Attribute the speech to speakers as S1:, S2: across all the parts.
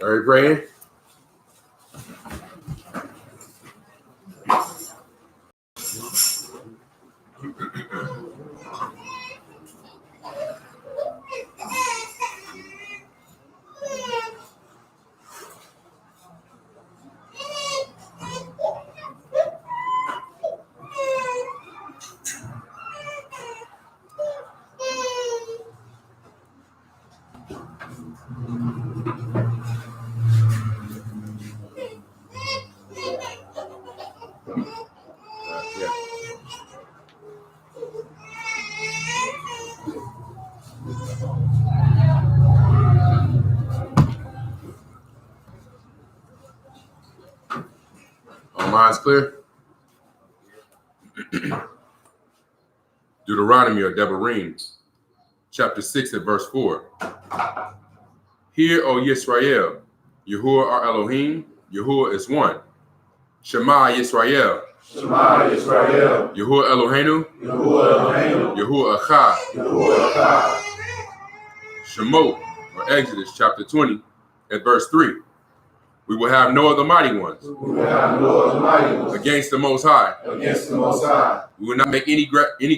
S1: Are you praying? All minds clear? Deuteronomy or Devarim, chapter 6 at verse 4. Hear, O Yisrael, Yahuwah our Elohim, Yahuwah is one. Shema Yisrael.
S2: Shema Yisrael.
S1: Yahuwah Eloheinu.
S2: Yahuwah Eloheinu.
S1: Yahuwah Echad.
S2: Yahuwah Echad.
S1: Shemot or Exodus chapter 20 at verse 3. We will have no other mighty ones.
S2: We will have no other mighty ones.
S1: Against the Most High.
S2: Against the Most High.
S1: We will not make any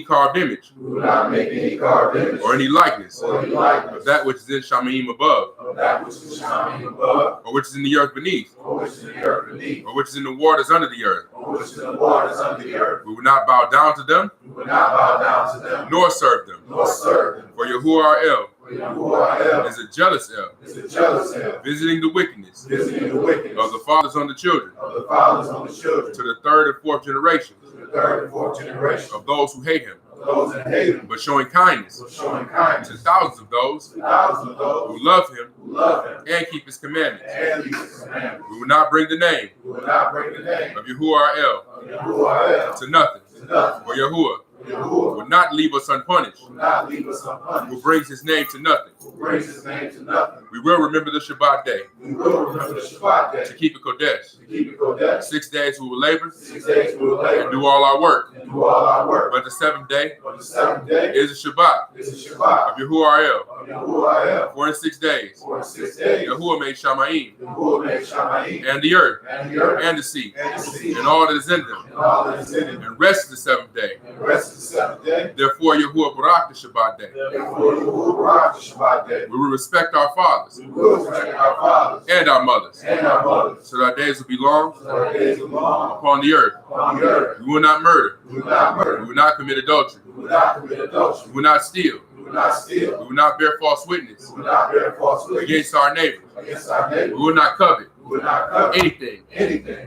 S1: carved image.
S2: We will not make any carved image.
S1: Or any likeness.
S2: Or any likeness.
S1: Of that which is in Shamaim above.
S2: Of that which is Shamaim above.
S1: Or which is in the earth beneath.
S2: Or which is in the earth beneath.
S1: Or which is in the waters under the earth.
S2: Or which is in the waters under the earth.
S1: We will not bow down to them.
S2: We will not bow down to them.
S1: Nor serve them.
S2: Nor serve them.
S1: For Yahuwah our El.
S2: Yahuwah
S1: is a jealous El.
S2: Is a jealous El.
S1: Visiting the wickedness.
S2: Visiting the wickedness.
S1: Of the fathers on the children.
S2: Of the fathers on the children.
S1: To the third and fourth generation.
S2: To the third and fourth generation.
S1: Of those who hate him.
S2: Of those that hate him.
S1: But showing kindness.
S2: But showing kindness.
S1: To thousands of those.
S2: To thousands of those.
S1: Who love him.
S2: Who love him.
S1: And keep his commandments.
S2: And keep his commandments.
S1: We will not bring the name.
S2: We will not bring the name.
S1: Of Yahuwah our El.
S2: Of Yahuwah El.
S1: To nothing.
S2: To nothing.
S1: For Yahuwah. Will not leave us unpunished.
S2: Will not leave us unpunished.
S1: Who brings his name to nothing.
S2: Who brings his name to nothing.
S1: We will remember the Shabbat day.
S2: We will remember the Shabbat day.
S1: To keep it Kodesh.
S2: To keep it Kodesh.
S1: 6 days we will labor.
S2: 6 days we will labor.
S1: And do all our work.
S2: And do all our work.
S1: But the seventh day.
S2: But the seventh day
S1: is a Shabbat.
S2: Is a Shabbat.
S1: Of Yahuwah our El.
S2: Of Yahuwah El.
S1: For in 6 days.
S2: For in 6 days.
S1: Yahuwah made Shamaim.
S2: Yahuwah made Shamaim.
S1: And the earth.
S2: And the earth.
S1: And the sea.
S2: And the sea.
S1: And all that is in them.
S2: And all that is in them.
S1: And rest the seventh day.
S2: And rest the seventh day.
S1: Therefore Yahuwah barak the Shabbat day.
S2: Therefore Yahuwah barak the Shabbat day.
S1: We will respect our fathers.
S2: We will respect our fathers.
S1: And our mothers.
S2: And our mothers.
S1: So that our days will be long.
S2: So that our days will be long.
S1: Upon the earth.
S2: Upon the earth.
S1: We will not murder.
S2: We will not murder.
S1: We will not commit adultery.
S2: We will not commit adultery.
S1: We will not steal.
S2: We will not steal.
S1: We will not bear false witness.
S2: We will not bear false witness
S1: Against our neighbor.
S2: Against our neighbor.
S1: We will not covet.
S2: We will not covet
S1: anything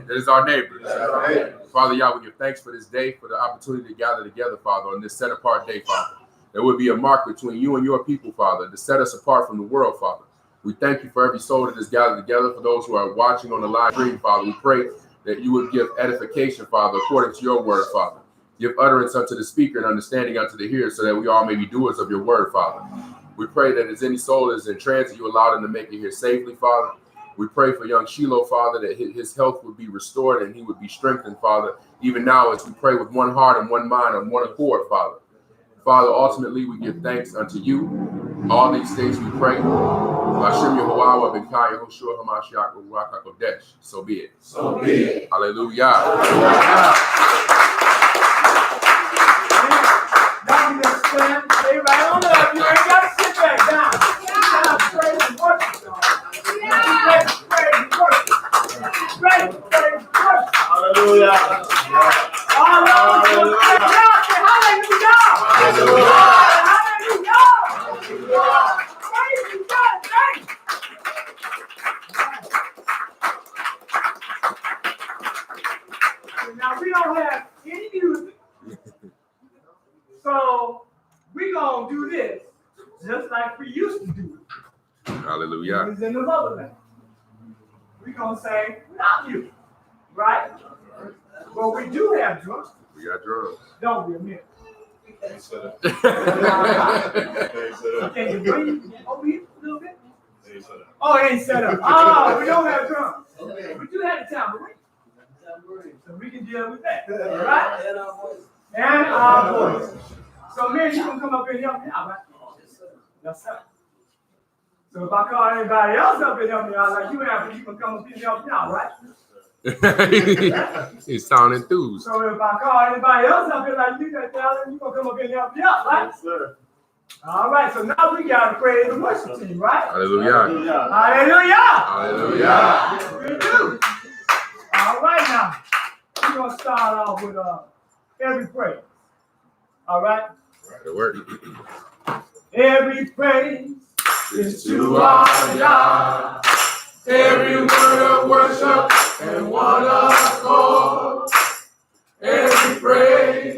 S1: that is our neighbor.
S2: Our neighbor.
S1: Father, Yah, we give thanks for this day, for the opportunity to gather together, Father, on this set apart day, Father. There would be a mark between you and your people, Father, to set us apart from the world, Father. We thank you for every soul that is gathered together. For those who are watching on the live stream, Father, we pray that you would give edification, Father, according to your word, Father. Give utterance unto the speaker and understanding unto the hearer, so that we all may be doers of your word, Father. We pray that as any soul is in transit, you allow them to make it here safely, Father. We pray for young Shiloh, Father, that his health would be restored and he would be strengthened, Father, even now as we pray with one heart and one mind and one accord, Father. Father, ultimately, we give thanks unto you. All these things we pray. So be it.
S2: So be it.
S1: Hallelujah.
S3: Everybody on up. You ain't got to sit back down. Praise and worship. Praise and worship. Praise and worship. Hallelujah. Hallelujah. Hallelujah. Hallelujah. Praise you, God. Thanks. Now, we don't have any music. So, we're going to do this just like we used to do it.
S1: Hallelujah.
S3: It was in the motherland. We're going to say, without you. Right? But we do have drums.
S1: We got drums.
S3: Don't we, Amir? Can you breathe over here a little bit? Oh, it ain't set up. Oh, we don't have drums. We do have the tambourine. So we can deal with that. All right? And our voice. So, Mary, you can come up here and help me out, right? Yes, sir. So if I call anybody else up and help me out, like you have, you can come up and help me out, right?
S1: He sound enthused.
S3: So if I call anybody else up and like you can tell them, you gonna come up and help me out, right?
S2: Yes, sir.
S3: All right, so now we got to praise the worship team, right?
S1: Hallelujah.
S3: Hallelujah.
S1: Hallelujah.
S3: Yes, we do. All right, now we're gonna start off with every praise. All right.
S1: It worked.
S3: Every praise is to our YAH.
S1: Every word of worship and one accord. Every praise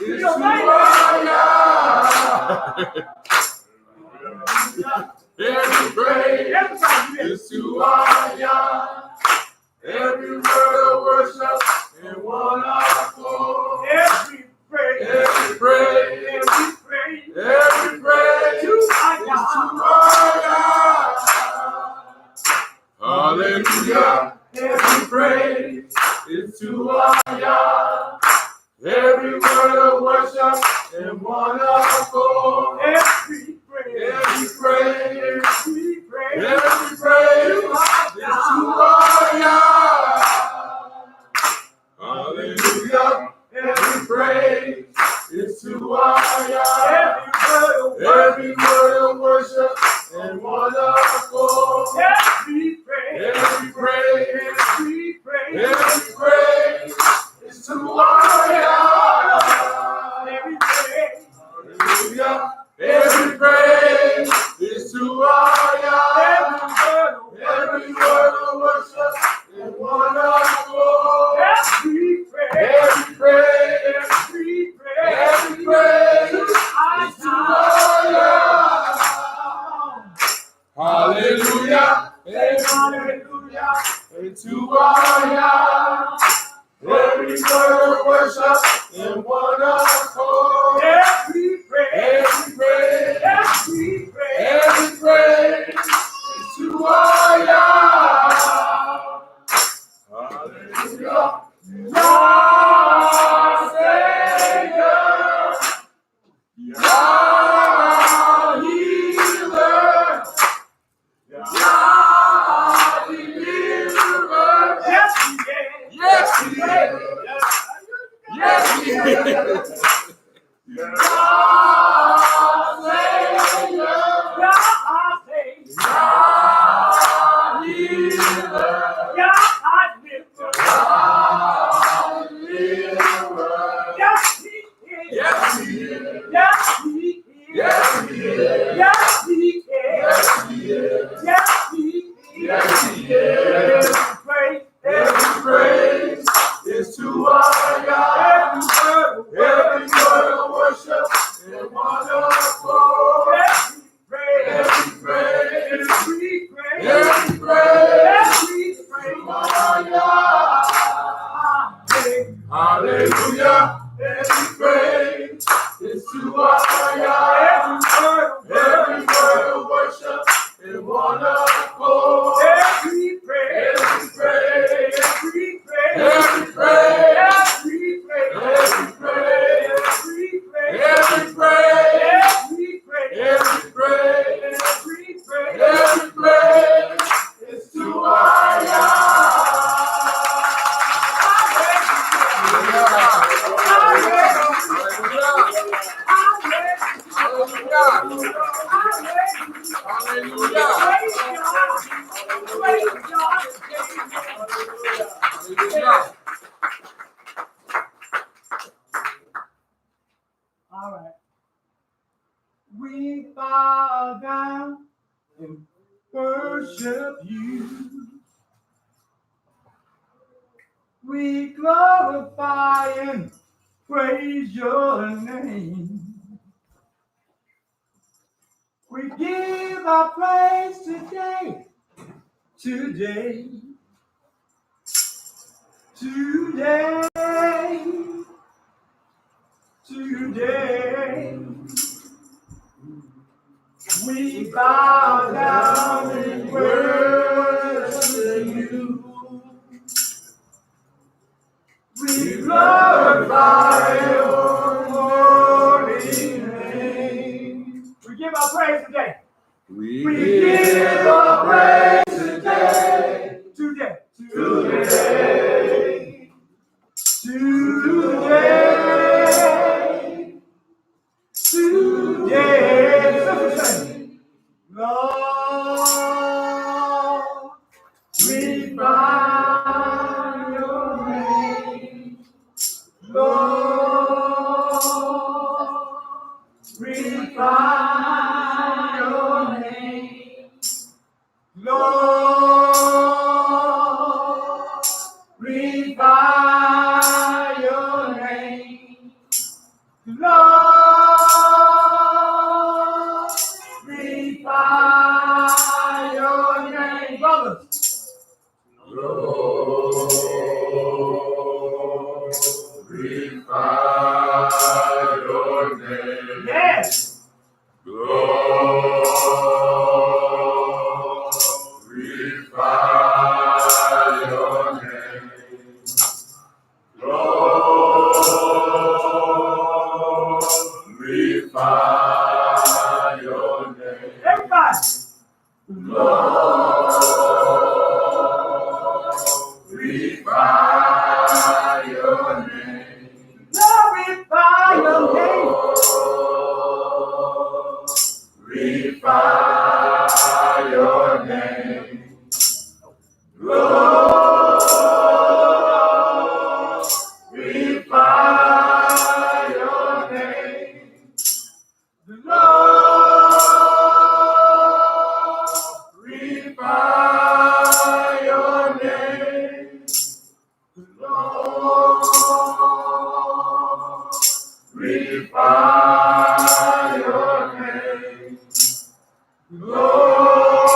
S1: is to our YAH. Every praise is to our YAH. Every word of worship and one accord.
S3: Every praise is to our YAH.
S1: Hallelujah. Every praise is to our YAH. Every word of worship and one accord.
S3: Every praise
S1: is to our YAH. Hallelujah. Every praise is to our YAH. Every word of worship and one accord. Every praise is to our YAH. Hallelujah. Every praise is to our YAH. Every word of worship and one accord. Every praise is to our YAH. Hallelujah.
S3: Hallelujah.
S1: And to our YAH. Every word of worship and one accord.
S3: Every praise
S1: is to our YAH. Hallelujah. Yah Savior, Yah Healer, Yah Deliverer.
S3: Yes,
S1: Yes, He is. Yes, He is. Yah Savior, Yah Healer, Yah Deliverer. Yes, He is. Yes, He is. Yes, He is. Yes, He is.
S3: yes, He is.
S1: Yes, He is.
S3: Yes, He is.
S1: Yes, He is. Every praise is to our YAH. Every word of worship and one accord. Every praise to our YAH. Hallelujah. Every praise is to our YAH. Every word of worship and one accord. Every praise is to our
S3: All right. We bow down and worship you. We glorify and praise your name. We give our praise today. We bow down and worship you. We glorify your holy name. We give our praise.
S1: We
S3: give our praise today. Today. Lord, we find your name. Lord, we find your name. Lord, we find your name. Lord, we find your name. Brothers.
S1: Lord, we find your name.
S3: Yes.
S1: Lord, we find your name. Lord, we find your name.
S3: Everybody.
S1: Lord, we find your name.
S3: Glorify your name.
S1: We find your name. Lord, we find your name. Lord, we find your name. Lord, we find your name. Lord,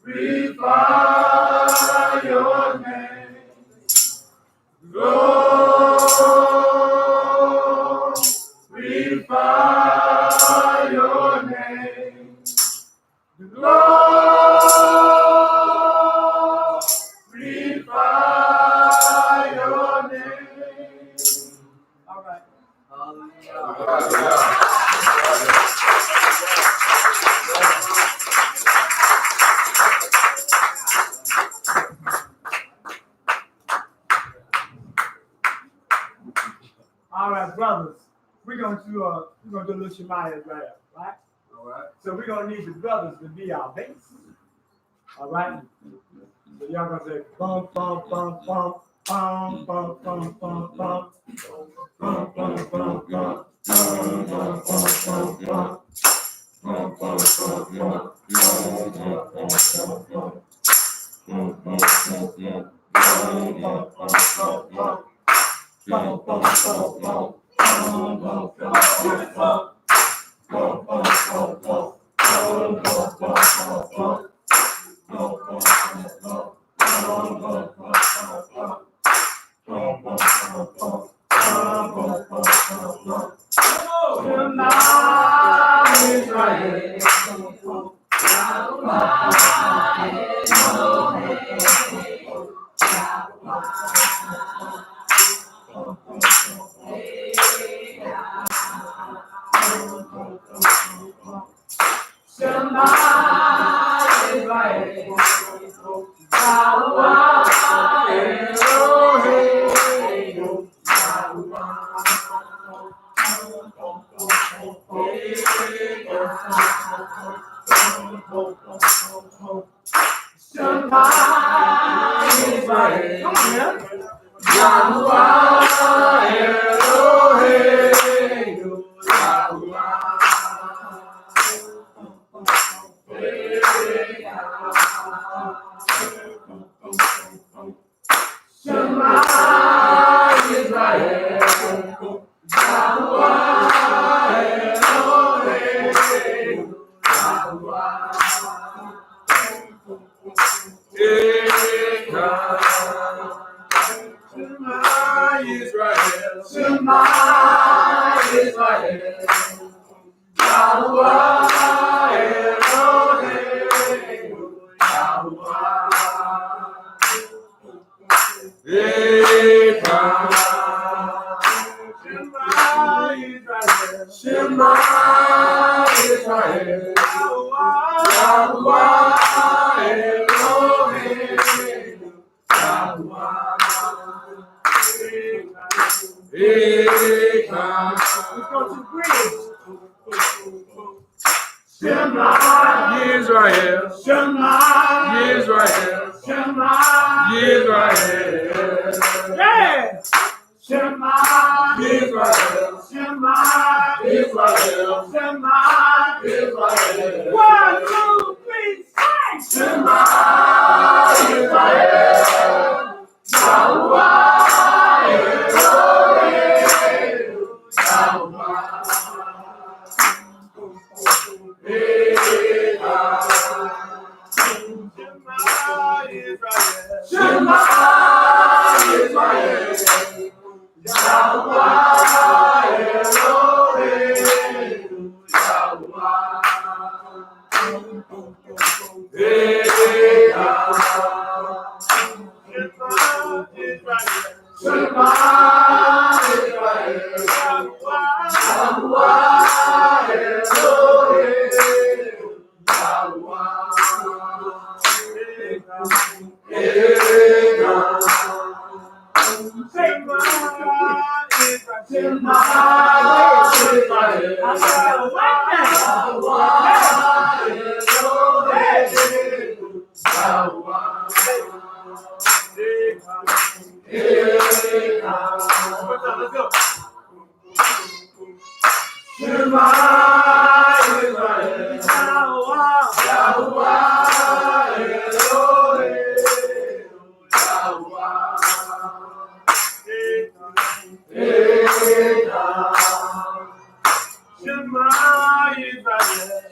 S1: we find your name. Lord, we find your name. Lord, we find your name.
S3: All right. All right, brothers. We're gonna do a little Shemaiah right up, right?
S1: All right.
S3: So we're gonna need the brothers to be our bass. All right. So y'all gonna say bum bum bum bum bum bum bum bum bum bum bum bum bum. go to the bridge.
S2: Shema
S1: Israel,
S2: Shema
S1: Israel,
S2: Shema
S1: Israel.
S3: Yeah.
S2: Shema
S1: Israel,
S2: Shema
S1: Israel,
S2: Shema Israel.
S3: 1, 2, 3, say.
S2: Shema Israel. Yahweh Elohim.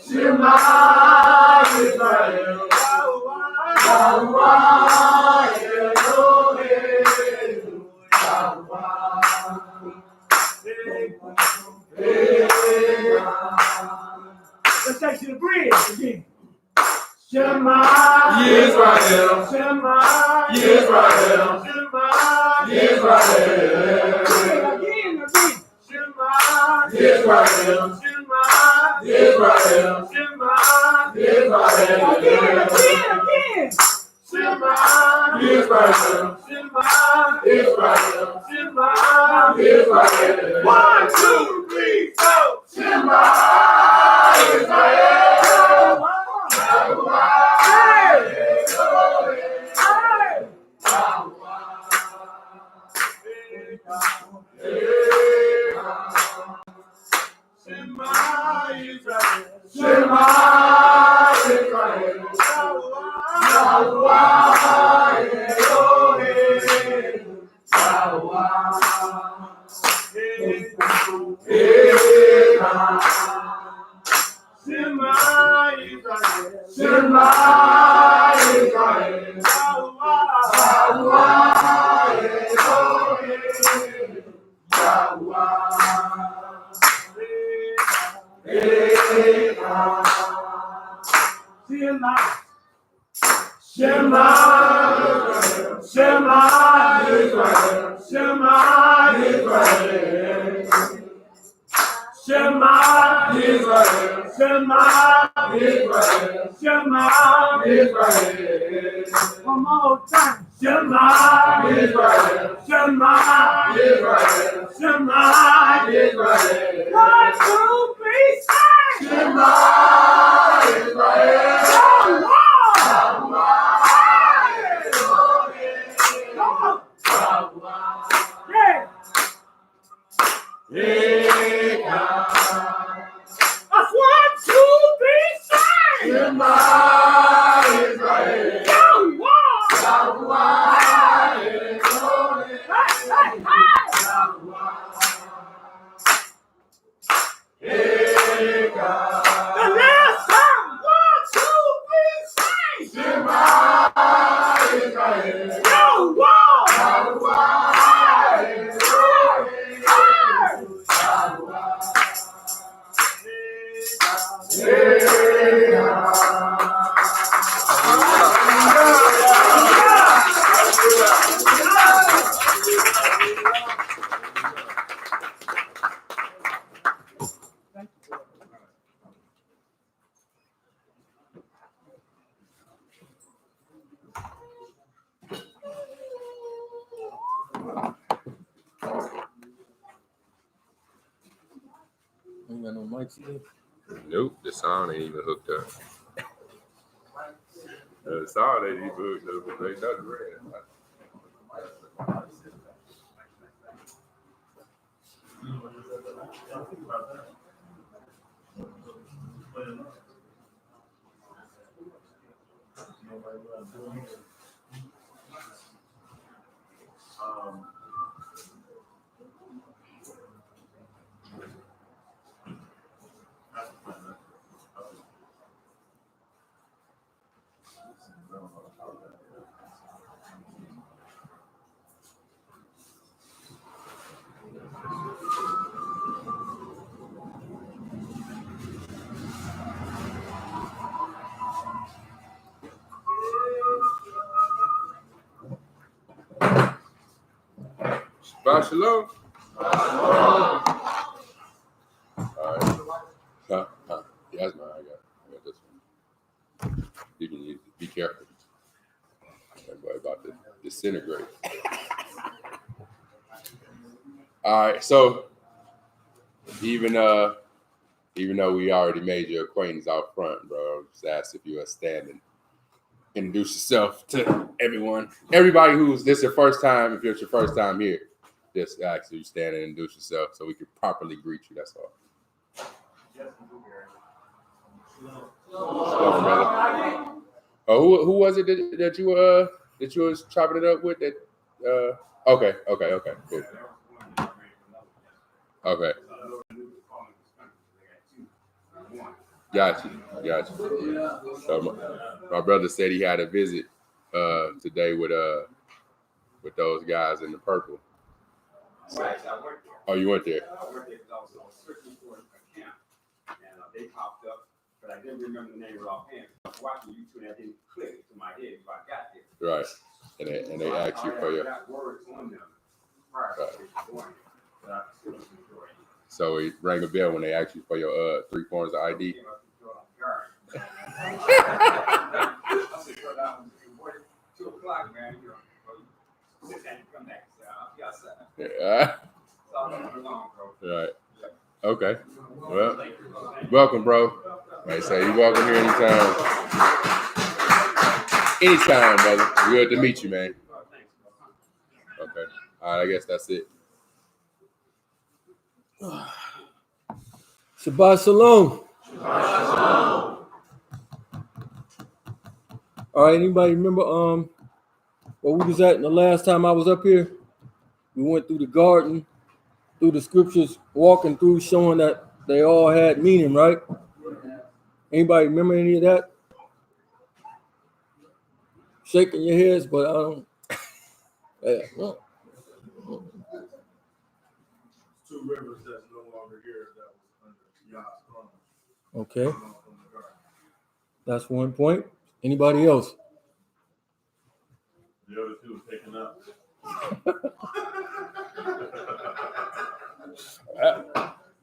S2: Shema Israel. Yahweh Elohim. Shema
S3: Let's take to the bridge again.
S2: Shema
S1: Israel,
S2: Shema
S1: Israel,
S2: Shema
S1: Israel.
S3: Again.
S2: Shema
S1: Israel,
S2: Shema
S1: Israel,
S2: Shema
S1: Israel.
S3: Again.
S2: Shema
S1: Israel,
S2: Shema
S1: Israel,
S2: Shema
S1: Israel.
S2: 1, 2, 3, 4. Shema Israel.
S3: One more time.
S2: Shema
S1: Israel,
S2: Shema
S1: Israel,
S2: Shema
S1: Israel.
S3: 1, 2, 3, say.
S2: Shema Israel.
S3: That's 1, 2, 3, say.
S2: Shema Israel.
S3: The last time. 1, 2, 3, say.
S2: Shema Israel.
S3: lights here?
S1: Nope, the sound ain't even hooked up. The sound ain't even hooked up. Ain't nothing red. Shabbat shalom. All right. Yeah, that's mine. I got this one. You can use it. Be careful. Everybody about to disintegrate. All right. So even though we already made your acquaintance out front, bro, just ask if you are standing. Introduce yourself to everyone. Everybody who's this your first time, if it's your first time here, just ask you stand and introduce yourself so we can properly greet you. That's all. Shalom, brother. Oh, who was it that you was chopping it up with? That okay, cool. Okay. Got you. So my brother said he had a visit today with those guys in the purple.
S4: Right, I went there.
S1: Oh, you went there?
S4: I went there because I was searching for a camp, and they popped up, but I didn't remember the name offhand. I was watching YouTube, and I didn't click to my head before I got there.
S1: Right, and they asked you for your.
S4: I got words on them prior to going, but I still was enjoying it.
S1: So it rang a bell when they asked you for your 3 forms of ID.
S4: I said, 2 o'clock, man. Sit down and come back. I'll be outside.
S1: Yeah.
S4: So I'm going along, bro.
S1: Right. Okay. Well, welcome, bro. Like I say, you're welcome here anytime. Anytime, brother. Good to meet you, man. Okay. All right. I guess that's it.
S3: Shabbat shalom. All right, anybody remember where we was at the last time I was up here? We went through the garden, through the scriptures, walking through, showing that they all had meaning, right? Anybody remember any of that? Shaking your heads, but I don't. Yeah. Well.
S2: 2 rivers that's no longer here that was under YAH's throne.
S3: Okay. That's one point. Anybody else?
S2: The other 2 was taken up.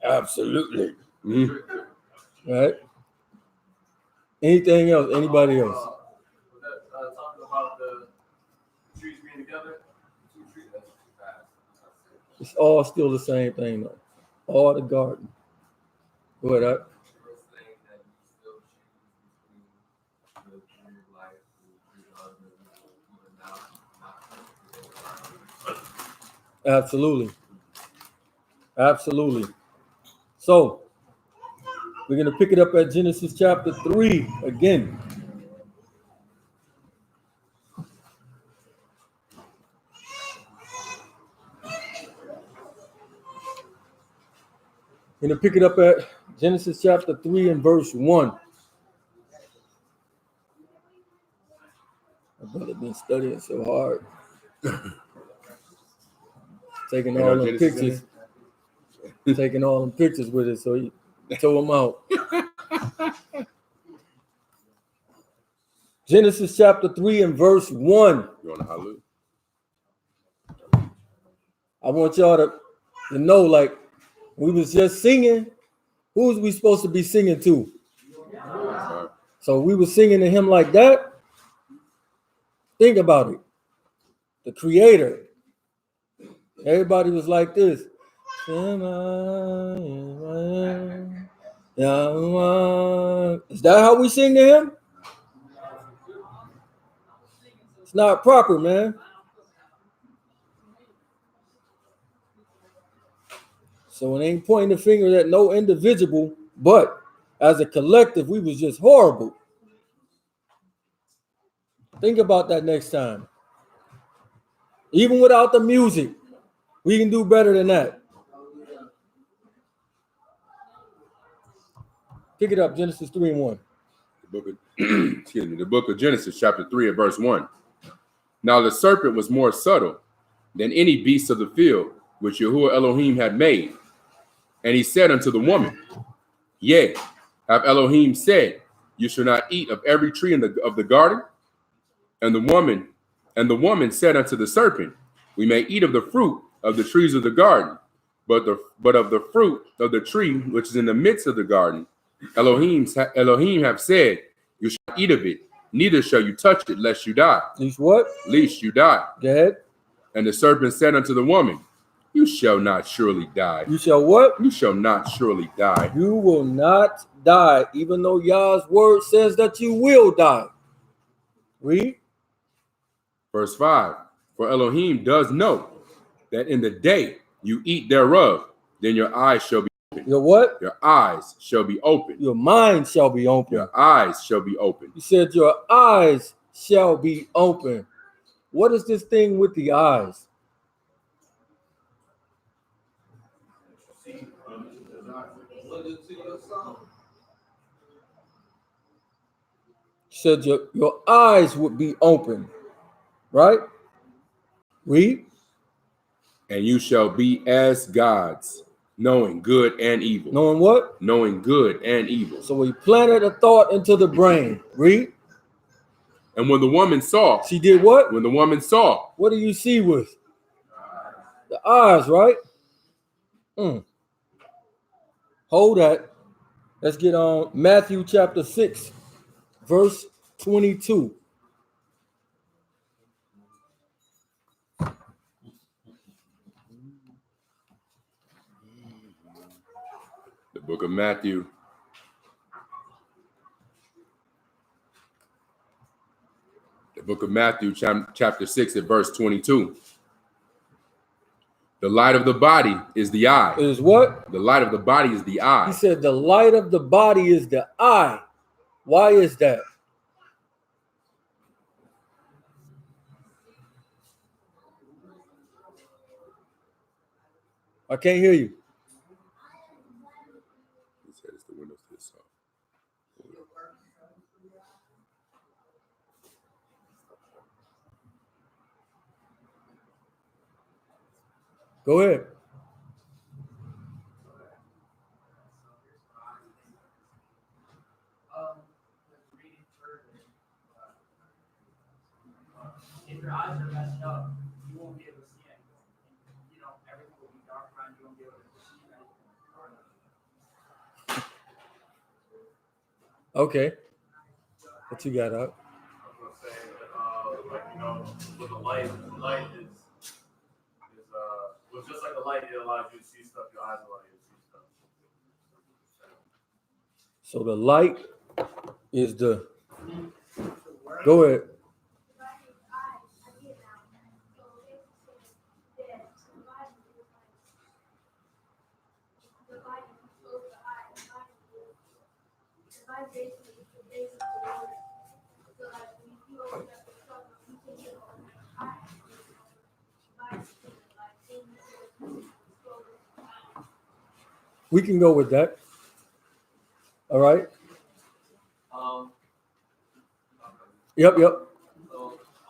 S3: Absolutely. Mm-hmm. All right. Anything else? Anybody else?
S5: Talking about the trees being together. 2 trees.
S3: It's all still the same thing, though. All the garden. Go ahead. Absolutely. Absolutely. So, we're going to pick it up at Genesis chapter 3 again. We're going to pick it up at Genesis chapter 3 and verse 1. My brother been studying so hard. Taking all the pictures. Taking all them pictures with it, so he throw them out. Genesis chapter 3 and verse 1.
S1: You want to hallelujah?
S3: I want y'all to know, like, we was just singing. Who was we supposed to be singing to? So we were singing to him like that. Think about it. The creator. Everybody was like this.
S6: Is that how we sing to him? It's not proper, man. So it ain't pointing the finger at no individual, but as a collective, we was just horrible. Think about that next time. Even without the music, we can do better than that. Pick it up, Genesis 3:1.
S1: The book of Genesis, chapter 3 and verse 1. Now the serpent was more subtle than any beast of the field which Yahuwah Elohim had made. And he said unto the woman, Yea, have Elohim said, You shall not eat of every tree of the garden? And the woman said unto the serpent, We may eat of the fruit of the trees of the garden, but of the fruit of the tree which is in the midst of the garden, Elohim have said, You shall not eat of it, neither shall you touch it, lest you die.
S6: Least what?
S1: Lest you die.
S6: Go ahead.
S1: And the serpent said unto the woman, You shall not surely die.
S6: You shall what?
S1: You shall not surely die.
S6: You will not die, even though Yah's word says that you will die. Read.
S1: Verse 5. For Elohim does know that in the day you eat thereof, then your eyes shall be open.
S6: Your what?
S1: Your eyes shall be open.
S6: Your mind shall be open.
S1: Your eyes shall be open.
S6: He said your eyes shall be open. What is this thing with the eyes? He said your eyes would be open. Right? Read.
S1: And you shall be as gods, knowing good and evil.
S6: Knowing what?
S1: Knowing good and evil.
S6: So he planted a thought into the brain. Read.
S1: And when the woman saw.
S6: She did what?
S1: When the woman saw.
S6: What do you see with? The eyes, right? Hold that. Let's get on Matthew chapter 6, verse 22.
S1: The book of Matthew. The book of Matthew, chapter 6 at verse 22. The light of the body is the eye.
S6: Is what?
S1: The light of the body is the eye.
S6: He said the light of the body is the eye. Why is that? I can't hear you.
S1: He said it's the windows to his soul.
S6: Go ahead.
S5: If your eyes are messed up, you won't be able to see anything. You know, everything will be dark around you. Won't be able to perceive anything.
S6: Okay. What you got up?
S5: I was gonna say, like, you know, with the light is well, just like the light, it allows you to see stuff. Your eyes allow you to see stuff.
S6: So the light is the. Go ahead. We can go with that. All right. Yep.
S5: So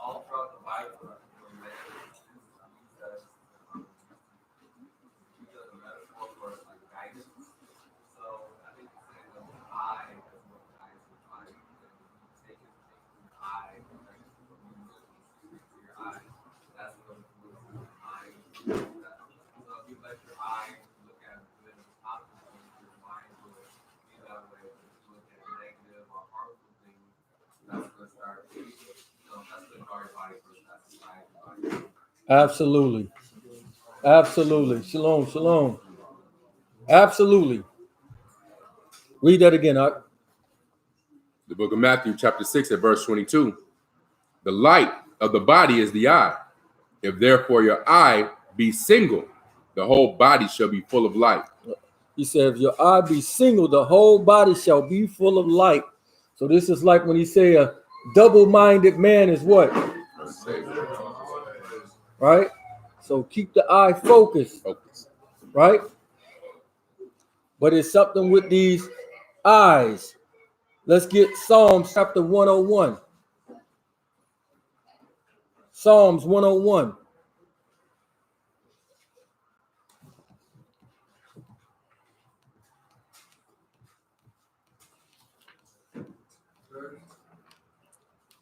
S5: all throughout the Bible, the metaphor for like guidance. So I think the eye is what guides the body. Take the eye, your eye. That's what the mind. So if you let your eye look at good and positive things, your mind will be that way. Look at negative or harmful things. That's going to start. That's the guard body first. That's the side body.
S6: Absolutely. Shalom. Absolutely. Read that again.
S1: The book of Matthew, chapter 6, at verse 22. The light of the body is the eye. If therefore your eye be single, the whole body shall be full of light.
S6: He said, if your eye be single, the whole body shall be full of light. So this is like when he say a double-minded man is what? Right? So keep the eye focused. Right? But it's something with these eyes. Let's get Psalms chapter 101. Psalms 101.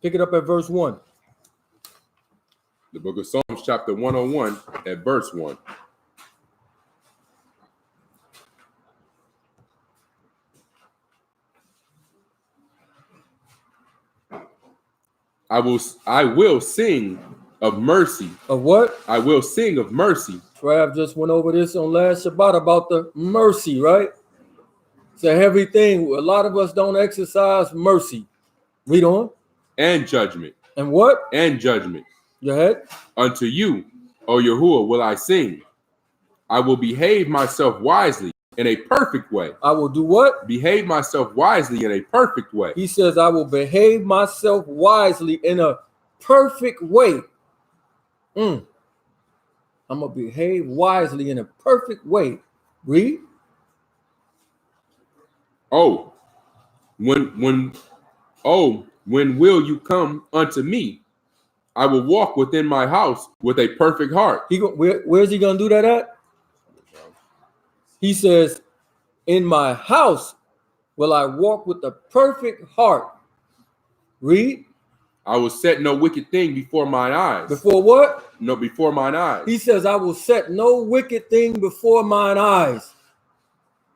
S6: Pick it up at verse 1.
S1: The book of Psalms, chapter 101, at verse 1. I will sing of mercy.
S6: Of what?
S1: I will sing of mercy.
S6: Trav just went over this on last Shabbat about the mercy, right? It's a heavy thing. A lot of us don't exercise mercy. We don't.
S1: And judgment.
S6: And what?
S1: And judgment.
S6: Your head?
S1: Unto you, O Yahuwah, will I sing. I will behave myself wisely in a perfect way.
S6: I will do what? Behave
S1: myself wisely in a perfect way.
S6: He says, I will behave myself wisely in a perfect way. I'm going to behave wisely in a perfect way. Read.
S1: When will you come unto me? I will walk within my house with a perfect heart.
S6: Where's he going to do that at? He says, in my house will I walk with a perfect heart. Read.
S1: I will set no wicked thing before mine eyes.
S6: Before what?
S1: No, before mine eyes.
S6: He says, I will set no wicked thing before mine eyes.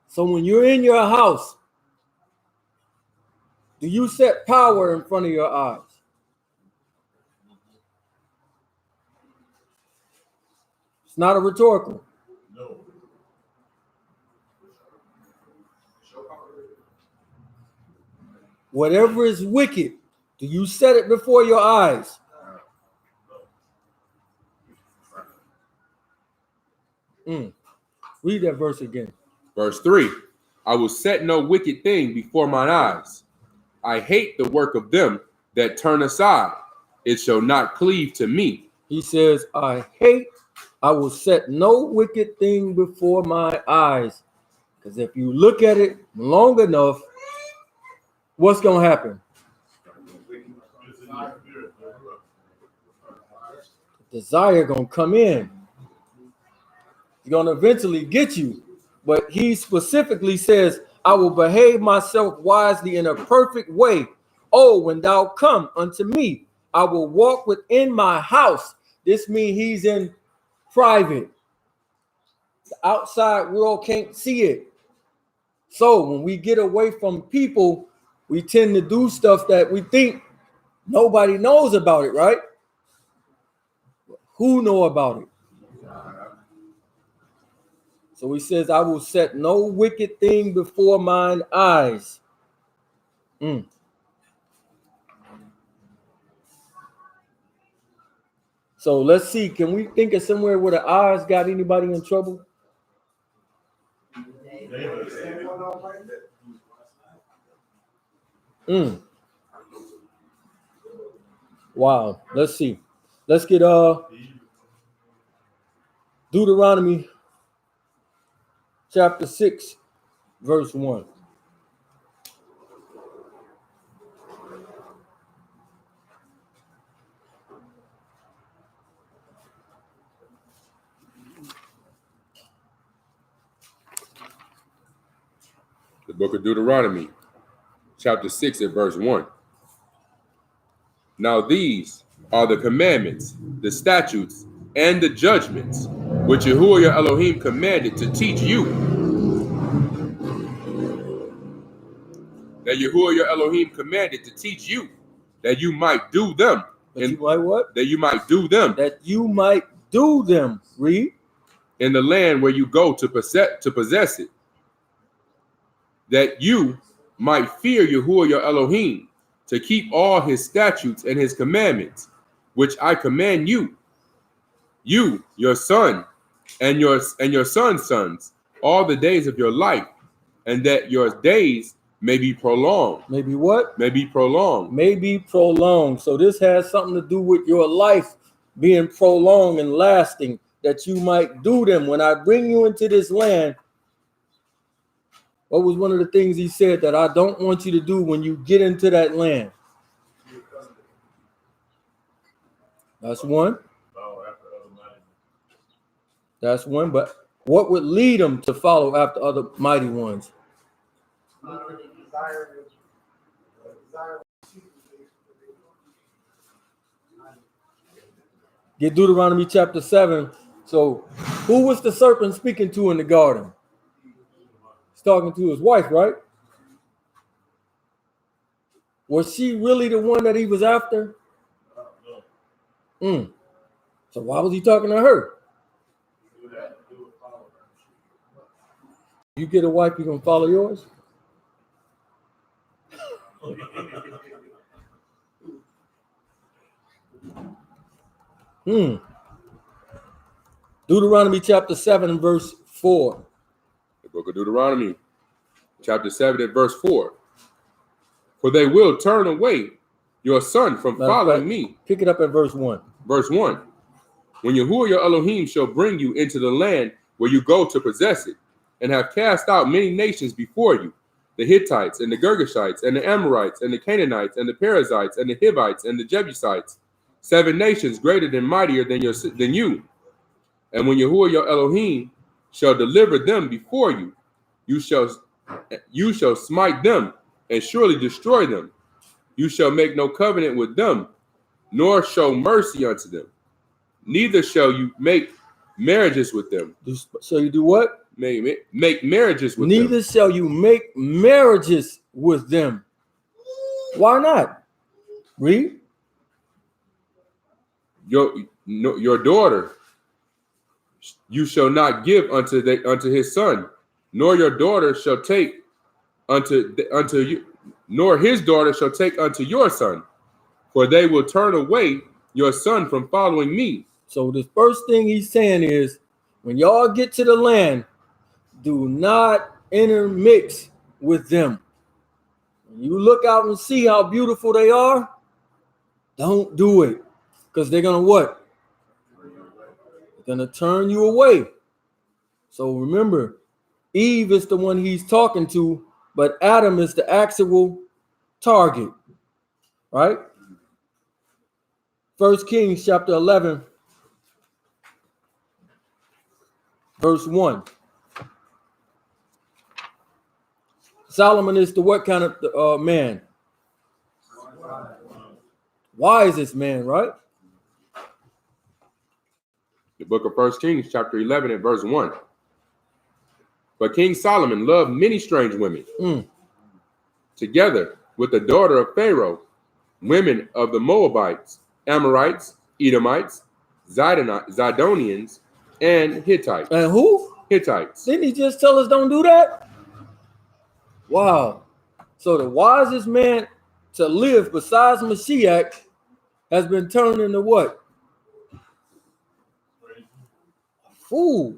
S6: So when you're in your house, do you set power in front of your eyes? It's not a rhetorical.
S2: No.
S6: Whatever is wicked, do you set it before your eyes? Read that verse again.
S1: Verse 3. I will set no wicked thing before mine eyes. I hate the work of them that turn aside. It shall not cleave to me.
S6: He says, I will set no wicked thing before my eyes. Because if you look at it long enough, what's going to happen? Desire going to come in. It's going to eventually get you. But he specifically says, I will behave myself wisely in a perfect way. Oh, when thou come unto me, I will walk within my house. This means he's in private. The outside world can't see it. So when we get away from people, we tend to do stuff that we think nobody knows about it, right? Who know about it? So he says, I will set no wicked thing before mine eyes. So let's see. Can we think of somewhere where the eyes got anybody in trouble? Wow. Let's see. Let's get Deuteronomy chapter 6, verse 1.
S1: The book of Deuteronomy, chapter 6, at verse 1. Now these are the commandments, the statutes, and the judgments which Yahuwah your Elohim commanded to teach you. That Yahuwah your Elohim commanded to teach you, that you might do them.
S6: That you might what?
S1: That you might do them.
S6: That you might do them. Read.
S1: In the land where you go to possess it. that you might fear Yahuwah your Elohim, to keep all his statutes and his commandments, which I command you, your son, and your son's sons, all the days of your life, and that your days may be prolonged.
S6: Maybe what?
S1: May be prolonged.
S6: May be prolonged. So this has something to do with your life being prolonged and lasting, that you might do them. When I bring you into this land, what was one of the things he said that I don't want you to do when you get into that land? That's one. That's one. But what would lead them to follow after other mighty ones? Get Deuteronomy chapter 7. So who was the serpent speaking to in the garden? He's talking to his wife, right? Was she really the one that he was after? So why was he talking to her? You get a wife, you gonna follow yours? Deuteronomy chapter 7 and verse 4.
S1: The book of Deuteronomy, chapter 7 and verse 4. For they will turn away your son from following me.
S6: Pick it up at verse 1.
S1: Verse 1. When Yahuwah your Elohim shall bring you into the land where you go to possess it, and have cast out many nations before you, the Hittites and the Girgashites and the Amorites and the Canaanites and the Perizzites and the Hivites and the Jebusites, 7 nations greater and mightier than you. And when Yahuwah your Elohim shall deliver them before you, you shall smite them and surely destroy them. You shall make no covenant with them, nor show mercy unto them. Neither shall you make marriages with them.
S6: So you do what?
S1: Make marriages with them.
S6: Neither shall you make marriages with them. Why not? Read.
S1: Your daughter you shall not give unto his son, nor your daughter shall take unto you, nor his daughter shall take unto your son, for they will turn away your son from following me.
S6: So the first thing he's saying is, when y'all get to the land, do not intermix with them. When you look out and see how beautiful they are, don't do it, because they're gonna what? They're gonna turn you away. So remember, Eve is the one he's talking to, but Adam is the actual target, right? 1 Kings chapter 11, verse 1. Solomon is the what kind of man? Wisest man, right?
S1: The book of 1 Kings chapter 11 and verse 1. But King Solomon loved many strange women, together with the daughter of Pharaoh, women of the Moabites, Amorites, Edomites, Zidonians, and Hittites.
S6: And who?
S1: Hittites.
S6: Didn't he just tell us don't do that? Wow. So the wisest man to live besides Mashiach has been turned into what? A fool.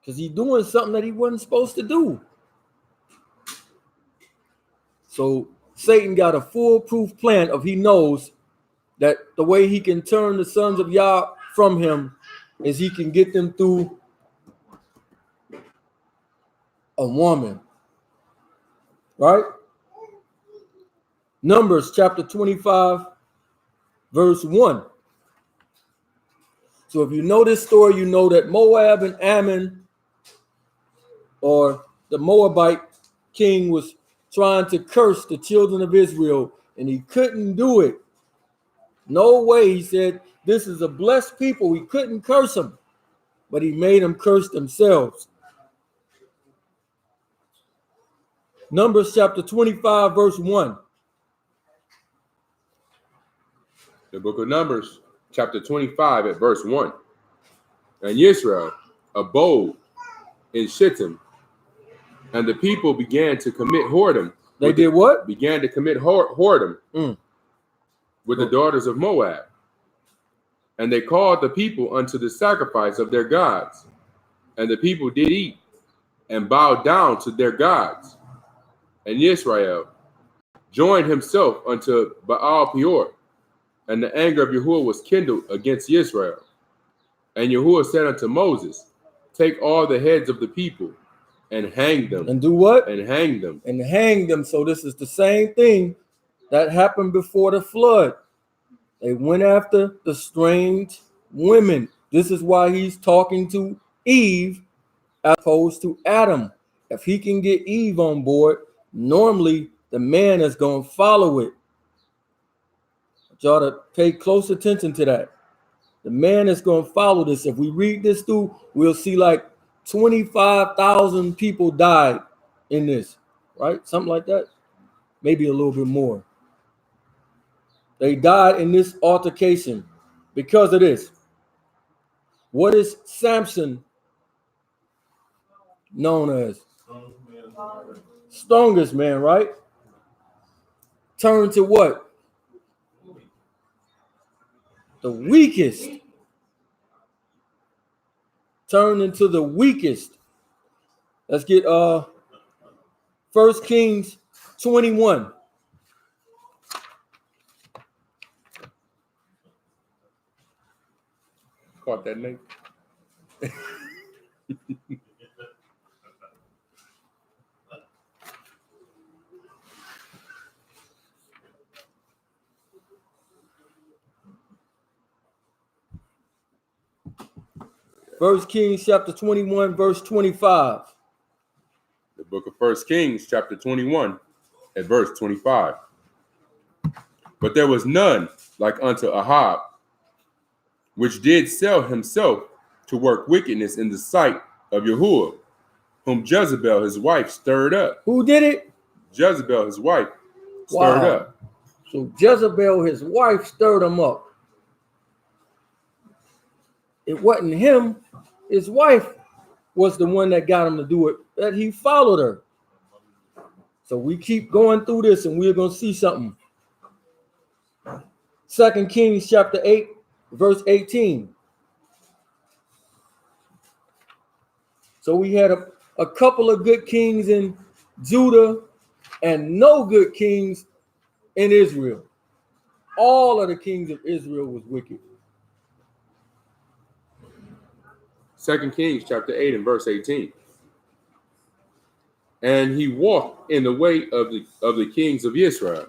S6: Because he's doing something that he wasn't supposed to do. So Satan got a foolproof plan of he knows that the way he can turn the sons of YAH from him is he can get them through a woman. Right? Numbers chapter 25, verse 1. So if you know this story, you know that Moab and Ammon, or the Moabite king, was trying to curse the children of Israel, and he couldn't do it. No way. He said, this is a blessed people. We couldn't curse them, but he made them curse themselves. Numbers chapter 25, verse 1.
S1: The book of Numbers chapter 25 at verse 1. And Israel abode in Shittim, And the people began to commit whoredom.
S6: They did what?
S1: Began to commit whoredom
S6: Mm.
S1: with the daughters of Moab. And they called the people unto the sacrifice of their gods. And the people did eat and bowed down to their gods. And Israel joined himself unto Baal Peor. And the anger of Yahuwah was kindled against Israel. And Yahuwah said unto Moses, take all the heads of the people and hang them.
S6: And do what?
S1: And hang them.
S6: And hang them. So this is the same thing that happened before the flood. They went after the strange women. This is why he's talking to Eve as opposed to Adam. If he can get Eve on board, normally the man is going to follow it. But y'all to pay close attention to that. The man is going to follow this. If we read this through, we'll see like 25,000 people died in this, right? Something like that. Maybe a little bit more. They died in this altercation because of this. What is Samson known as? Strongest man, right? Turn to what? The weakest. Turn into the weakest. Let's get 1 Kings 21.
S1: Caught that name.
S6: 1 Kings chapter 21, verse 25.
S1: The book of 1 Kings, chapter 21, at verse 25. But there was none like unto Ahab, which did sell himself to work wickedness in the sight of Yahuwah, whom Jezebel his wife stirred up.
S6: Who did it?
S1: Jezebel his wife stirred up.
S6: So Jezebel his wife stirred him up. It wasn't him. His wife was the one that got him to do it, that he followed her. So we keep going through this and we're going to see something. 2 Kings chapter 8, verse 18. So we had a couple of good kings in Judah and no good kings in Israel. All of the kings of Israel was wicked.
S1: 2 Kings chapter 8 and verse 18. And he walked in the way of the kings of Israel,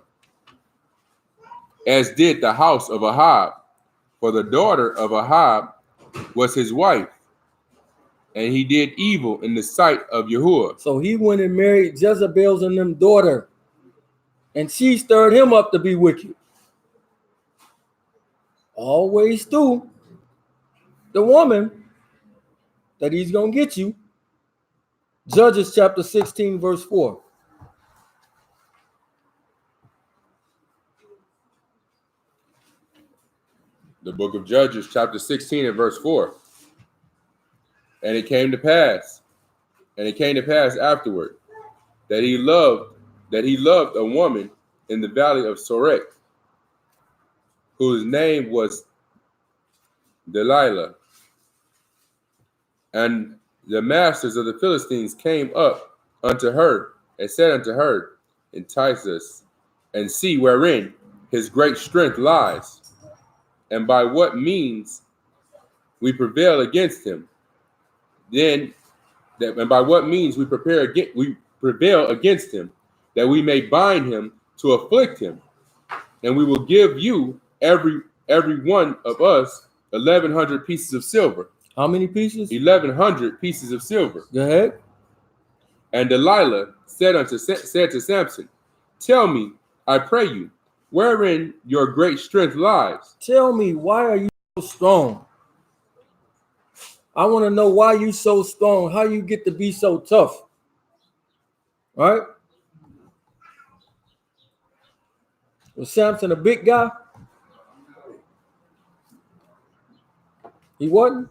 S1: as did the house of Ahab, for the daughter of Ahab was his wife, and he did evil in the sight of Yahuwah.
S6: So he went and married Jezebel's and them daughter, and she stirred him up to be wicked. Always through the woman that he's going to get you. Judges chapter 16, verse 4.
S1: The book of Judges chapter 16 and verse 4. And it came to pass afterward that he loved a woman in the valley of Sorek, whose name was Delilah. And the masters of the Philistines came up unto her and said unto her, entice us, and see wherein his great strength lies, and by what means we prevail against him. And by what means we prevail against him, that we may bind him to afflict him. And we will give you every one of us 1,100 pieces of silver.
S6: How many pieces?
S1: 1,100 pieces of silver.
S6: Go ahead.
S1: And Delilah said to Samson, tell me, I pray you, wherein your great strength lies.
S6: Tell me, why are you so strong? I want to know why you so strong, how you get to be so tough. All right? Was Samson a big guy? He wasn't?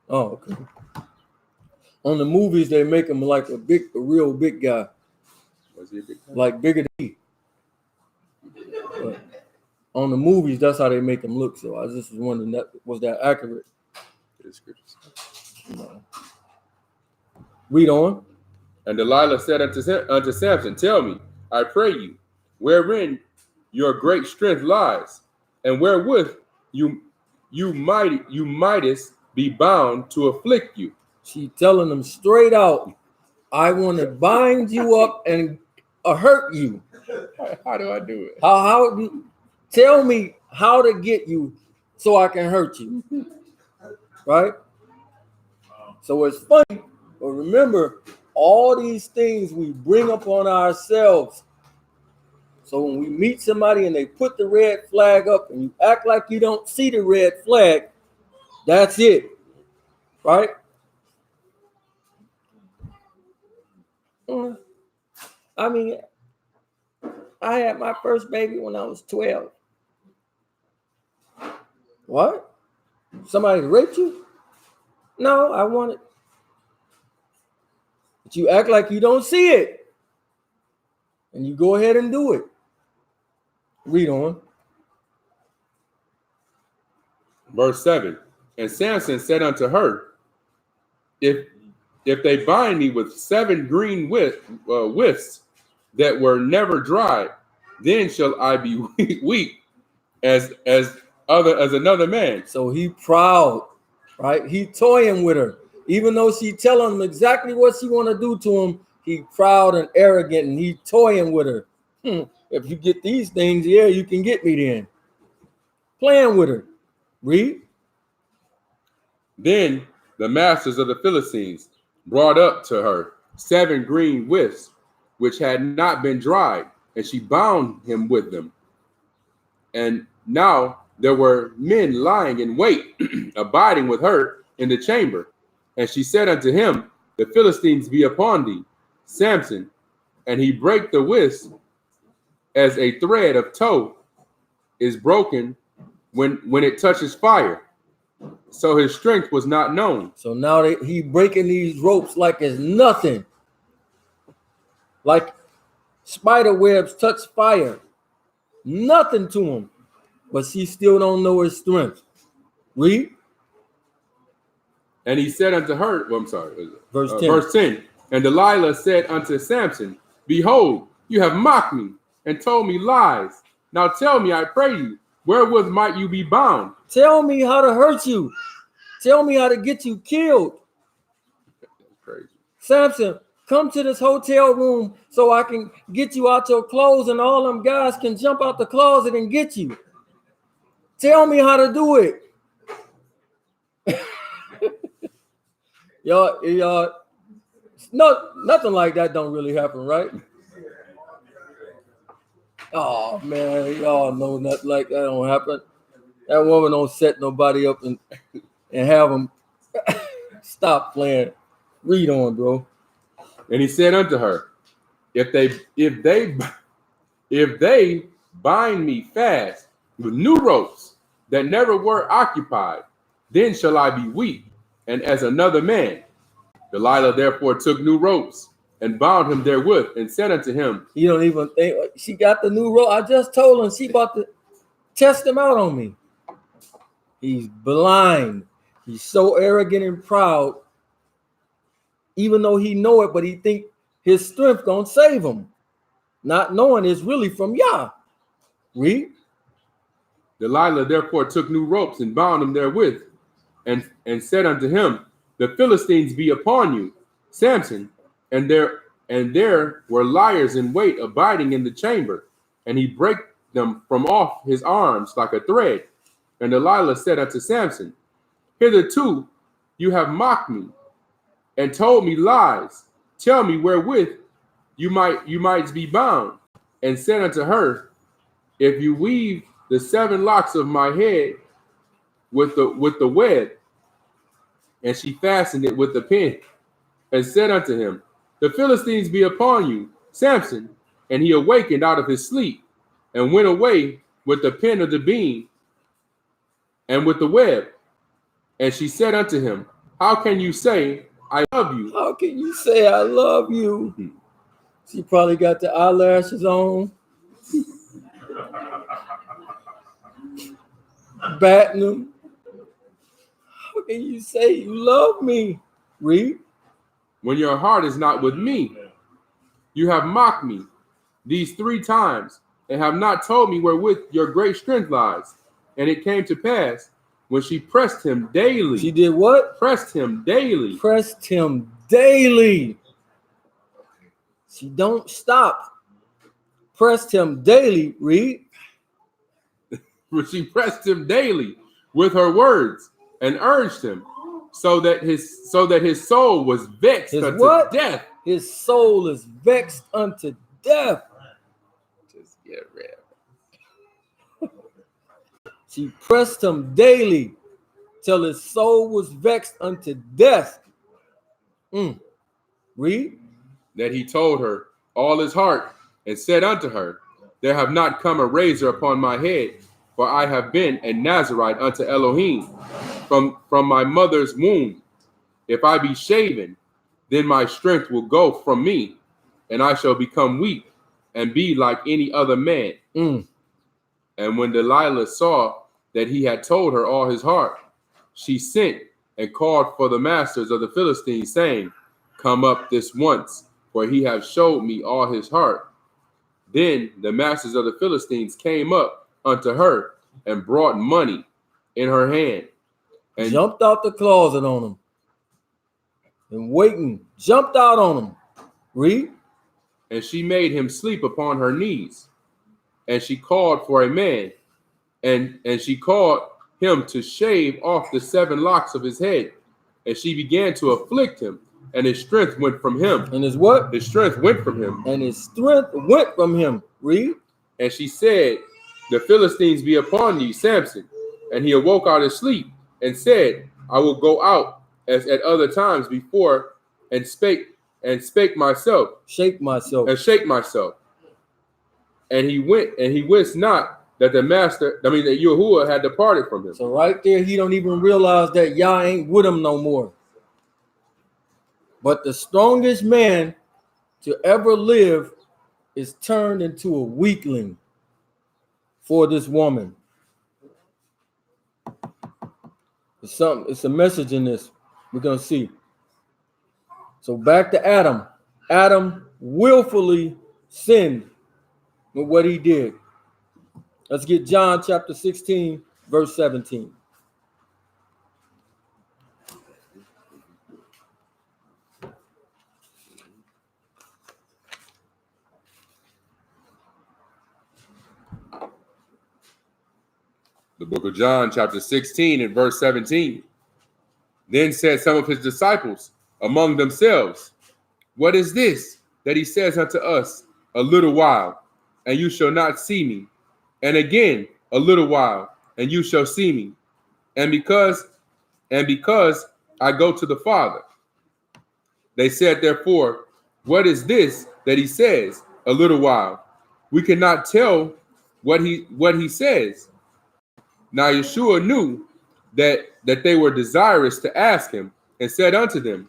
S6: Oh, okay. On the movies, they make him like a real big guy.
S1: Was he a big guy?
S6: Like bigger than me. But on the movies, that's how they make him look. So I just was wondering, was that accurate?
S1: The scriptures.
S6: No. Read on.
S1: And Delilah said unto Samson, tell me, I pray you, wherein your great strength lies, and wherewith you mightest be bound to afflict you.
S6: She telling them straight out, I want to bind you up and hurt you.
S1: How do I do it?
S6: How tell me how to get you so I can hurt you. Right? So it's funny, but remember, all these things we bring upon ourselves. So when we meet somebody and they put the red flag up and you act like you don't see the red flag, that's it. Right? I mean, I had my first baby when I was 12. What? Somebody raped you? No, I wanted. But you act like you don't see it. And you go ahead and do it. Read on.
S1: Verse 7. And Samson said unto her, if they bind me with 7 green withs that were never dried, then shall I be weak as another man.
S6: So he proud, right? He toying with her. Even though she telling him exactly what she want to do to him, he proud and arrogant and he toying with her. If you get these things, yeah, you can get me then. Playing with her. Read.
S1: Then the masters of the Philistines brought up to her 7 green withs, which had not been dried, and she bound him with them. And now there were men lying in wait, abiding with her in the chamber. And she said unto him, the Philistines be upon thee, Samson. And he brake the withs as a thread of tow is broken when it touches fire. So his strength was not known.
S6: So now he breaking these ropes like it's nothing. Like spider webs touch fire. Nothing to him. But she still don't know his strength. Read.
S1: And he said unto her,
S6: Verse 10.
S1: Verse 10. And Delilah said unto Samson, behold, you have mocked me and told me lies. Now tell me, I pray you, wherewith might you be bound?
S6: Tell me how to hurt you. Tell me how to get you killed.
S1: That's crazy.
S6: Samson, come to this hotel room so I can get you out your clothes and all them guys can jump out the closet and get you. Tell me how to do it. y'all, no, nothing like that don't really happen, right? Oh man, y'all know nothing like that don't happen. That woman don't set nobody up and have them stop playing. Read on, bro.
S1: And he said unto her, if they bind me fast with new ropes that never were occupied, then shall I be weak, and as another man. Delilah therefore took new ropes and bound him therewith, and said unto him,
S6: You don't even think she got the new rope. I just told him she about to test him out on me. He's blind. He's so arrogant and proud, even though he know it, but he think his strength gonna save him, not knowing it's really from YAH. Read.
S1: Delilah therefore took new ropes and bound him therewith, and said unto him, the Philistines be upon you, Samson. And there were liars in wait abiding in the chamber, and he brake them from off his arms like a thread. And Delilah said unto Samson, hitherto you have mocked me and told me lies. Tell me wherewith you might be bound. And said unto her, if you weave the 7 locks of my head with the web. And she fastened it with the pin, and said unto him, the Philistines be upon you, Samson. And he awakened out of his sleep, and went away with the pin of the beam and with the web. And she said unto him, how can you say, I love you.
S6: How can you say I love you? She probably got the eyelashes on, batting them. How can you say you love me? Read.
S1: When your heart is not with me, you have mocked me these 3 times and have not told me wherewith your great strength lies. And it came to pass when she pressed him daily.
S6: She did what?
S1: Pressed him daily.
S6: Pressed him daily. She don't stop. Pressed him daily. Read.
S1: For she pressed him daily with her words and urged him, so that his soul was vexed
S6: His
S1: unto
S6: what?
S1: death.
S6: His soul is vexed unto death.
S1: Just get rid.
S6: She pressed him daily till his soul was vexed unto death. Read.
S1: That he told her all his heart and said unto her, there have not come a razor upon my head, for I have been a Nazarite unto Elohim from my mother's womb. If I be shaven, then my strength will go from me, and I shall become weak and be like any other man. And when Delilah saw that he had told her all his heart, she sent and called for the masters of the Philistines, saying, come up this once, for he hath showed me all his heart. Then the masters of the Philistines came up unto her and brought money in her hand, and
S6: jumped out the closet on him. And waiting, jumped out on him. Read.
S1: And she made him sleep upon her knees. And she called for a man, and she called him to shave off the 7 locks of his head. And she began to afflict him, and his strength went from him.
S6: And his what?
S1: His strength went from him.
S6: And his strength went from him. Read.
S1: And she said, the Philistines be upon thee, Samson. And he awoke out of sleep and said, I will go out as at other times before, and spake myself.
S6: Shake myself.
S1: And shake myself. And he went, and he wist not that that Yahuwah had departed from him.
S6: So right there, he don't even realize that Yah ain't with him no more. But the strongest man to ever live is turned into a weakling for this woman. It's a message in this. We're going to see. So back to Adam. Adam willfully sinned with what he did. Let's get John chapter 16, verse 17.
S1: The book of John, chapter 16 and verse 17. Then said some of his disciples among themselves, what is this that he says unto us, a little while, and you shall not see me, and again a little while, and you shall see me, and because I go to the Father. They said therefore, what is this that he says, a little while? We cannot tell what he says. Now Yeshua knew that they were desirous to ask him, and said unto them,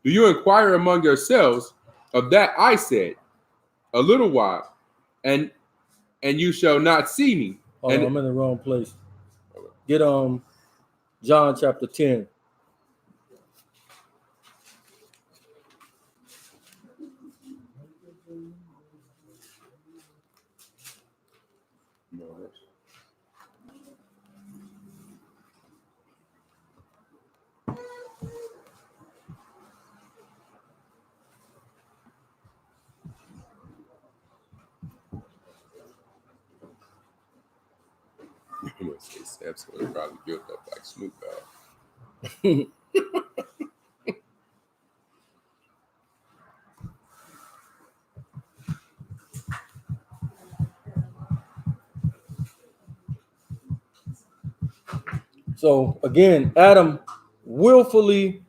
S1: do you inquire among yourselves of that I said, a little while, and you shall not see me?
S6: Oh, I'm in the wrong place. Get John chapter 10.
S1: I'm gonna say Samson was probably built up like Snoop Dogg.
S6: So again, Adam willfully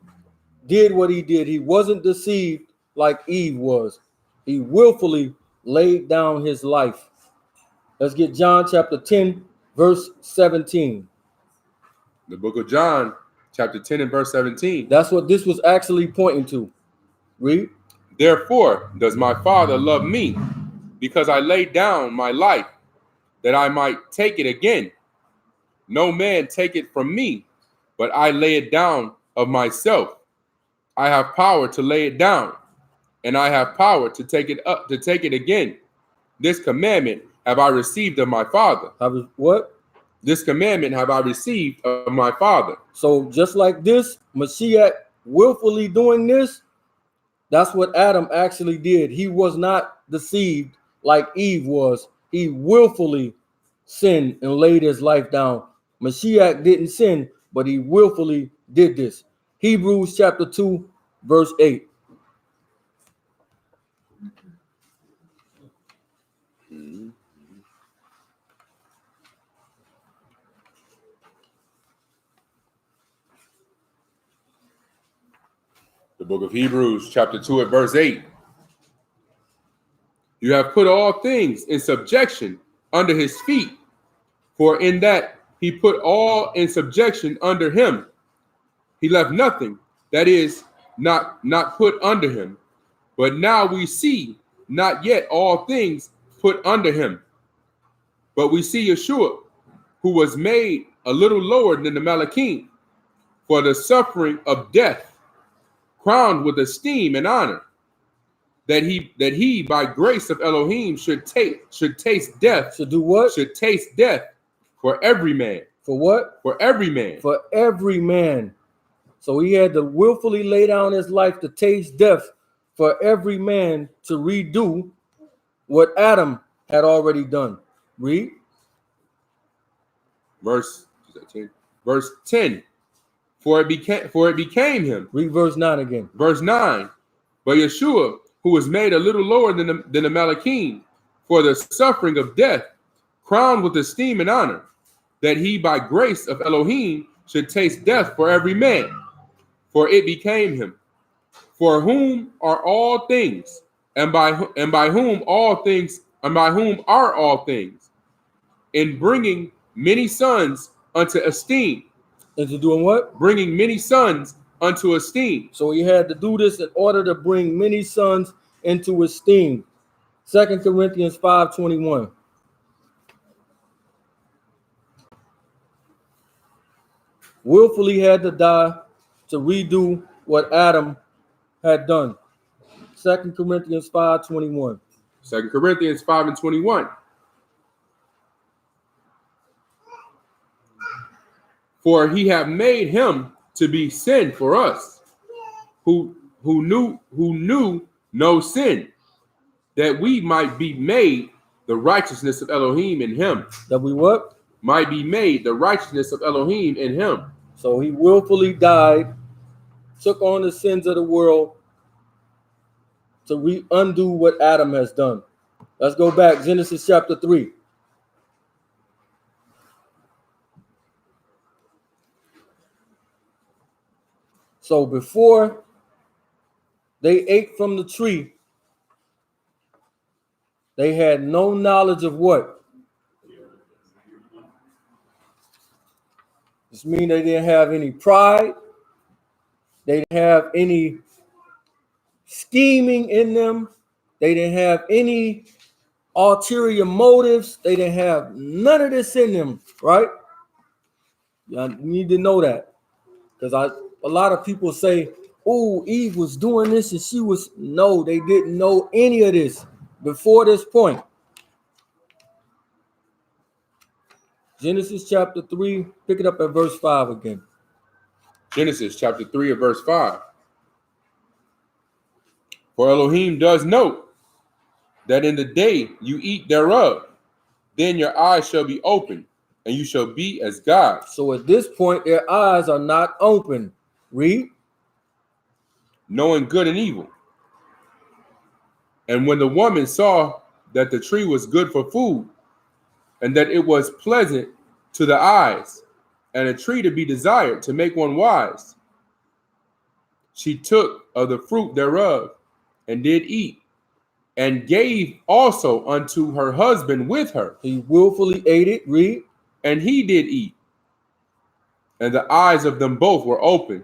S6: did what he did. He wasn't deceived like Eve was. He willfully laid down his life. Let's get John chapter 10, verse 17.
S1: The book of John, chapter 10 and verse 17.
S6: That's what this was actually pointing to. Read.
S1: Therefore does my Father love me, because I laid down my life, that I might take it again. No man take it from me, but I lay it down of myself. I have power to lay it down, and I have power to take it up, to take it again. This commandment have I received of my Father.
S6: What?
S1: This commandment have I received of my Father.
S6: So just like this, Mashiach willfully doing this, that's what Adam actually did. He was not deceived like Eve was. He willfully sinned and laid his life down. Mashiach didn't sin, but he willfully did this. Hebrews chapter 2, verse 8.
S1: The book of Hebrews, chapter 2 at verse 8. You have put all things in subjection under his feet, for in that he put all in subjection under him, he left nothing that is not put under him. But now we see not yet all things put under him, but we see Yeshua, who was made a little lower than the Malachim, for the suffering of death, crowned with esteem and honor, that he by grace of Elohim should taste death.
S6: Should do what?
S1: Should taste death for every man.
S6: For what?
S1: For every man.
S6: For every man. So he had to willfully lay down his life to taste death for every man to redo what Adam had already done. Read.
S1: Verse 10. For it became him.
S6: Read verse 9 again.
S1: Verse 9. But Yeshua, who was made a little lower than the Malachim, for the suffering of death, crowned with esteem and honor, that he by grace of Elohim should taste death for every man. For it became him. For whom are all things, and by whom all things, and by whom are all things, in bringing many sons unto esteem.
S6: Into doing what?
S1: Bringing many sons unto esteem.
S6: So he had to do this in order to bring many sons into esteem. 2 Corinthians 5:21. Willfully had to die to redo what Adam had done. 2 Corinthians 5:21.
S1: 2 Corinthians 5:21. For he have made him to be sin for us, who knew no sin, that we might be made the righteousness of Elohim in him.
S6: That we what?
S1: Might be made the righteousness of Elohim in him.
S6: So he willfully died, took on the sins of the world to undo what Adam has done. Let's go back, Genesis chapter 3. So before they ate from the tree, they had no knowledge of what? This means they didn't have any pride. They didn't have any scheming in them. They didn't have any ulterior motives. They didn't have none of this in them, right? You need to know that. Because a lot of people say, oh, Eve was doing this and she was. No, they didn't know any of this before this point. Genesis chapter 3, pick it up at verse 5 again.
S1: Genesis chapter 3 of verse 5. For Elohim does note that in the day you eat thereof, then your eyes shall be open, and you shall be as God.
S6: So at this point, their eyes are not open. Read.
S1: Knowing good and evil. And when the woman saw that the tree was good for food, and that it was pleasant to the eyes, and a tree to be desired to make one wise, she took of the fruit thereof, and did eat, and gave also unto her husband with her.
S6: He willfully ate it. Read.
S1: And he did eat. And the eyes of them both were open,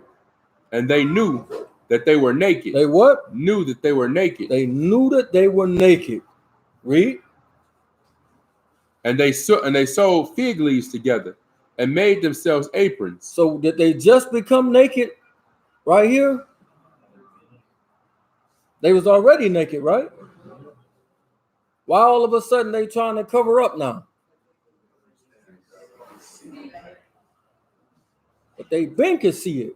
S1: and they knew that they were naked.
S6: They what?
S1: Knew that they were naked.
S6: They knew that they were naked. Read.
S1: And they sewed fig leaves together and made themselves aprons.
S6: So did they just become naked right here? They was already naked, right? Why all of a sudden they trying to cover up now? But they been could see it.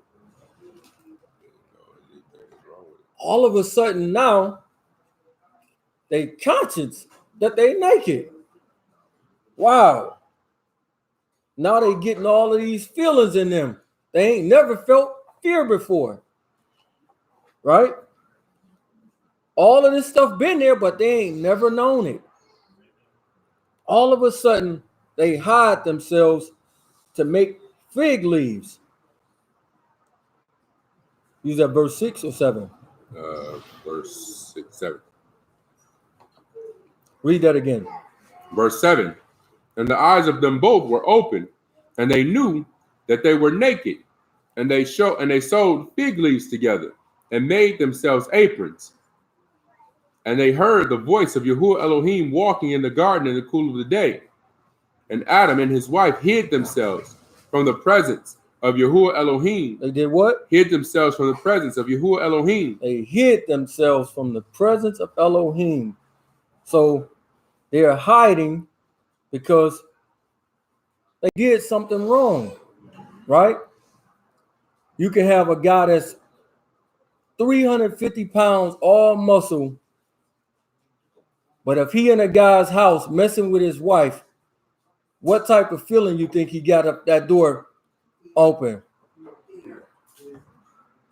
S6: All of a sudden now, they conscious that they naked. Wow. Now they getting all of these feelings in them. They ain't never felt fear before. Right? All of this stuff been there, but they ain't never known it. All of a sudden, they hide themselves to make fig leaves. Use that verse 6 or 7?
S1: Verse 6, 7.
S6: Read that again.
S1: Verse 7. And the eyes of them both were open, and they knew that they were naked, and they sewed fig leaves together and made themselves aprons. And they heard the voice of Yahuwah Elohim walking in the garden in the cool of the day. And Adam and his wife hid themselves from the presence of Yahuwah Elohim.
S6: They did what?
S1: Hid themselves from the presence of Yahuwah Elohim.
S6: They hid themselves from the presence of Elohim. So they are hiding because they did something wrong, right? You can have a guy that's 350 pounds, all muscle, but if he in a guy's house messing with his wife, what type of feeling you think he got up that door open?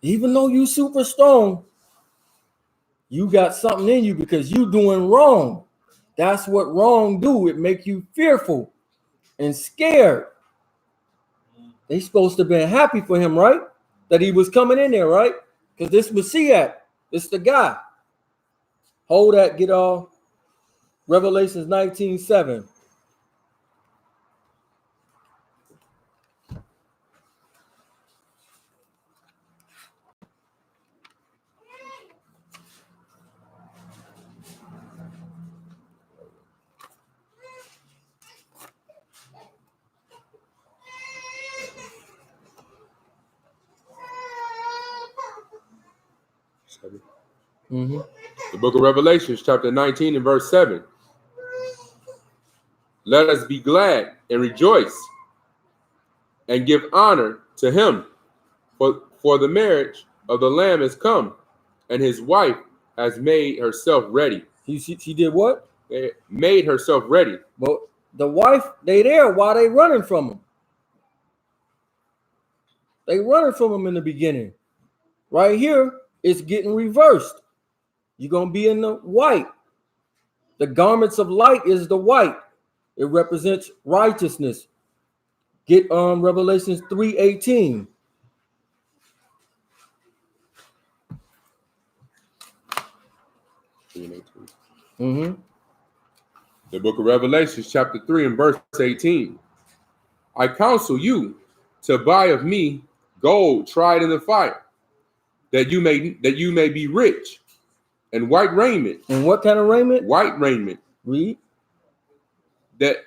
S6: Even though you super strong, you got something in you because you doing wrong. That's what wrong do. It make you fearful and scared. They supposed to have been happy for him, right? That he was coming in there, right? Because this Messiah, this the guy. Hold that, get all. Revelations 19:7. Mm-hmm.
S1: The book of Revelations, chapter 19 and verse 7. Let us be glad and rejoice and give honor to him, for the marriage of the Lamb is come, and his wife has made herself ready.
S6: She did what?
S1: They made herself ready.
S6: But the wife, they there while they running from him. They running from him in the beginning. Right here, it's getting reversed. You're going to be in the white. The garments of light is the white. It represents righteousness. Get Revelations 3:18. Mm-hmm.
S1: The book of Revelations, chapter 3 and verse 18. I counsel you to buy of me gold tried in the fire, that you may be rich, and white raiment.
S6: And what kind of raiment?
S1: White raiment.
S6: Read.
S1: That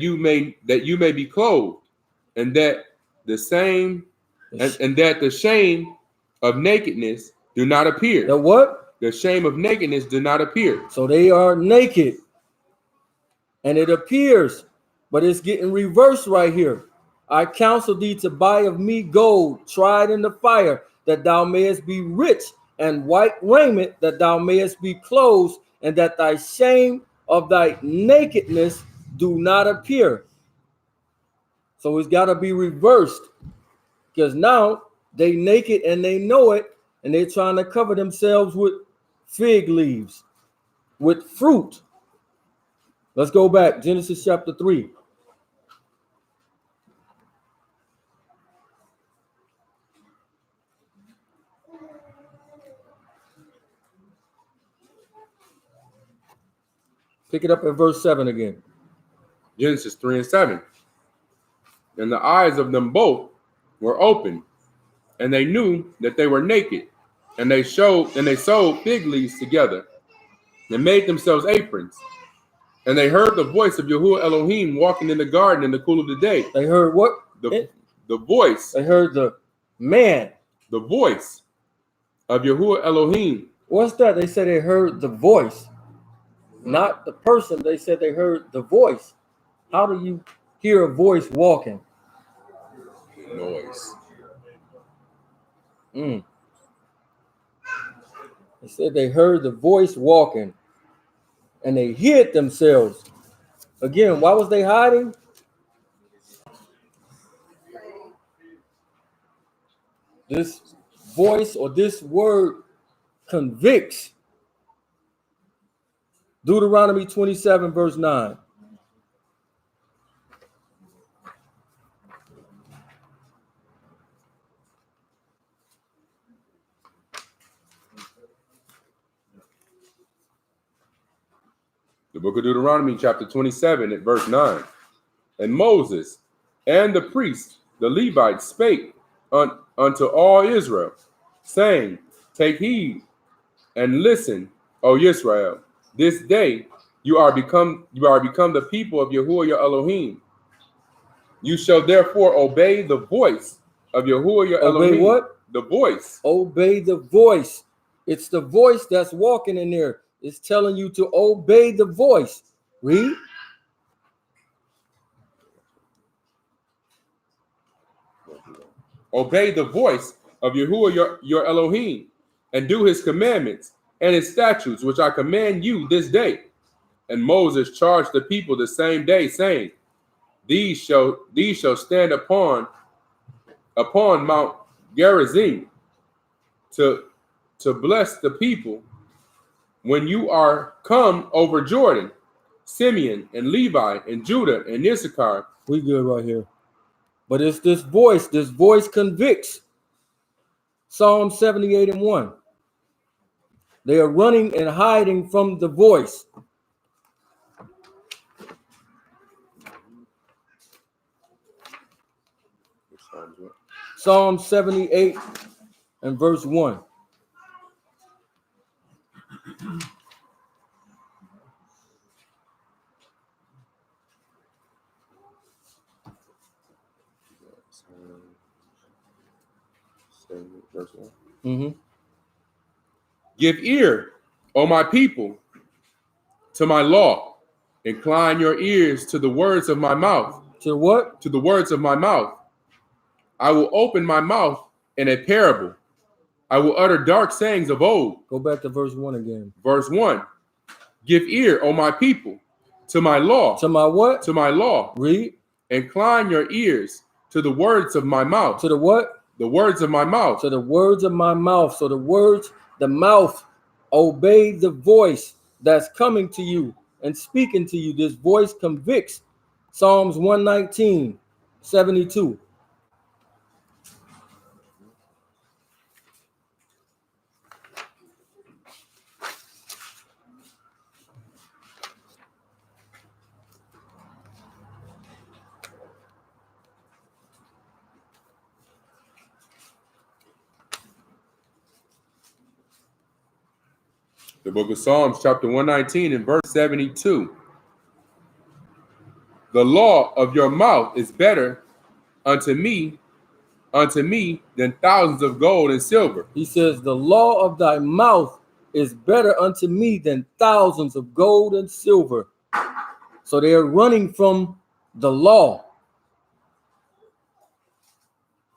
S1: you may be clothed, and that the shame of nakedness do not appear.
S6: The what?
S1: The shame of nakedness do not appear.
S6: So they are naked, and it appears, but it's getting reversed right here. I counsel thee to buy of me gold tried in the fire, that thou mayest be rich, and white raiment, that thou mayest be clothed, and that thy shame of thy nakedness do not appear. So it's got to be reversed, because now they naked and they know it, and they're trying to cover themselves with fig leaves, with fruit. Let's go back. Genesis chapter 3. Pick it up at verse 7 again.
S1: Genesis 3 and 7. And the eyes of them both were open, and they knew that they were naked, and they sewed fig leaves together and made themselves aprons. And they heard the voice of Yahuwah Elohim walking in the garden in the cool of the day.
S6: They heard what?
S1: The voice.
S6: They heard the man.
S1: The voice of Yahuwah Elohim.
S6: What's that? They said they heard the voice, not the person. They said they heard the voice. How do you hear a voice walking?
S1: Noise.
S6: They said they heard the voice walking, and they hid themselves. Again, why was they hiding? This voice or this word convicts. Deuteronomy 27, verse 9.
S1: The book of Deuteronomy, chapter 27, at verse 9. And Moses and the priests, the Levites, spake unto all Israel, saying, Take heed and listen, O Israel. This day you are become the people of Yahuwah your Elohim. You shall therefore obey the voice of Yahuwah your Elohim.
S6: Obey what?
S1: The voice.
S6: Obey the voice. It's the voice that's walking in there. It's telling you to obey the voice. Read.
S1: Obey the voice of Yahuwah your Elohim, and do his commandments and his statutes, which I command you this day. And Moses charged the people the same day, saying, These shall stand upon Mount Gerizim to bless the people when you are come over Jordan. Simeon and Levi and Judah and Issachar.
S6: We good right here. But it's this voice convicts. Psalm 78 and 1. They are running and hiding from the voice. Psalm 78 and verse 1.
S1: Give ear, O my people, to my law. Incline your ears to the words of my mouth.
S6: To what?
S1: To the words of my mouth. I will open my mouth in a parable. I will utter dark sayings of old.
S6: Go back to verse 1 again.
S1: Verse 1. Give ear, O my people, to my law.
S6: To my what?
S1: To my law.
S6: Read.
S1: Incline your ears to the words of my mouth.
S6: To the what?
S1: The words of my mouth.
S6: To the words of my mouth. So the words, the mouth, obey the voice that's coming to you and speaking to you. This voice convicts. Psalms 119, 72.
S1: The book of Psalms, chapter 119 and verse 72. The law of your mouth is better unto me than thousands of gold and silver.
S6: He says, the law of thy mouth is better unto me than thousands of gold and silver. So they are running from the law.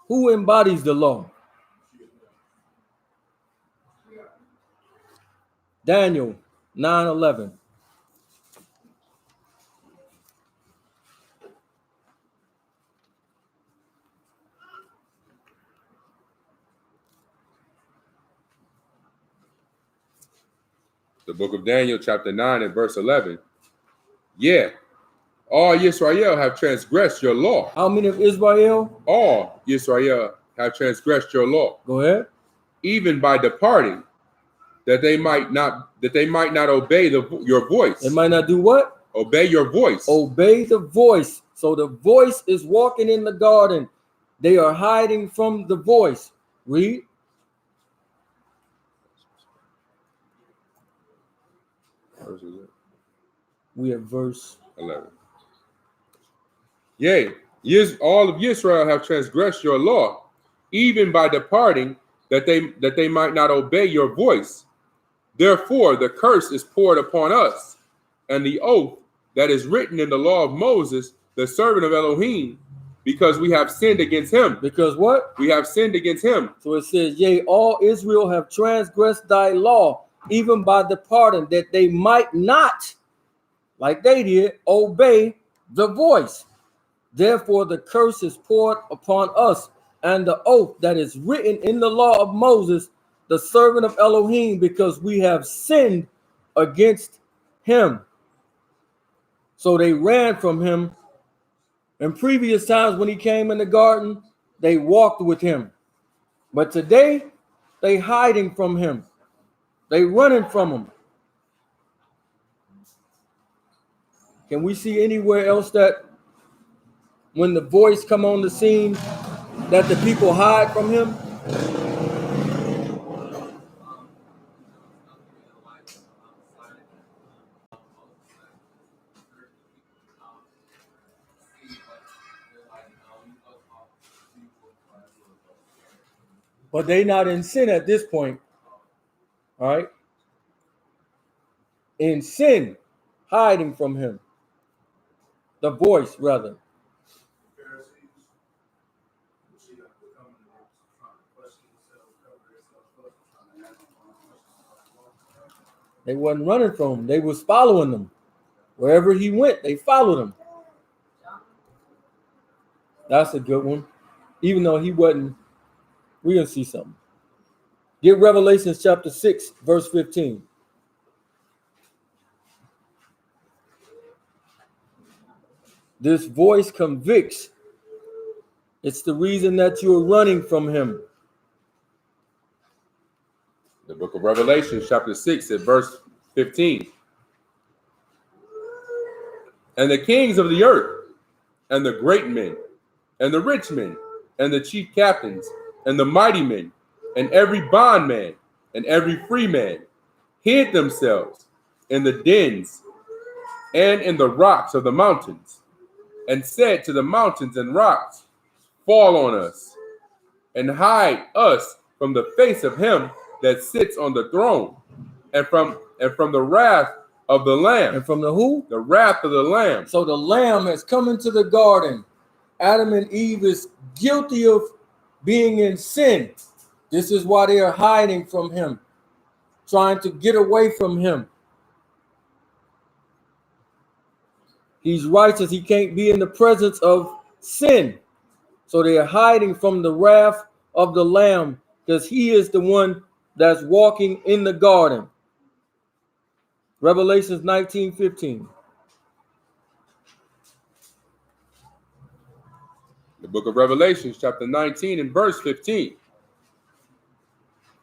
S6: Who embodies the law? Daniel 9:11.
S1: The book of Daniel, chapter 9 and verse 11. Yeah, all Israel have transgressed your law.
S6: How many of Israel?
S1: All Israel have transgressed your law.
S6: Go ahead.
S1: Even by departing, that they might not obey your voice.
S6: They might not do what?
S1: Obey your voice.
S6: Obey the voice. So the voice is walking in the garden, They are hiding from the voice. Read. We have verse
S1: 11. Yea, all of Israel have transgressed your law, even by departing, that they might not obey your voice. Therefore, the curse is poured upon us, and the oath that is written in the law of Moses, the servant of Elohim, because we have sinned against him.
S6: Because what?
S1: We have sinned against him.
S6: So it says, yea, all Israel have transgressed thy law, even by departing, that they might not, like they did, obey the voice. Therefore, the curse is poured upon us, and the oath that is written in the law of Moses, the servant of Elohim, because we have sinned against him. So they ran from him. In previous times when he came in the garden, they walked with him. But today, they hiding from him. They running from him. Can we see anywhere else that when the voice come on the scene, that the people hide from him? But they not in sin at this point. All right. In sin, hiding from him. The voice, rather. They wasn't running from him. They was following him. Wherever he went, they followed him. That's a good one. Even though he wasn't, we're going to see something. Get Revelation chapter 6, verse 15. This voice convicts. It's the reason that you're running from him.
S1: The book of Revelation, chapter 6, at verse 15. And the kings of the earth, and the great men, and the rich men, and the chief captains, and the mighty men, and every bondman, and every free man, hid themselves in the dens and in the rocks of the mountains, and said to the mountains and rocks, fall on us, and hide us from the face of him that sits on the throne, and from the wrath of the Lamb.
S6: And from the who?
S1: The wrath of the Lamb.
S6: So the Lamb has come into the garden. Adam and Eve is guilty of being in sin. This is why they are hiding from him, trying to get away from him. He's righteous. He can't be in the presence of sin. So they are hiding from the wrath of the Lamb, because he is the one that's walking in the garden. Revelations 19:15.
S1: The book of Revelation, chapter 19 and verse 15.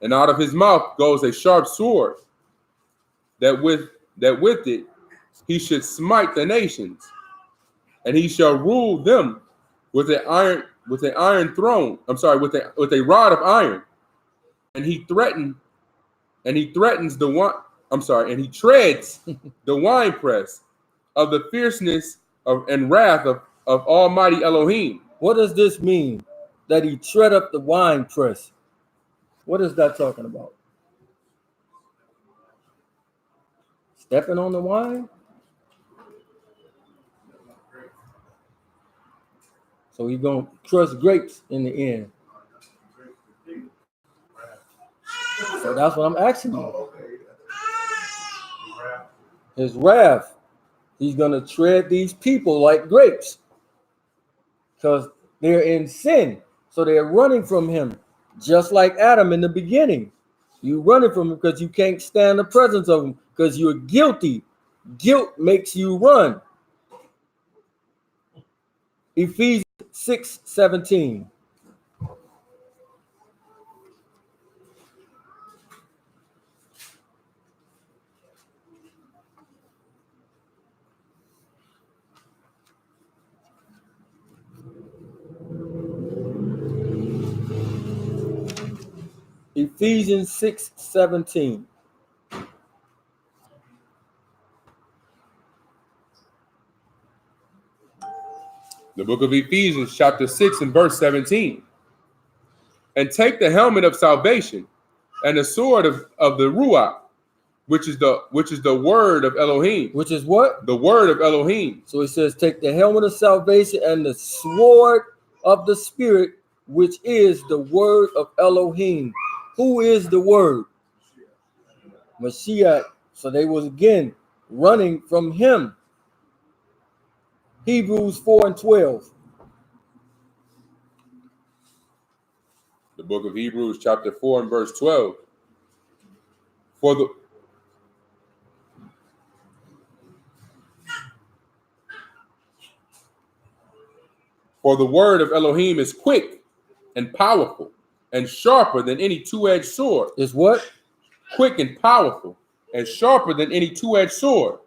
S1: And out of his mouth goes a sharp sword, that with it he should smite the nations, and he shall rule them with a rod of iron. And he treads the winepress of the fierceness and wrath of Almighty Elohim.
S6: What does this mean? That he tread up the winepress. What is that talking about? Stepping on the wine? So he's going to crush grapes in the end. So that's what I'm asking you. His wrath. He's going to tread these people like grapes, because they're in sin. So they're running from him, just like Adam in the beginning. You running from him because you can't stand the presence of him, because you're guilty. Guilt makes you run. Ephesians 6:17. Ephesians 6:17.
S1: The book of Ephesians, chapter 6 and verse 17. And take the helmet of salvation and the sword of the Ruach, which is the word of Elohim.
S6: Which is what?
S1: The word of Elohim.
S6: So it says, take the helmet of salvation and the sword of the Spirit, which is the word of Elohim. Who is the word? Mashiach. So they was again running from him. Hebrews 4 and 12.
S1: The book of Hebrews, chapter 4 and verse 12. For the word of Elohim is quick and powerful and sharper than any two-edged sword.
S6: Is what?
S1: Quick and powerful and sharper than any two-edged sword,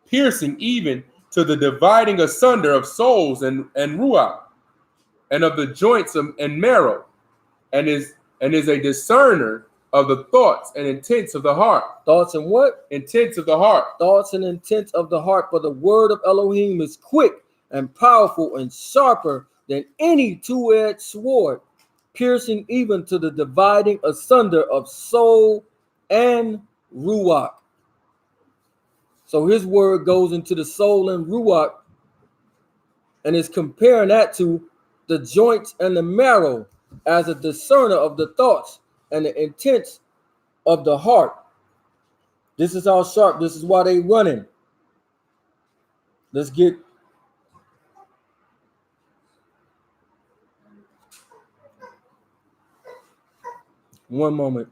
S1: piercing even to the dividing asunder of souls and ruach, and of the joints and marrow, and is a discerner of the thoughts and intents of the heart.
S6: Thoughts and what?
S1: Intents of the heart.
S6: Thoughts and intents of the heart. For the word of Elohim is quick and powerful and sharper than any two-edged sword, piercing even to the dividing asunder of soul and ruach. So his word goes into the soul and ruach, and is comparing that to the joints and the marrow as a discerner of the thoughts and the intents of the heart. This is how sharp. This is why they running. Let's get one moment.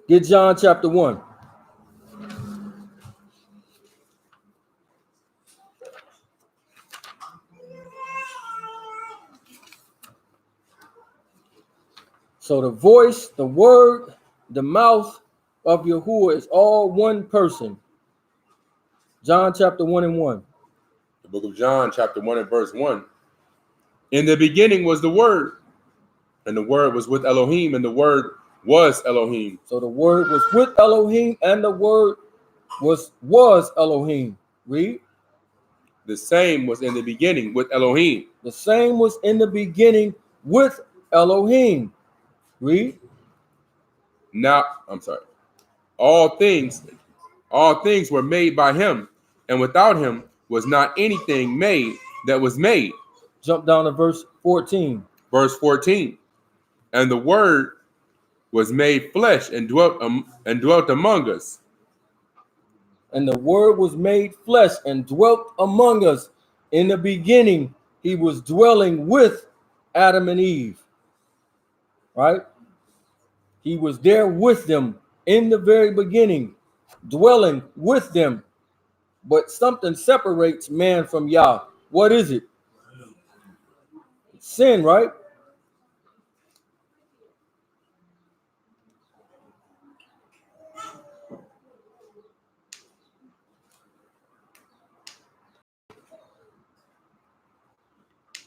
S6: Get John chapter 1. So the voice, the word, the mouth of Yahuwah is all one person. John chapter 1 and 1.
S1: The book of John, chapter 1 and verse 1. In the beginning was the word, and the word was with Elohim, and the word was Elohim.
S6: So the word was with Elohim, and the word was Elohim. Read.
S1: The same was in the beginning with Elohim.
S6: The same was in the beginning with Elohim. Read.
S1: Now, I'm sorry. All things were made by him, and without him was not anything made that was made.
S6: Jump down to verse 14.
S1: Verse 14. And the word was made flesh and dwelt among us.
S6: And the word was made flesh and dwelt among us. In the beginning, he was dwelling with Adam and Eve. Right? He was there with them in the very beginning, dwelling with them. But something separates man from Yah. What is it? Sin, right?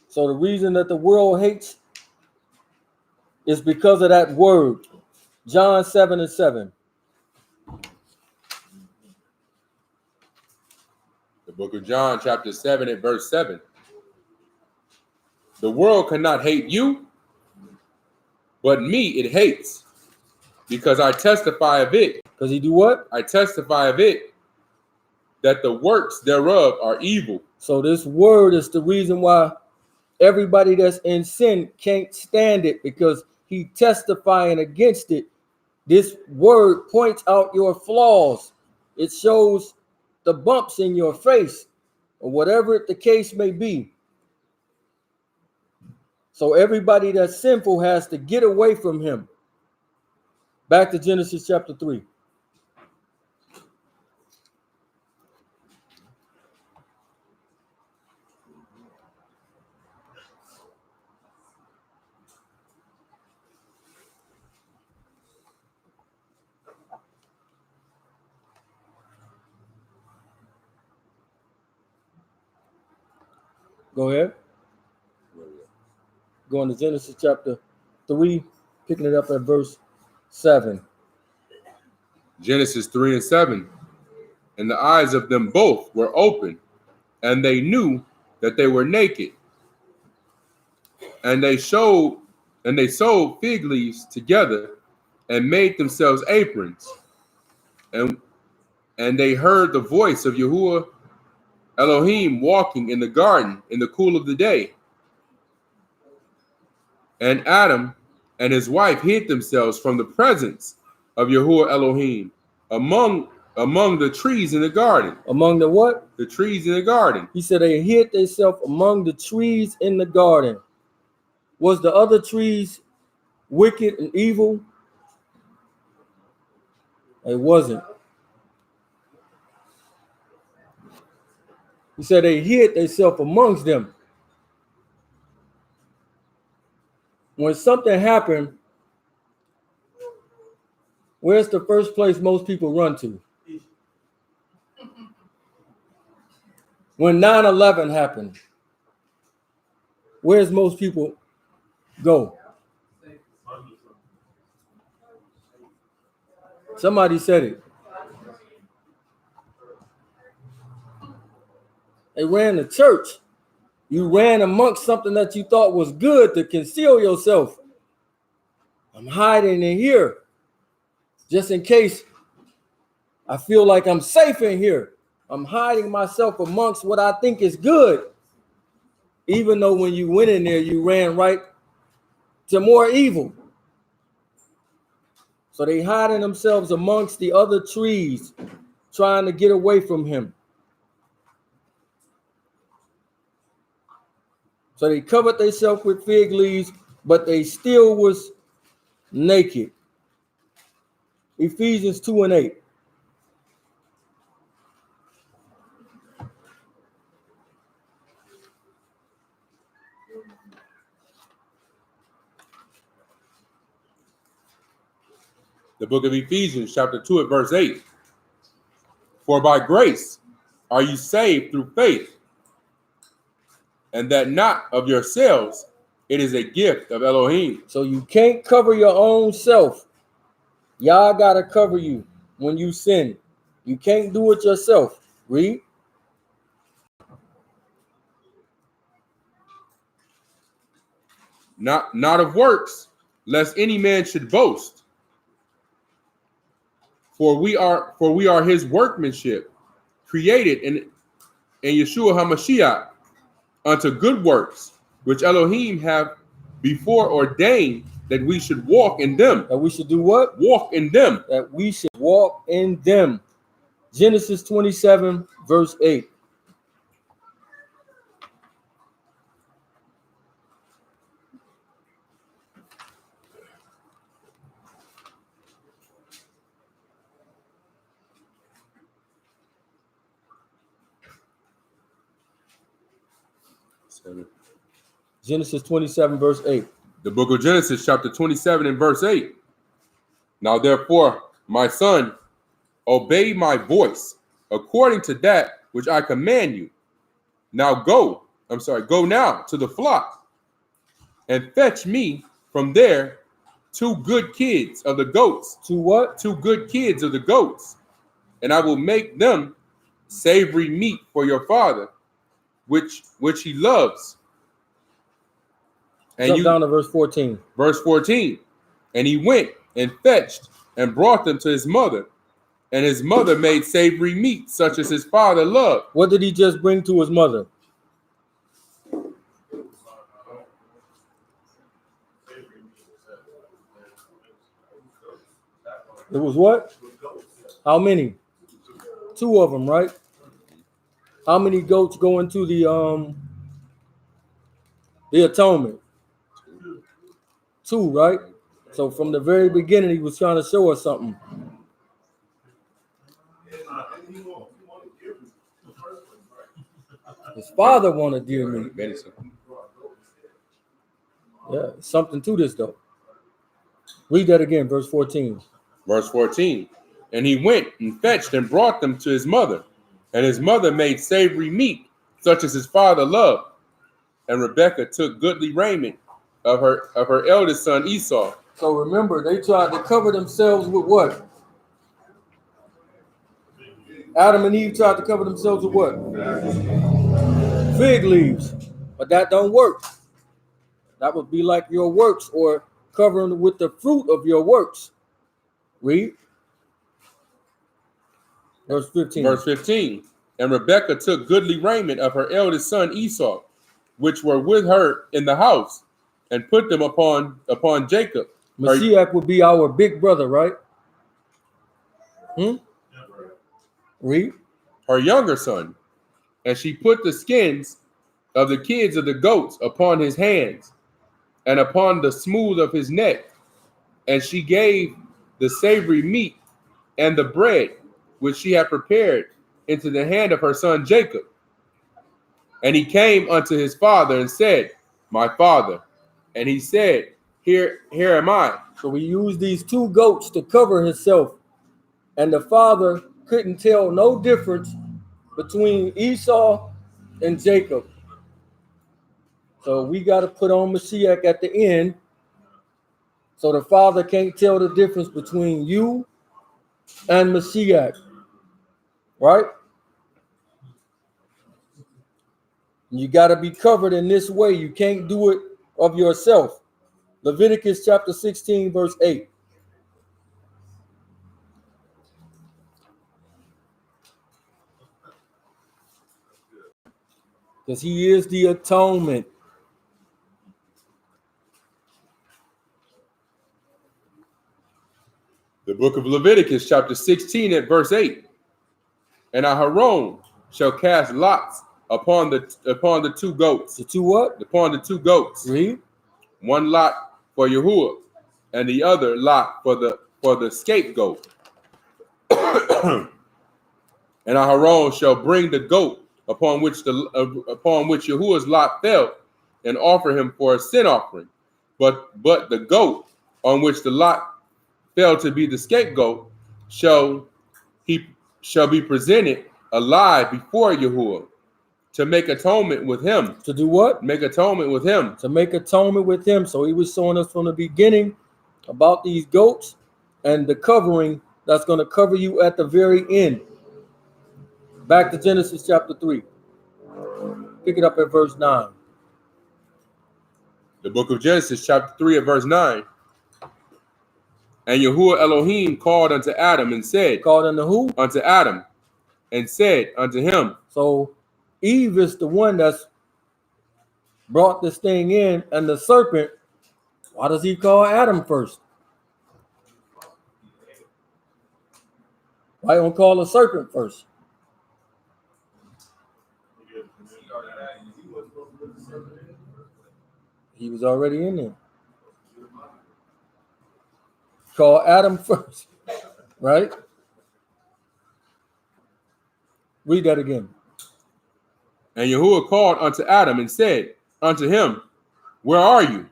S6: So the reason that the world hates is because of that word. John 7 and 7.
S1: The book of John, chapter 7 and verse 7. The world cannot hate you, but me it hates, because I testify of it.
S6: Because he do what?
S1: I testify of it, that the works thereof are evil.
S6: So this word is the reason why everybody that's in sin can't stand it, because he testifying against it. This word points out your flaws. It shows the bumps in your face, or whatever the case may be. So everybody that's sinful has to get away from him. Back to Genesis chapter 3. Go ahead. Going to Genesis chapter 3, picking it up at verse 7.
S1: Genesis 3 and 7. And the eyes of them both were open, and they knew that they were naked. And they sewed fig leaves together and made themselves aprons. And they heard the voice of Yahuwah Elohim walking in the garden in the cool of the day. And Adam and his wife hid themselves from the presence of Yahuwah Elohim among the trees in the garden.
S6: Among the what?
S1: The trees in the garden.
S6: He said they hid themselves among the trees in the garden. Was the other trees wicked and evil? It wasn't. He said they hid themselves amongst them. When something happened, where's the first place most people run to? When 9/11 happened, where's most people go? Somebody said it. They ran to church. You ran amongst something that you thought was good to conceal yourself. I'm hiding in here just in case I feel like I'm safe in here. I'm hiding myself amongst what I think is good. Even though when you went in there, you ran right to more evil. So they hiding themselves amongst the other trees, trying to get away from him. So they covered themselves with fig leaves, but they still was naked. Ephesians 2 and 8.
S1: The book of Ephesians, chapter 2 at verse 8. For by grace are you saved through faith, and that not of yourselves, it is a gift of Elohim.
S6: So you can't cover your own self. Y'all got to cover you when you sin. You can't do it yourself. Read.
S1: Not of works, lest any man should boast. For we are his workmanship, created in Yeshua HaMashiach unto good works, which Elohim have before ordained that we should walk in them.
S6: That we should do what?
S1: Walk in them.
S6: That we should walk in them. Genesis 27, verse 8. Genesis 27, verse 8.
S1: The book of Genesis, chapter 27 and verse 8. Now therefore, my son, obey my voice according to that which I command you. Now go now to the flock and fetch me from there 2 good kids of the goats.
S6: 2 what?
S1: 2 good kids of the goats. And I will make them savory meat for your father, which he loves. And
S6: Jump down to verse 14.
S1: Verse 14. And he went and fetched and brought them to his mother. And his mother made savory meat, such as his father loved.
S6: What did he just bring to his mother? It was what? How many? 2 of them, right? How many goats go into the atonement? 2, right? So from the very beginning, he was trying to show us something. His father wanted deer meat. Yeah, something to this though. Read that again, verse 14.
S1: Verse 14. And he went and fetched and brought them to his mother. And his mother made savory meat, such as his father loved. And Rebekah took goodly raiment of her eldest son Esau.
S6: So remember, they tried to cover themselves with what? Adam and Eve tried to cover themselves with what? Fig leaves. But that don't work. That would be like your works, or covering with the fruit of your works. Read. Verse 15.
S1: Verse 15. And Rebekah took goodly raiment of her eldest son Esau, which were with her in the house, and put them upon Jacob.
S6: Mashiach would be our big brother, right? Read.
S1: Her younger son. And she put the skins of the kids of the goats upon his hands, and upon the smooth of his neck. And she gave the savory meat and the bread which she had prepared into the hand of her son Jacob. And he came unto his father and said, My father. And he said, Here am I.
S6: So we used these two goats to cover himself. And the father couldn't tell no difference between Esau and Jacob. So we got to put on Mashiach at the end, so the father can't tell the difference between you and Mashiach. Right? You got to be covered in this way. You can't do it of yourself. Leviticus chapter 16, verse 8. Because he is the atonement.
S1: The book of Leviticus, chapter 16, at verse 8. And Aharon shall cast lots upon the two goats.
S6: The two what?
S1: Upon the two goats.
S6: Read.
S1: One lot for Yahuwah, and the other lot for the scapegoat. And Aharon shall bring the goat upon which Yahuwah's lot fell, and offer him for a sin offering. But the goat on which the lot fell to be the scapegoat shall be presented alive before Yahuwah, to make atonement with him.
S6: To do what?
S1: Make atonement with him.
S6: To make atonement with him. So he was showing us from the beginning about these goats and the covering that's going to cover you at the very end. Back to Genesis chapter 3. Pick it up at verse 9.
S1: The book of Genesis chapter 3 at verse 9. And Yahuwah Elohim called unto Adam and said.
S6: Called unto who?
S1: Unto Adam, and said unto him.
S6: So Eve is the one that's brought this thing in, and the serpent, why does he call Adam first? Why don't call the serpent first? He was already in there. Call Adam first, right? Read that again.
S1: And Yahuwah called unto Adam and said unto him, Where are you?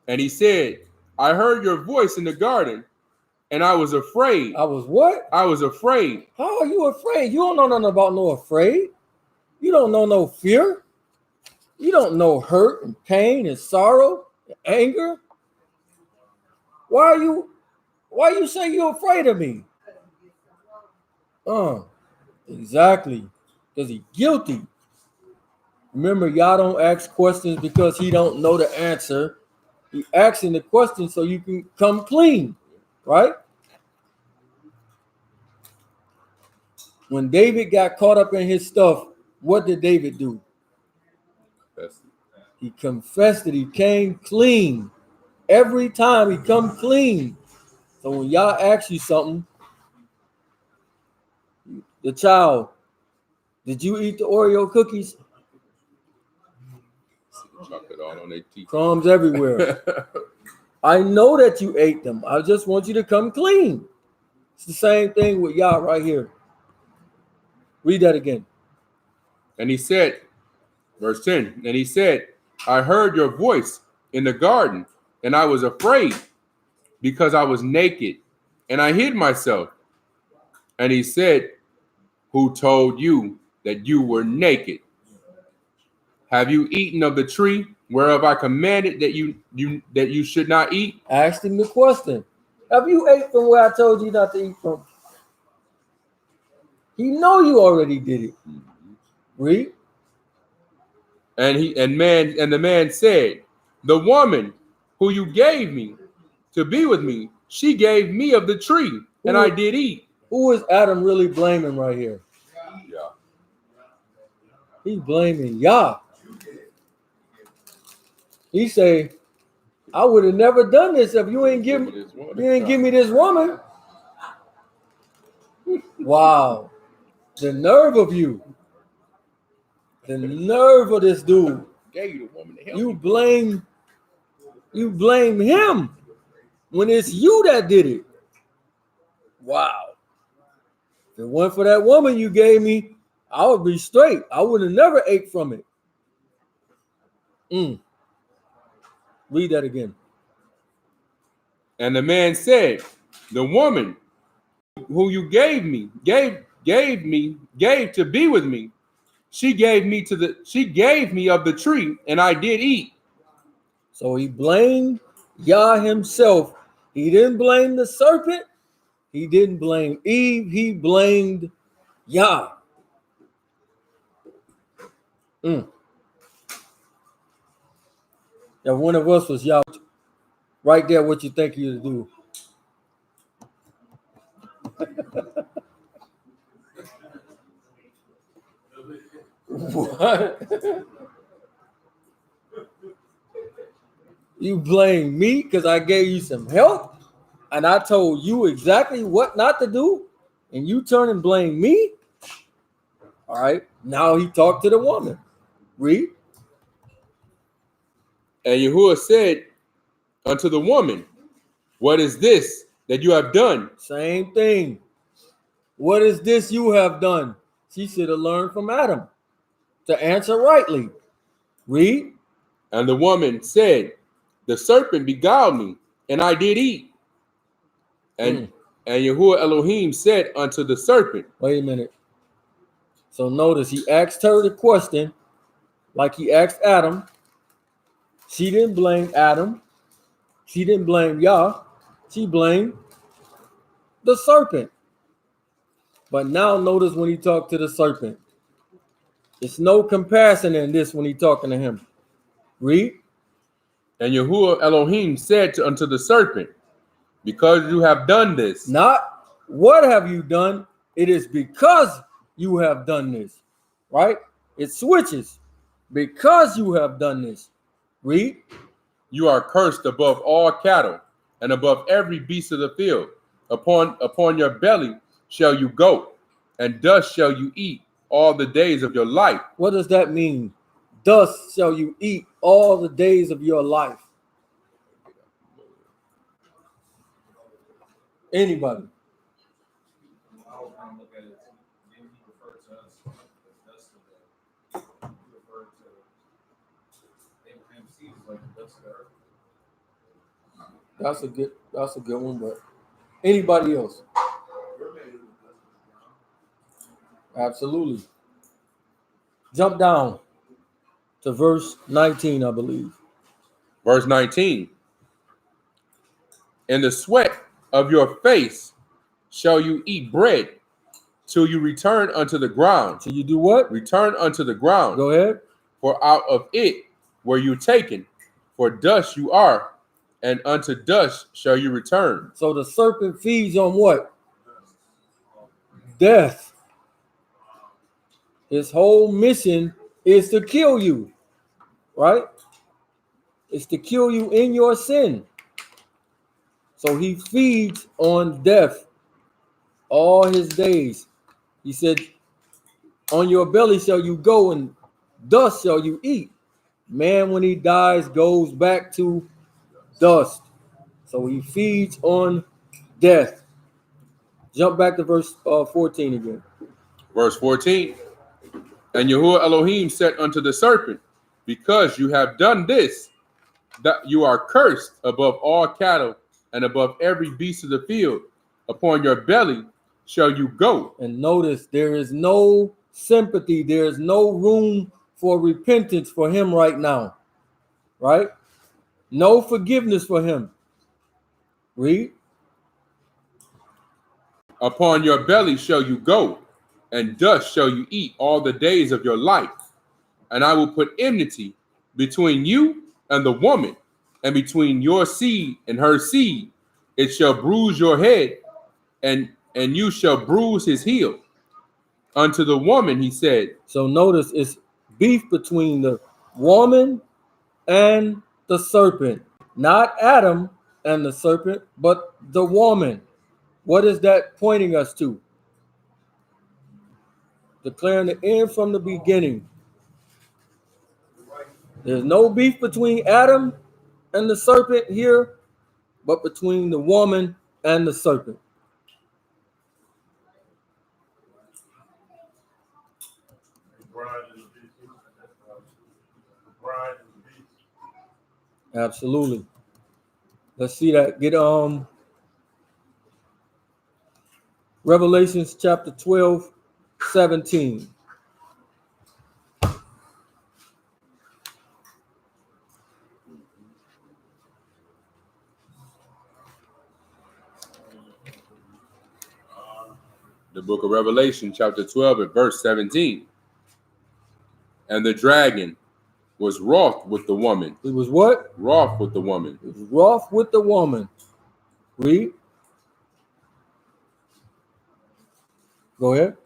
S1: And he said, I heard your voice in the garden, and I was afraid.
S6: I was what?
S1: I was afraid.
S6: How are you afraid? You don't know nothing about no afraid. You don't know no fear. You don't know hurt and pain and sorrow and anger. Why you say you're afraid of me? Exactly. Because he's guilty. Remember, y'all don't ask questions because he don't know the answer. He asking the question so you can come clean, right? When David got caught up in his stuff, what did David do? He confessed it. He came clean. Every time he come clean. So when y'all ask you something, the child, did you eat the Oreo cookies?
S1: Chocolate all on their teeth.
S6: Crumbs everywhere. I know that you ate them. I just want you to come clean. It's the same thing with y'all right here. Read that again.
S1: And he said, verse 10, and he said, I heard your voice in the garden, and I was afraid because I was naked, and I hid myself. And he said, Who told you that you were naked? have you eaten of the tree whereof I commanded that you should not eat?
S6: Asked him the question. Have you ate from where I told you not to eat from? He know you already did it. Read.
S1: And the man said, the woman who you gave me to be with me, she gave me of the tree, and I did eat.
S6: Who is Adam really blaming right here?
S1: Yeah.
S6: He's blaming YAH. He say, I would have never done this if you ain't give me this woman. Wow. The nerve of you. The nerve of this dude. You blame him when it's you that did it. Wow. If it weren't for that woman you gave me, I would be straight. I would have never ate from it. Read that again.
S1: And the man said, the woman who you gave to be with me, she gave me of the tree, and I did eat.
S6: So he blamed YAH himself. He didn't blame the serpent. He didn't blame Eve. He blamed YAH. If one of us was YAH, right there, what you think you'd do? What? You blame me because I gave you some help and I told you exactly what not to do, and you turn and blame me? All right, now he talked to the woman. Read.
S1: And Yahuwah said unto the woman, what is this that you have done?
S6: Same thing. What is this you have done? She should have learned from Adam to answer rightly. Read.
S1: And the woman said, the serpent beguiled me, and I did eat. And Yahuwah Elohim said unto the serpent.
S6: Wait a minute. So notice he asked her the question like he asked Adam. She didn't blame Adam. She didn't blame YAH. She blamed the serpent. But now notice when he talked to the serpent. It's no comparison in this when he talking to him. Read.
S1: And Yahuwah Elohim said unto the serpent, because you have done this.
S6: Not what have you done? It is because you have done this. Right? It switches. Because you have done this. Read.
S1: You are cursed above all cattle and above every beast of the field. Upon your belly shall you go, and dust shall you eat all the days of your life.
S6: What does that mean? Dust shall you eat all the days of your life. Anybody?
S5: I was trying to look at it. Didn't he refer to us as dust of the earth? He referred to Abraham's seed as like the dust of the earth.
S6: That's a good one, but anybody else? Absolutely. Jump down to verse 19, I believe.
S1: Verse 19. In the sweat of your face shall you eat bread till you return unto the ground.
S6: So you do what?
S1: Return unto the ground.
S6: Go ahead.
S1: For out of it were you taken, for dust you are, and unto dust shall you return.
S6: So the serpent feeds on what? Death. His whole mission is to kill you, right? It's to kill you in your sin. So he feeds on death all his days. He said, on your belly shall you go, and dust shall you eat. Man, when he dies, goes back to dust. So he feeds on death. Jump back to verse 14 again.
S1: Verse 14. And Yahuwah Elohim said unto the serpent, because you have done this, that you are cursed above all cattle and above every beast of the field. Upon your belly shall you go.
S6: And notice there is no sympathy. There is no room for repentance for him right now. Right? No forgiveness for him. Read.
S1: Upon your belly shall you go, and dust shall you eat all the days of your life. And I will put enmity between you and the woman, and between your seed and her seed. It shall bruise your head, and you shall bruise his heel. Unto the woman, he said.
S6: So notice it's beef between the woman and the serpent. Not Adam and the serpent, but the woman. What is that pointing us to? Declaring the end from the beginning. There's no beef between Adam and the serpent here, but between the woman and the serpent. Absolutely. Let's see that. Get Revelations chapter 12, 17.
S1: The book of Revelation, chapter 12, and verse 17. And the dragon was wroth with the woman.
S6: It was what?
S1: Wroth with the woman.
S6: It was wroth with the woman. Read. Go ahead.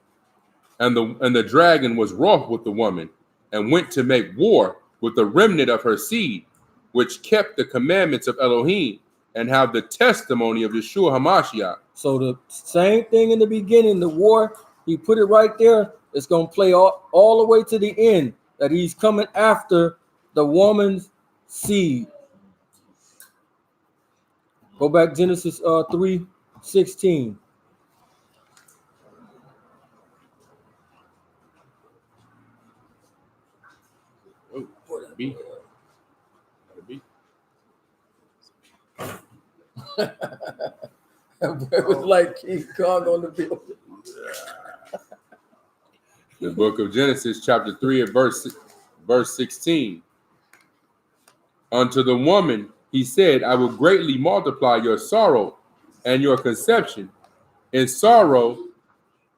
S1: And the dragon was wroth with the woman, and went to make war with the remnant of her seed, which kept the commandments of Elohim, and have the testimony of Yeshua HaMashiach.
S6: So the same thing in the beginning, the war, he put it right there. It's going to play all the way to the end, that he's coming after the woman's seed. Go back Genesis 3:16.
S1: Be.
S6: It was like King Kong on the building.
S1: The book of Genesis, chapter 3, and verse 16. Unto the woman he said, I will greatly multiply your sorrow and your conception. In sorrow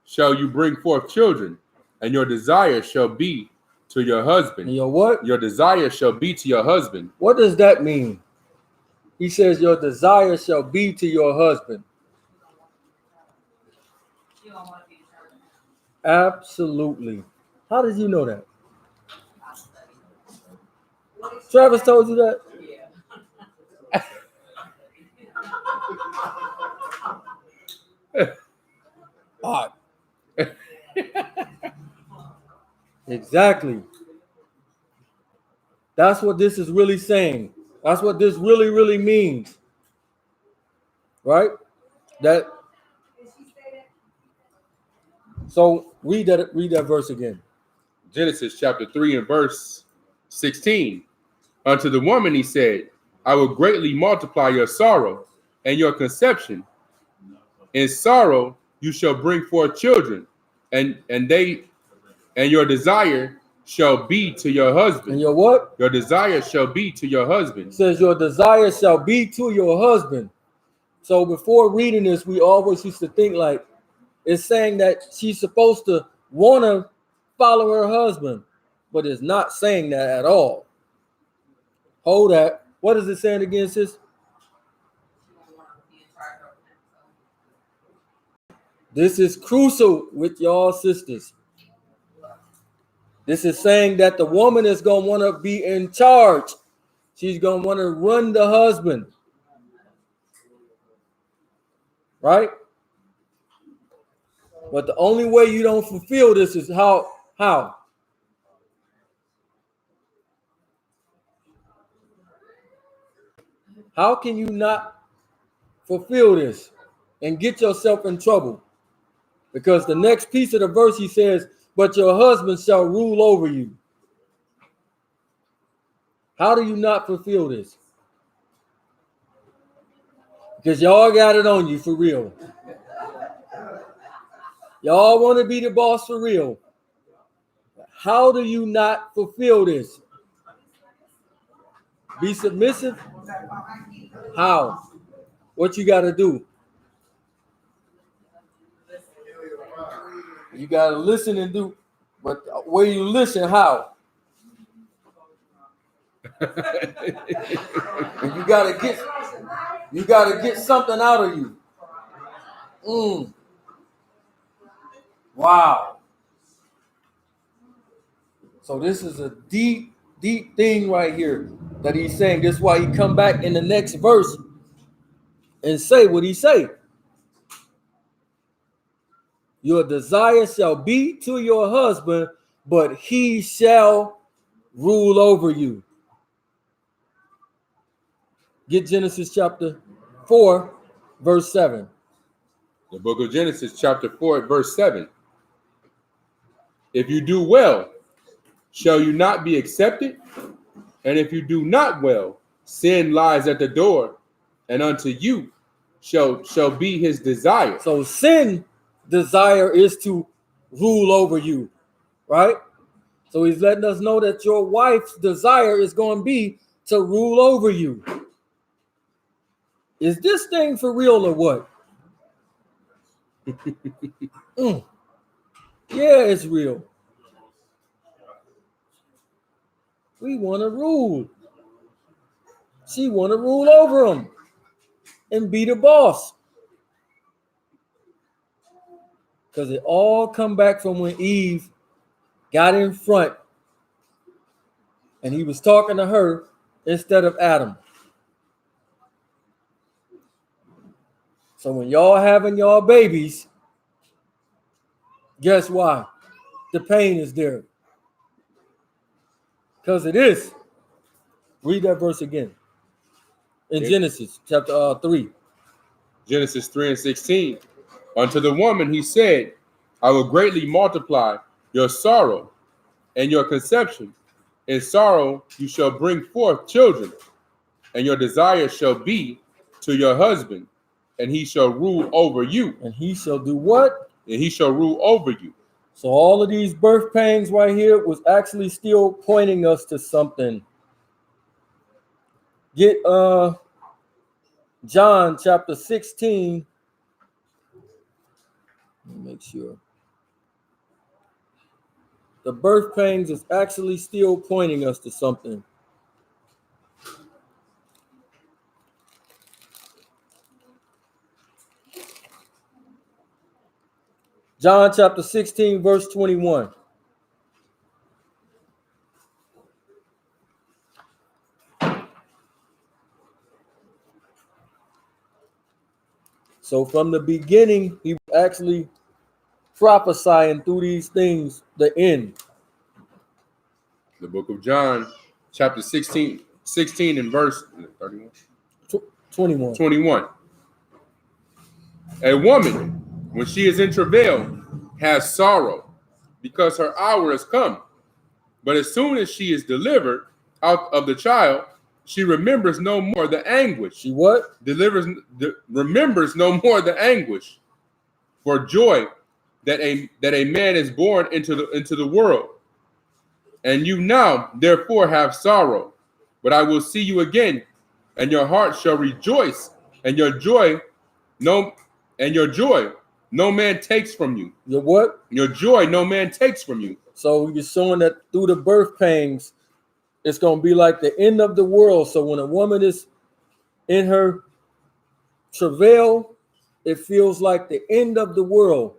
S1: shall you bring forth children, and your desire shall be to your husband.
S6: And your what?
S1: Your desire shall be to your husband.
S6: What does that mean? He says your desire shall be to your husband. Absolutely. How did you know that? Travis told you that? Odd. Exactly. That's what this is really saying. That's what this really means. Right? So read that verse again.
S1: Genesis chapter 3 and verse 16. Unto the woman he said, I will greatly multiply your sorrow and your conception. In sorrow you shall bring forth children, and your desire shall be to your husband.
S6: And your what?
S1: Your desire shall be to your husband.
S6: It says your desire shall be to your husband. So before reading this, we always used to think like it's saying that she's supposed to want to follow her husband, but it's not saying that at all. Hold that. What is it saying again, sis? This is crucial with y'all sisters. This is saying that the woman is going to want to be in charge. She's going to want to run the husband. Right? But the only way you don't fulfill this is how? How can you not fulfill this and get yourself in trouble? Because the next piece of the verse he says, but your husband shall rule over you. How do you not fulfill this? Because y'all got it on you for real. Y'all want to be the boss for real. How do you not fulfill this? Be submissive? How? What you got to do? You got to listen and do. But where you listen, how? And you got to get something out of you. Wow. So this is a deep, deep thing right here that he's saying. This is why he come back in the next verse and say what he say. Your desire shall be to your husband, but he shall rule over you. Get Genesis chapter 4, verse 7.
S1: The book of Genesis, chapter 4, verse 7. If you do well, shall you not be accepted? And if you do not well, sin lies at the door, and unto you shall be his desire.
S6: So sin desire is to rule over you, right? So he's letting us know that your wife's desire is going to be to rule over you. Is this thing for real or what? Yeah, it's real. We want to rule. She want to rule over him and be the boss. Because it all come back from when Eve got in front and he was talking to her instead of Adam. So when y'all having y'all babies, guess why? The pain is there. Because it is. Read that verse again. In Genesis chapter 3.
S1: Genesis 3 and 16. Unto the woman he said, I will greatly multiply your sorrow and your conception. In sorrow you shall bring forth children, and your desire shall be to your husband, and he shall rule over you.
S6: And he shall do what?
S1: And he shall rule over you.
S6: So all of these birth pains right here was actually still pointing us to something. Get John chapter 16. Let me make sure. The birth pains is actually still pointing us to something. John chapter 16, verse 21. So from the beginning, he was actually prophesying through these things, the end.
S1: The book of John, chapter 16 and verse 31.
S6: 21.
S1: A woman, when she is in travail, has sorrow, because her hour has come. But as soon as she is delivered out of the child, she remembers no more the anguish.
S6: She what?
S1: Remembers no more the anguish for joy that a man is born into the world. And you now therefore have sorrow, but I will see you again, and your heart shall rejoice, and your joy no man takes from you.
S6: Your what?
S1: Your joy no man takes from you.
S6: So you're showing that through the birth pains, it's going to be like the end of the world. So when a woman is in her travail, it feels like the end of the world.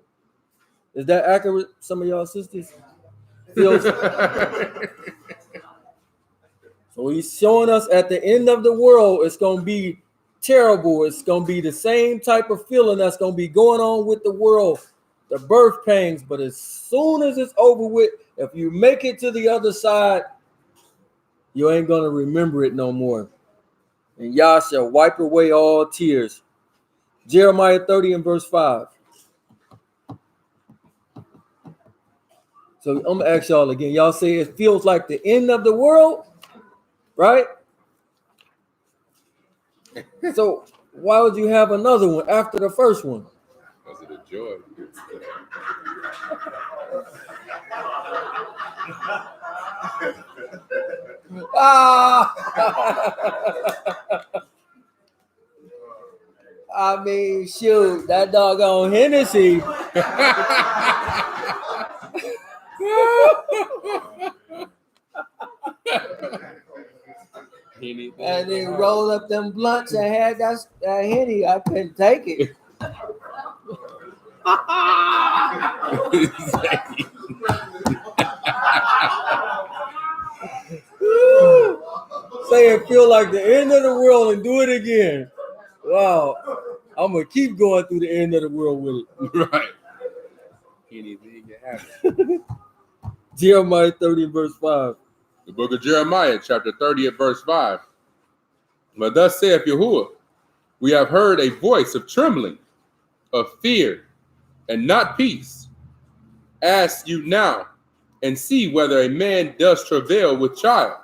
S6: Is that accurate? Some of y'all sisters? Feels. So he's showing us at the end of the world, it's going to be terrible. It's going to be the same type of feeling that's going to be going on with the world, the birth pains. But as soon as it's over with, if you make it to the other side, you ain't going to remember it no more. And YAH shall wipe away all tears. Jeremiah 30 and verse 5. So I'm going to ask y'all again. Y'all say it feels like the end of the world, right? So why would you have another one after the first one?
S1: Was it a joy?
S6: Ah! I mean, shoot, that doggone Hennessy. And they rolled up them blunts and had that Henny. I couldn't take it. Say it feel like the end of the world and do it again. Wow. I'm going to keep going through the end of the world with it.
S1: Right. Anything can happen.
S6: Jeremiah 30 verse 5.
S1: The book of Jeremiah, chapter 30 at verse 5. But thus saith Yahuwah, we have heard a voice of trembling, of fear, and not peace. Ask you now, and see whether a man does travail with child.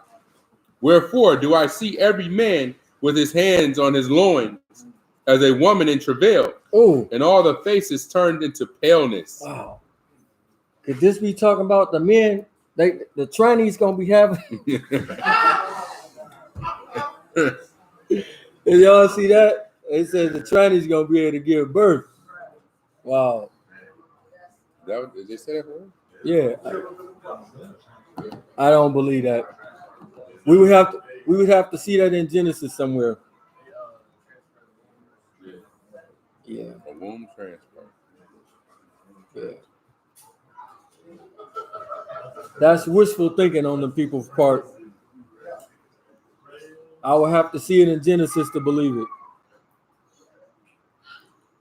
S1: Wherefore do I see every man with his hands on his loins, as a woman in travail, and all the faces turned into paleness.
S6: Wow. Could this be talking about the men? The trannies gonna be having. Did y'all see that? They said the trannies gonna be able to give birth. Wow.
S1: Did they say that for real?
S6: Yeah. I don't believe that. We would have to see that in Genesis somewhere. Yeah.
S1: A womb transplant.
S6: Yeah. That's wishful thinking on the people's part. I will have to see it in Genesis to believe it.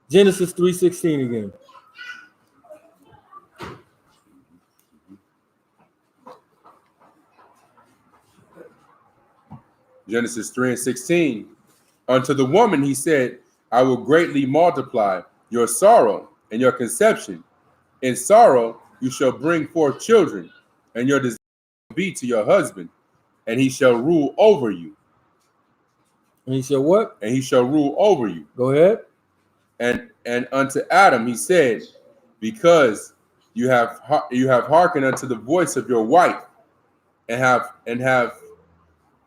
S6: Genesis 3:16 again.
S1: Genesis 3:16. Unto the woman he said, I will greatly multiply your sorrow and your conception. In sorrow you shall bring forth children, and your desire will be to your husband, and he shall rule over you.
S6: And he shall what?
S1: And he shall rule over you.
S6: Go ahead.
S1: And unto Adam he said, because you have hearkened unto the voice of your wife, and have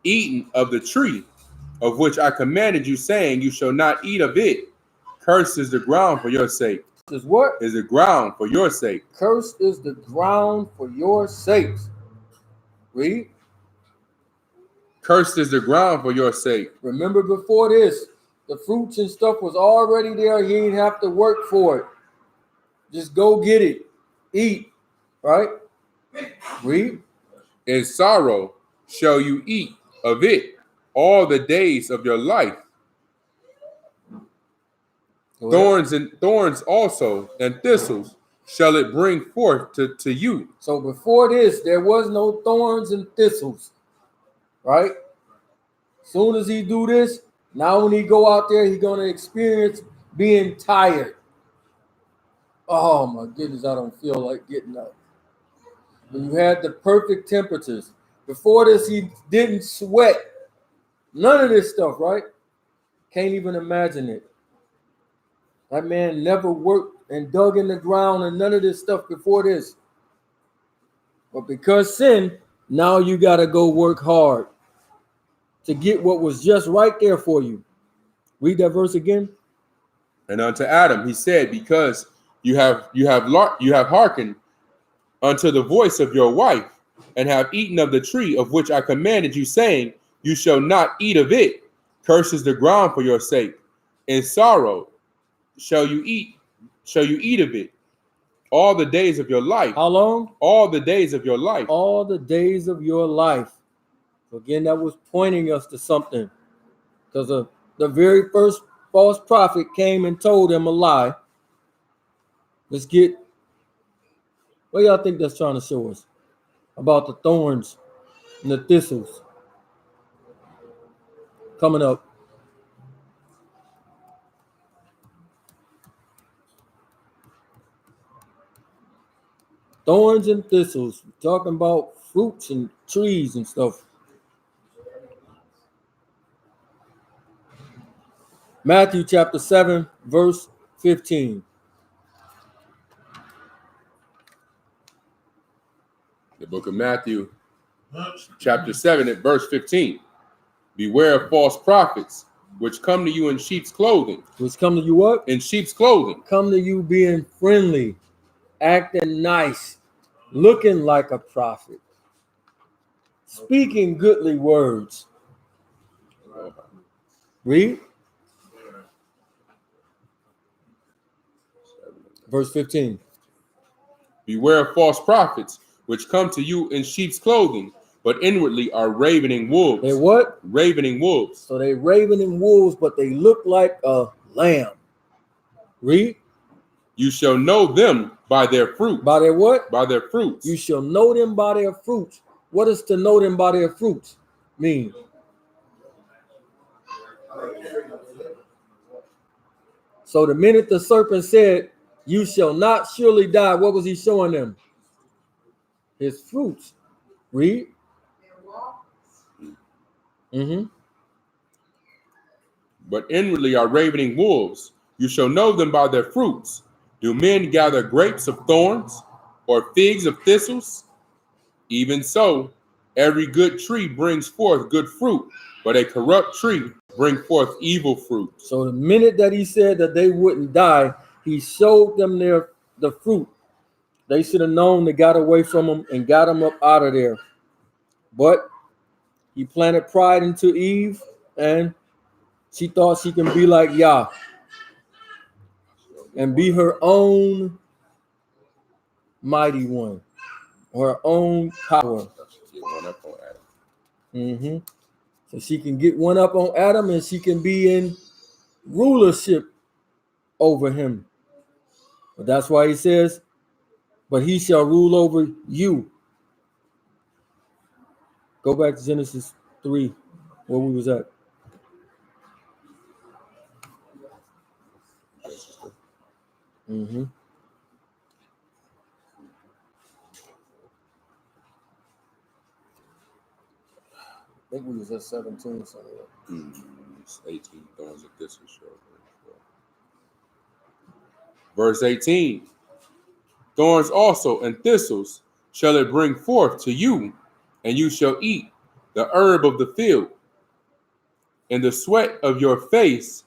S1: eaten of the tree of which I commanded you, saying, you shall not eat of it. Cursed is the ground for your sake.
S6: Is what?
S1: Is the ground for your sake.
S6: Cursed is the ground for your sakes. Read.
S1: Cursed is the ground for your sake.
S6: Remember before this, the fruits and stuff was already there. He didn't have to work for it. Just go get it. Eat. Right? Read.
S1: In sorrow shall you eat of it all the days of your life. Thorns also and thistles shall it bring forth to you.
S6: So before this, there was no thorns and thistles. Right? Soon as he do this, now when he go out there, he's going to experience being tired. Oh my goodness, I don't feel like getting up. When you had the perfect temperatures. Before this, he didn't sweat. None of this stuff, right? Can't even imagine it. That man never worked and dug in the ground and none of this stuff before this. But because sin, now you got to go work hard to get what was just right there for you. Read that verse again.
S1: And unto Adam he said, because you have hearkened unto the voice of your wife, and have eaten of the tree of which I commanded you, saying, you shall not eat of it. Cursed is the ground for your sake. In sorrow shall you eat of it all the days of your life.
S6: How long?
S1: All the days of your life.
S6: All the days of your life. Again, that was pointing us to something. Because the very first false prophet came and told him a lie. Let's get, what y'all think that's trying to show us? About the thorns and the thistles. Coming up. Thorns and thistles. We're talking about fruits and trees and stuff. Matthew chapter 7, verse 15.
S1: of Matthew, chapter 7, at verse 15. Beware of false prophets, which come to you in sheep's clothing.
S6: Which come to you what?
S1: In sheep's clothing.
S6: Come to you being friendly, acting nice, looking like a prophet, speaking goodly words. Read. Verse 15.
S1: Beware of false prophets, which come to you in sheep's clothing, but inwardly are ravening wolves.
S6: They what?
S1: Ravening wolves.
S6: So they ravening wolves, but they look like a lamb. Read.
S1: You shall know them by their fruit.
S6: By their what?
S1: By their fruits.
S6: You shall know them by their fruits. What does to know them by their fruits mean? So the minute the serpent said, you shall not surely die, what was he showing them? His fruits. Read.
S1: But inwardly are ravening wolves. You shall know them by their fruits. Do men gather grapes of thorns or figs of thistles? Even so, every good tree brings forth good fruit, but a corrupt tree brings forth evil fruit.
S6: So the minute that he said that they wouldn't die, he showed them the fruit. They should have known they got away from him and got him up out of there. But he planted pride into Eve, and she thought she can be like YAH and be her own mighty one, her own power. So she can get one up on Adam, and she can be in rulership over him. But that's why he says, but he shall rule over you. Go back to Genesis 3, where we was at. I think we was at 17 somewhere.
S1: 18 thorns of thistles. Verse 18. Thorns also and thistles shall it bring forth to you, and you shall eat the herb of the field. In the sweat of your face,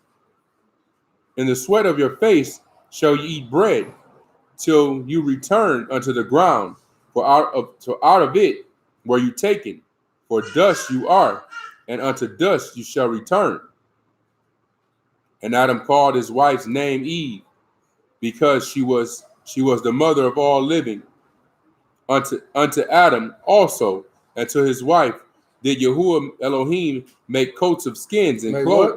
S1: shall you eat bread, till you return unto the ground, for out of it were you taken. For dust you are, and unto dust you shall return. And Adam called his wife's name Eve, because she was the mother of all living. Unto Adam also, and to his wife, did Yahuwah Elohim make coats of skins and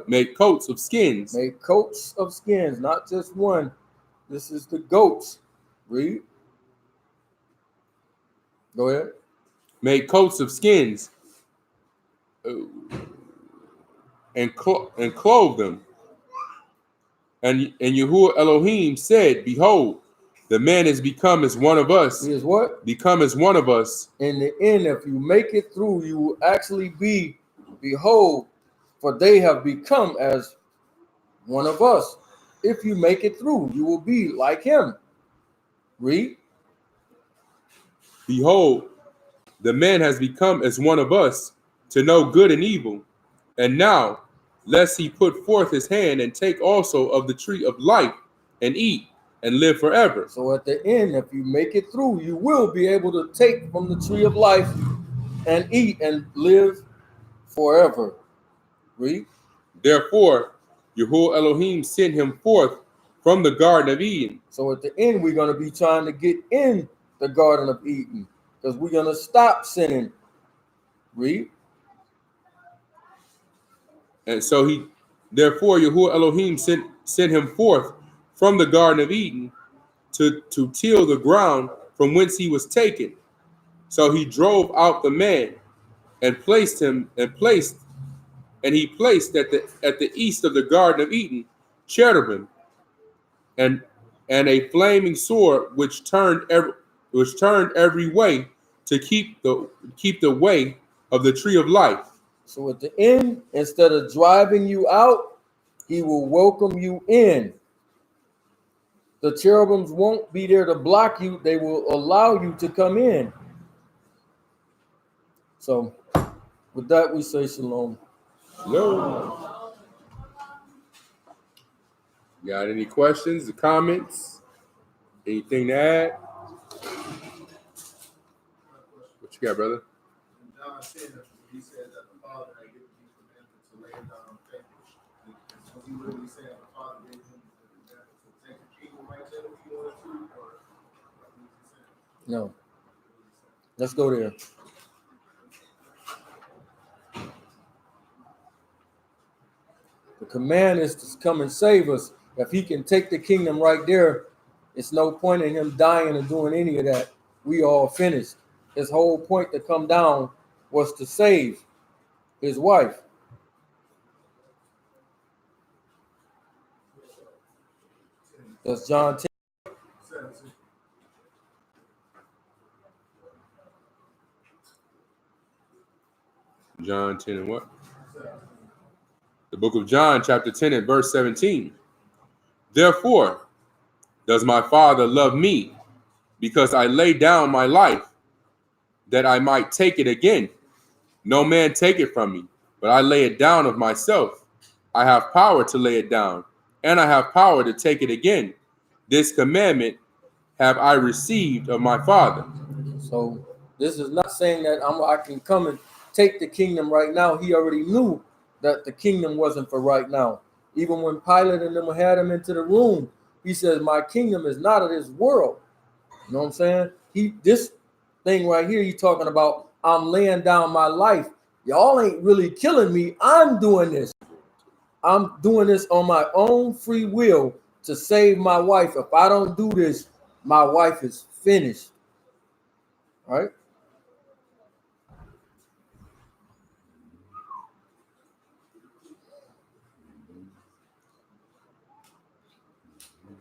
S1: make coats of skins.
S6: Make coats of skins, not just one. This is the goats. Read. Go ahead.
S1: Make coats of skins and clothe them. And Yahuwah Elohim said, behold, the man is become as one of us.
S6: He is what?
S1: Become as one of us.
S6: In the end, if you make it through, you will actually be, behold, for they have become as one of us. If you make it through, you will be like him. Read.
S1: Behold, the man has become as one of us, to know good and evil. And now, lest he put forth his hand and take also of the tree of life and eat and live forever.
S6: So at the end, if you make it through, you will be able to take from the tree of life and eat and live forever. Read.
S1: Therefore, Yahuwah Elohim sent him forth from the Garden of Eden.
S6: So at the end, we're going to be trying to get in the Garden of Eden, because we're going to stop sinning. Read.
S1: And so therefore Yahuwah Elohim sent him forth from the Garden of Eden to till the ground from whence he was taken. So he drove out the man and placed at the east of the Garden of Eden cherubim and a flaming sword which turned every way to keep the way of the tree of life.
S6: So at the end, instead of driving you out, he will welcome you in. The cherubims won't be there to block you. They will allow you to come in. So with that, we say shalom.
S1: No. Got any questions or comments? Anything to add? What you got, brother?
S2: In John 10, he said that the Father had given him commandment to lay it down on faith. Was he literally saying the Father gave him the commandment to take the kingdom right there if he wanted to, or what was he saying?
S6: No. Let's go there. The command is to come and save us. If he can take the kingdom right there, it's no point in him dying or doing any of that. We all finished. His whole point to come down was to save his wife. That's John 10.
S1: John 10 and what? The book of John, chapter 10 and verse 17. Therefore, does my Father love me, because I lay down my life, that I might take it again. No man take it from me, but I lay it down of myself. I have power to lay it down, and I have power to take it again. This commandment have I received of my Father.
S6: So this is not saying that I can come and take the kingdom right now. He already knew that the kingdom wasn't for right now. Even when Pilate and them had him into the room, he says, my kingdom is not of this world. You know what I'm saying? This thing right here, he's talking about, I'm laying down my life. Y'all ain't really killing me. I'm doing this. I'm doing this on my own free will to save my wife. If I don't do this, my wife is finished. All right?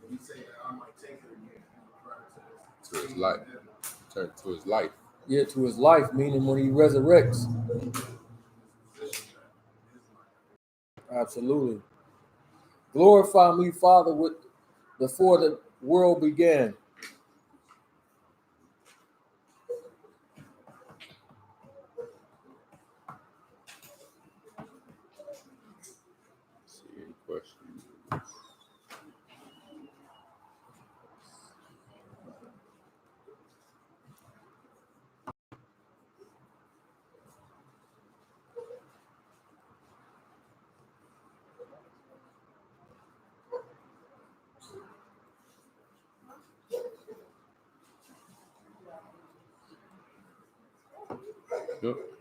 S2: He said that I might take it again.
S1: To his life. Turn to his life.
S6: Yeah, to his life, meaning when he resurrects. Absolutely. Glorify me, Father, before the world began.
S1: See any questions?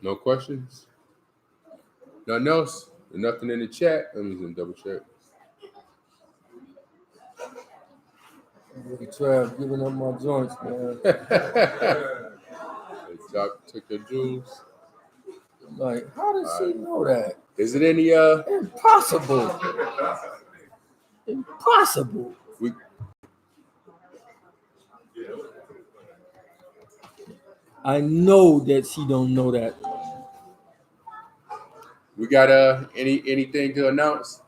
S1: No questions? Nothing else? Nothing in the chat? Let me just double check.
S6: Look at Trav giving up my joints, man.
S1: Took your jewels.
S6: I'm like, how does she know that?
S1: Is it any
S6: Impossible. Impossible. I know that she don't know that.
S1: We got anything to announce?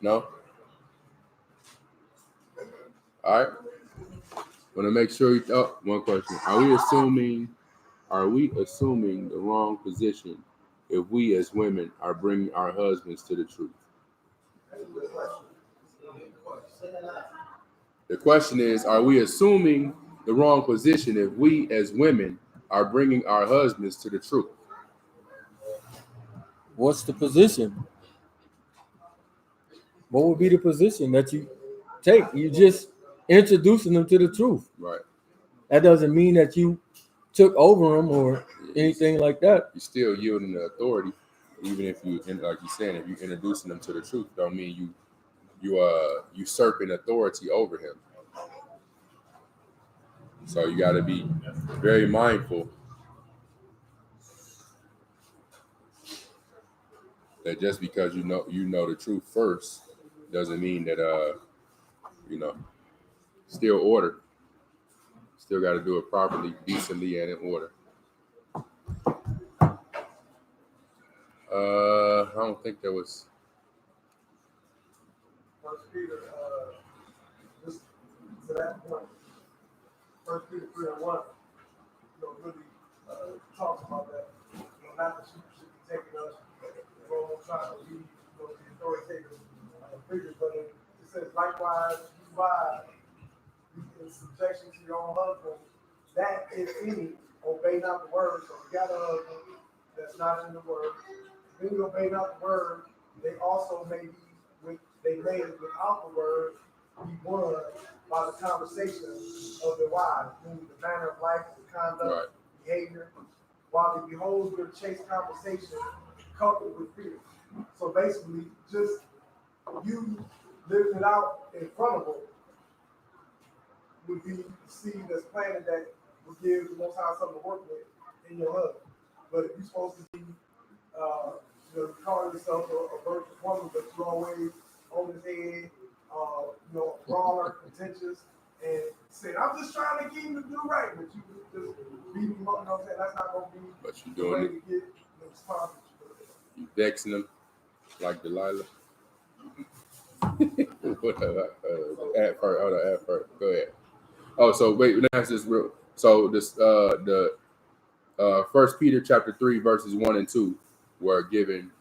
S1: No? All right. Want to make sure one question. Are we assuming the wrong position if we as women are bringing our husbands to the truth? The question is, are we assuming the wrong position if we as women are bringing our husbands to the truth?
S6: What's the position? What would be the position that you take? You just introducing them to the truth.
S1: Right.
S6: That doesn't mean that you took over them or anything like that.
S1: You're still yielding the authority, even if you, like you're saying, if you're introducing them to the truth, don't mean you usurping authority over him. So you got to be very mindful that just because you know the truth first doesn't mean that still order. Still got to do it properly, decently, and in order. I don't think there was.
S2: First Peter, just to that point, 1 Peter 3:1, talks about that. Not that you should be taking us role trying to be the authoritative figures, but it says likewise, you wives, be in subjection to your own husband, that if any obey not the word, so you got a husband that's not in the word, then you obey not the word, they also may be they may without the word be won by the conversation of their wives, meaning the manner of life, the conduct, behavior, while they behold your chaste conversation coupled with fear. So basically, just you living it out in front of them would be the seed that's planted that would give the Most High something to work with in your husband. But if you're supposed to be, call yourself a virtuous woman, but you're always on his head, a brawler, contentious, and saying, I'm just trying to get him to do right, but you just beat him up, you know what I'm saying? That's not going to be
S1: But you're doing
S2: the way to get the response.
S1: You vexing them like Delilah. Add first. Go ahead. Oh, so wait, that's just real. So this the 1 Peter chapter 3 verses 1 and 2 were given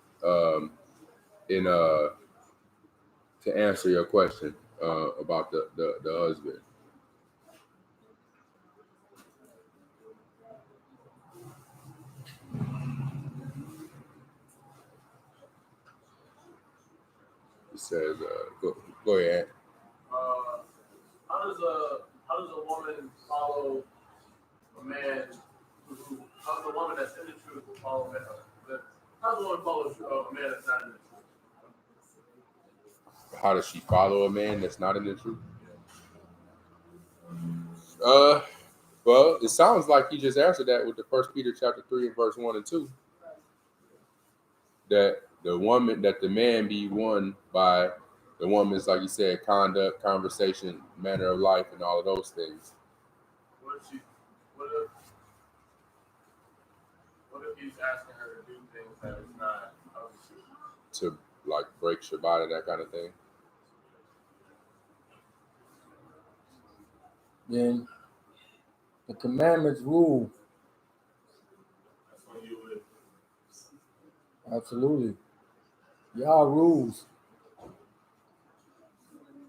S1: in to answer your question about the husband. It says, go ahead.
S7: How does a woman follow a man how does a woman that's in the truth follow a man? How does a woman follow a man that's not in the truth?
S1: How does she follow a man that's not in the truth? Well, it sounds like you just answered that with the 1 Peter chapter 3 and verse 1 and 2. That the man be won by the woman's, like you said, conduct, conversation, manner of life, and all of those things.
S7: What if he's asking her to do things that is not of the truth?
S1: To like break Shabbat and that kind of thing.
S6: Then the commandments rule.
S7: That's when you would.
S6: Absolutely. YAH rules.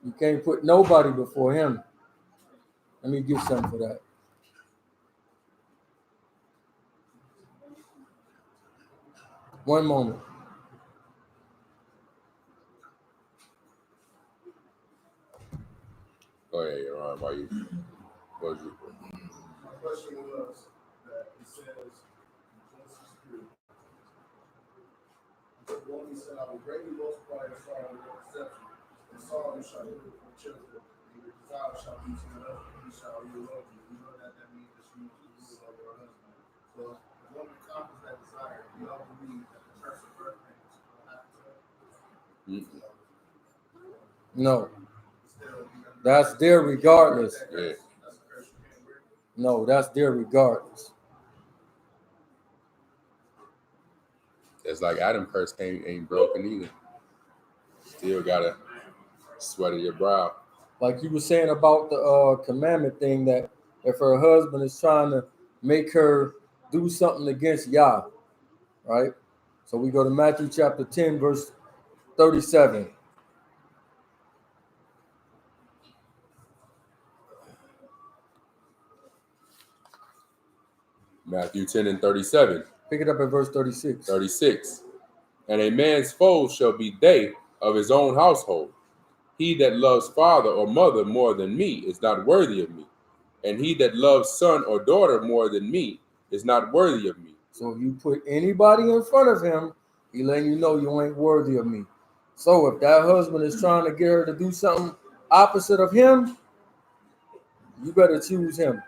S6: You can't put nobody before him. Let me give something for that. One moment.
S1: Go ahead, Yaron. Why you? What was you?
S2: My question was that it says in Genesis 3, the woman said, I will greatly multiply your sorrow and your conception, and sorrow shall be for children, and your desire shall be to your husband, he shall rule over you. You know that means that she wants to rule over her husband. So if the woman accomplishes that desire, we all believe that the curse of birth pains will happen to her.
S6: No. That's there regardless.
S1: Yeah.
S6: No, that's there regardless.
S1: It's like Adam curse ain't broken either. Still gotta sweat of your brow.
S6: Like you were saying about the commandment thing, that if her husband is trying to make her do something against YAH, right? So we go to Matthew chapter 10, verse 37.
S1: Matthew 10 and 37.
S6: Pick it up at verse 36.
S1: 36. And a man's foes shall be they of his own household. He that loves father or mother more than me is not worthy of me. And he that loves son or daughter more than me is not worthy of me.
S6: So if you put anybody in front of him, he letting you know you ain't worthy of me. So if that husband is trying to get her to do something opposite of him, you better choose him.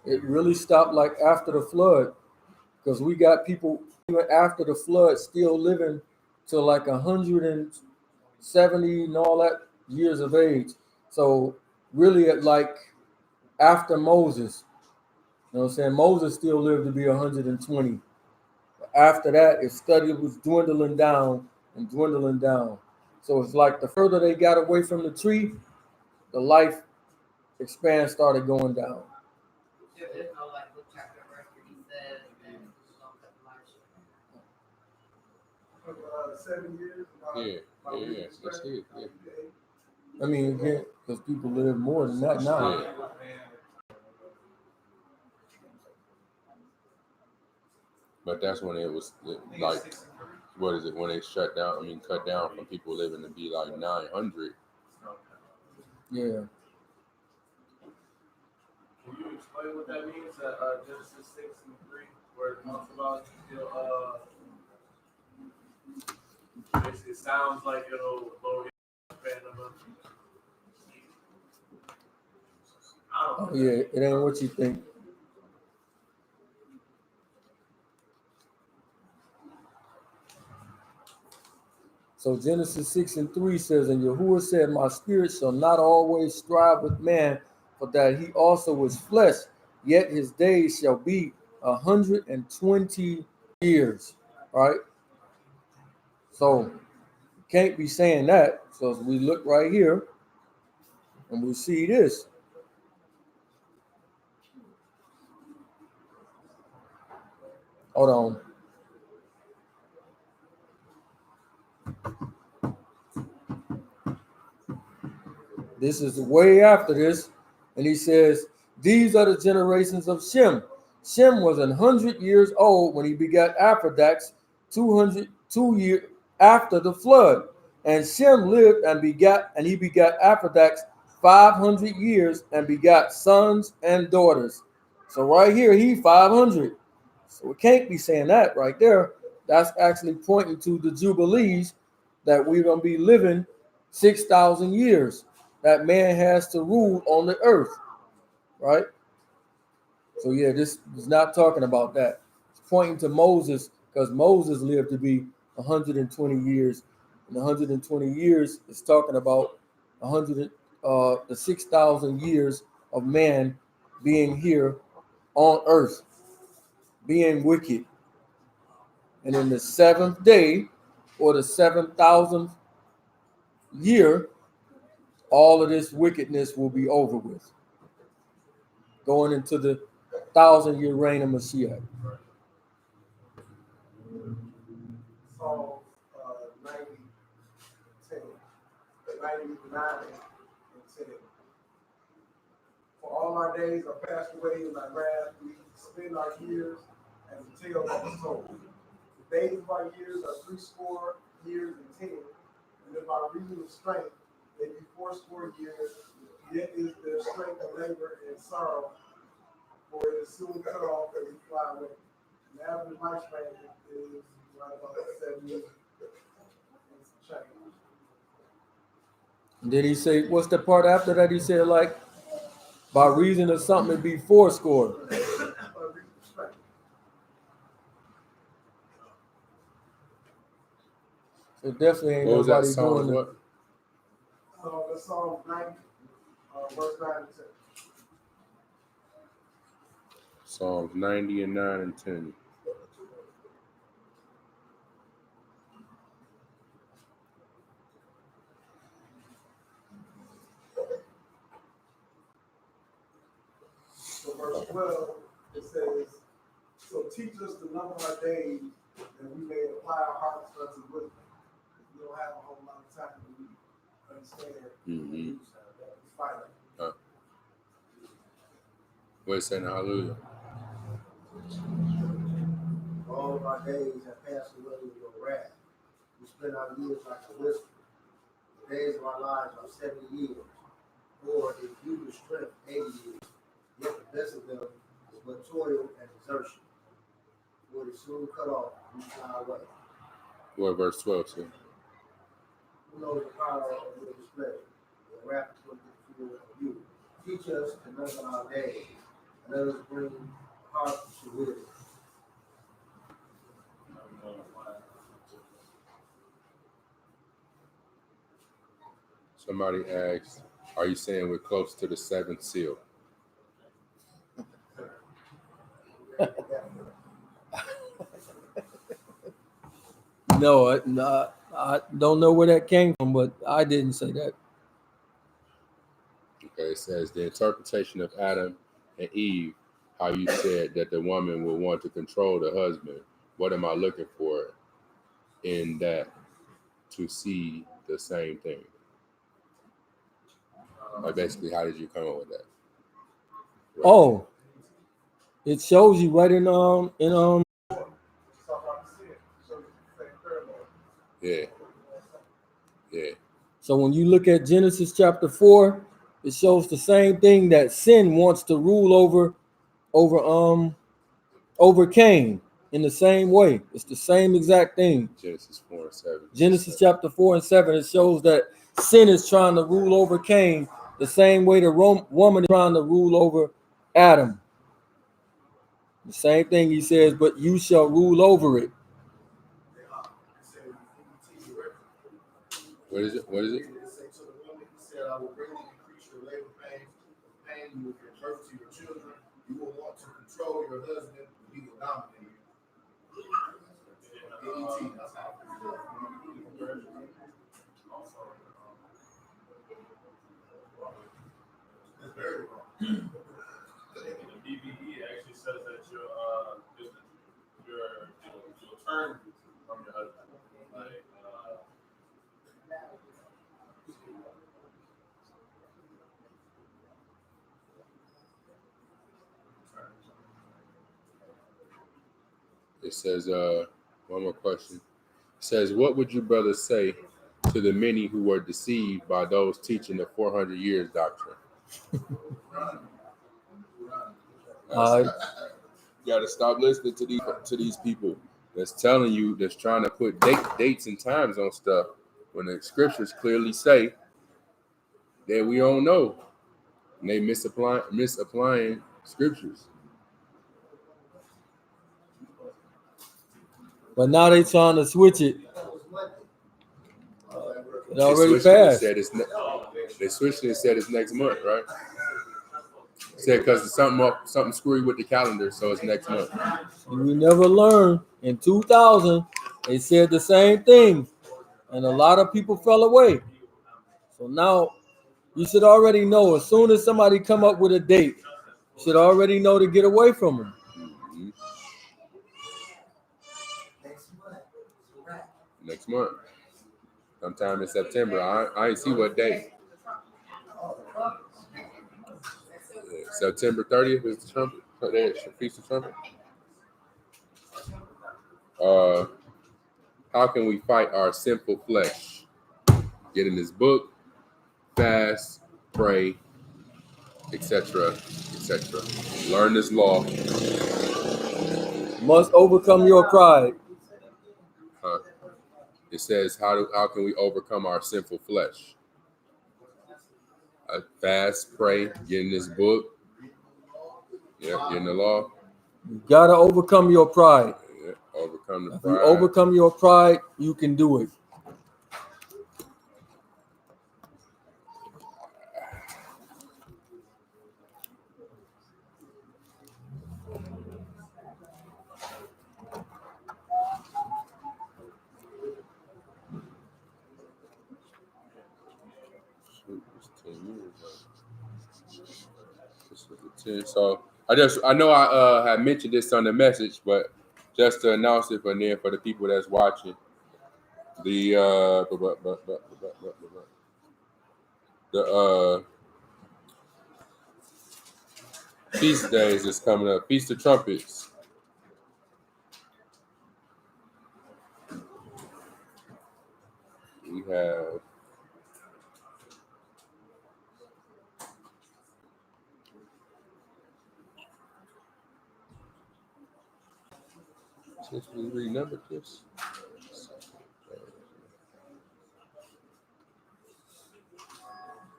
S6: It really stopped like after the flood, because we got people even after the flood still living to like 170 and all that years of age. So really at like after Moses. You know what I'm saying? Moses still lived to be 120. After that, his study was dwindling down and dwindling down. So it's like the further they got away from the tree, the life span started going down.
S8: There's no like book chapter verse where he says that he's gonna cut the life short.
S2: 7 years.
S1: Yeah, that's it. Yeah.
S6: I mean, again, because people live more than that now.
S1: Yeah. But that's when it was like, what is it? When they shut down, I mean, cut down from people living to be like 900.
S6: Yeah.
S7: Can you explain what that means? Genesis 6:3, where it talks about it sounds like it'll lower the span of a.
S6: Oh, yeah, it ain't what you think. So Genesis 6:3 says, and Yahuwah said, my spirit shall not always strive with man, for that he also is flesh, yet his days shall be 120 years. Right? So can't be saying that. So as we look right here and we see this. Hold on. This is way after this. And he says, these are the generations of Shem. Shem was 100 years old when he begat Aphrodites, 202 years after the flood. And Shem lived and he begat Aphrodites 500 years and begot sons and daughters. So right here, he 500. So we can't be saying that right there. That's actually pointing to the Jubilees that we're going to be living 6,000 years. That man has to rule on the earth, right? So yeah, this is not talking about that. It's pointing to Moses because Moses lived to be 120 years, and 120 years is talking about the 6,000 years of man being here on earth, being wicked, and in the seventh day or the 7,000th year, all of this wickedness will be over with, going into the 1,000-year reign of Mashiach.
S2: Psalm 90, 99 and 10. For all our days are passed away in thy wrath. We spend our years as a tale that is told. The days of our years are 60 years and 10. And if our reason of strength, they be 80 years. Yet is their strength and labor and sorrow, for it is soon cut off and we fly away. The average lifespan is right about 70 change.
S6: Did he say, what's the part after that? He said, like, by reason of something, it be 80. So definitely ain't
S1: What was that
S6: nobody
S1: song?
S6: doing it.
S1: What?
S2: So that's Psalm 90, verse 9 and 10.
S1: Psalms 90 and 9 and 10.
S2: So verse 12, it says, so teach us the number of our days, that we may apply our hearts unto wisdom. We don't have a whole lot of time to understand that it's finite.
S1: Wait, saying hallelujah.
S9: All of our days have passed away in your wrath. We spend our years like a whisper. The days of our lives are 70 years, or if you with strength 80 years. Yet the best of them is but toil and exertion. For it is soon cut off and we fly away.
S1: What verse 12 says?
S9: Who knows the power of your displeasure? The wrath is going to fear of you. Teach us to number our days, and let us bring heart to wisdom.
S1: Somebody asked, Are you saying we're close to the seventh seal?
S6: No, I don't know where that came from, but I didn't say that.
S1: Okay, it says the interpretation of Adam and Eve, how you said that the woman will want to control the husband. What am I looking for in that to see the same thing? Like basically, how did you come up with that? Right.
S6: Oh, it shows you right in
S1: Yeah. Yeah.
S6: So when you look at Genesis chapter 4, it shows the same thing, that sin wants to rule over Cain in the same way. It's the same exact thing.
S1: Genesis 4 and 7.
S6: Genesis chapter 4 and 7, it shows that sin is trying to rule over Cain the same way the woman is trying to rule over Adam. The same thing he says, but you shall rule over it.
S1: What is it? What is it?
S2: It said to the woman, he said, I will greatly increase your labor pains. The pain you will give birth to your children. You will want to control your husband, and he will dominate you. That's very wrong.
S7: The BBE actually says that you'll turn from your husband. Like,
S1: It says, one more question. It says, what would you brothers say to the many who were deceived by those teaching the 400 years doctrine? You got to stop listening to these people that's telling you, that's trying to put dates and times on stuff when the scriptures clearly say that we don't know, and they misapplying scriptures.
S6: But now they trying to switch it. It already passed.
S1: They switched it and said it's next month, right? Said because something screwy with the calendar, so it's next month.
S6: We never learned. In 2000, they said the same thing, and a lot of people fell away. So now you should already know, as soon as somebody come up with a date, you should already know to get away from them.
S1: Mm-hmm. Next month. Sometime in September. I ain't see what date. September 30th is the trumpet. Feast of Trumpet. How can we fight our sinful flesh? Get in this book, fast, pray, etc., etc. Learn this law.
S6: Must overcome your pride.
S1: It says, how can we overcome our sinful flesh? Fast, pray, get in this book. Yeah, get in the law.
S6: You gotta overcome your pride.
S1: Yeah, overcome the
S6: If
S1: pride.
S6: you overcome your pride, you can do it.
S1: So I know I had mentioned this on the message, but just to announce it, and then for the people that's watching, the feast days is coming up. Feast of Trumpets. We have since we renumbered this.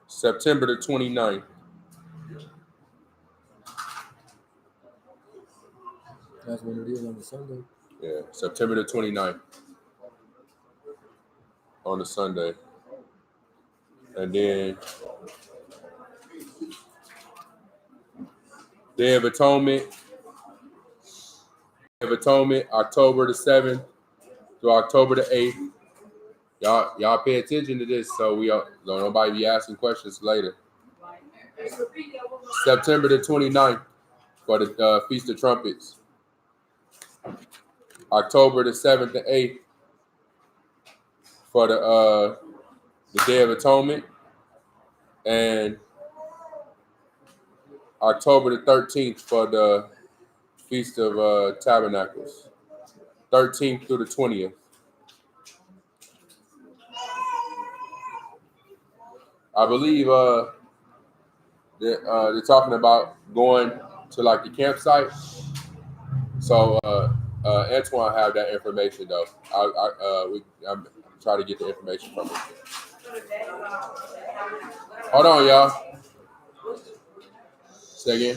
S1: September the 29th.
S6: That's when it is on the Sunday.
S1: Yeah, September the 29th. On a Sunday. And then Day of Atonement. Day of Atonement, October the 7th to October the 8th. Y'all pay attention to this so don't nobody be asking questions later. September the 29th for the Feast of Trumpets. October the 7th to 8th for the Day of Atonement. And October the 13th for the Feast of Tabernacles. 13th through the 20th. I believe they're talking about going to like the campsite. So Antoine have that information though. I'm trying to get the information from him. Hold on, y'all. Say again.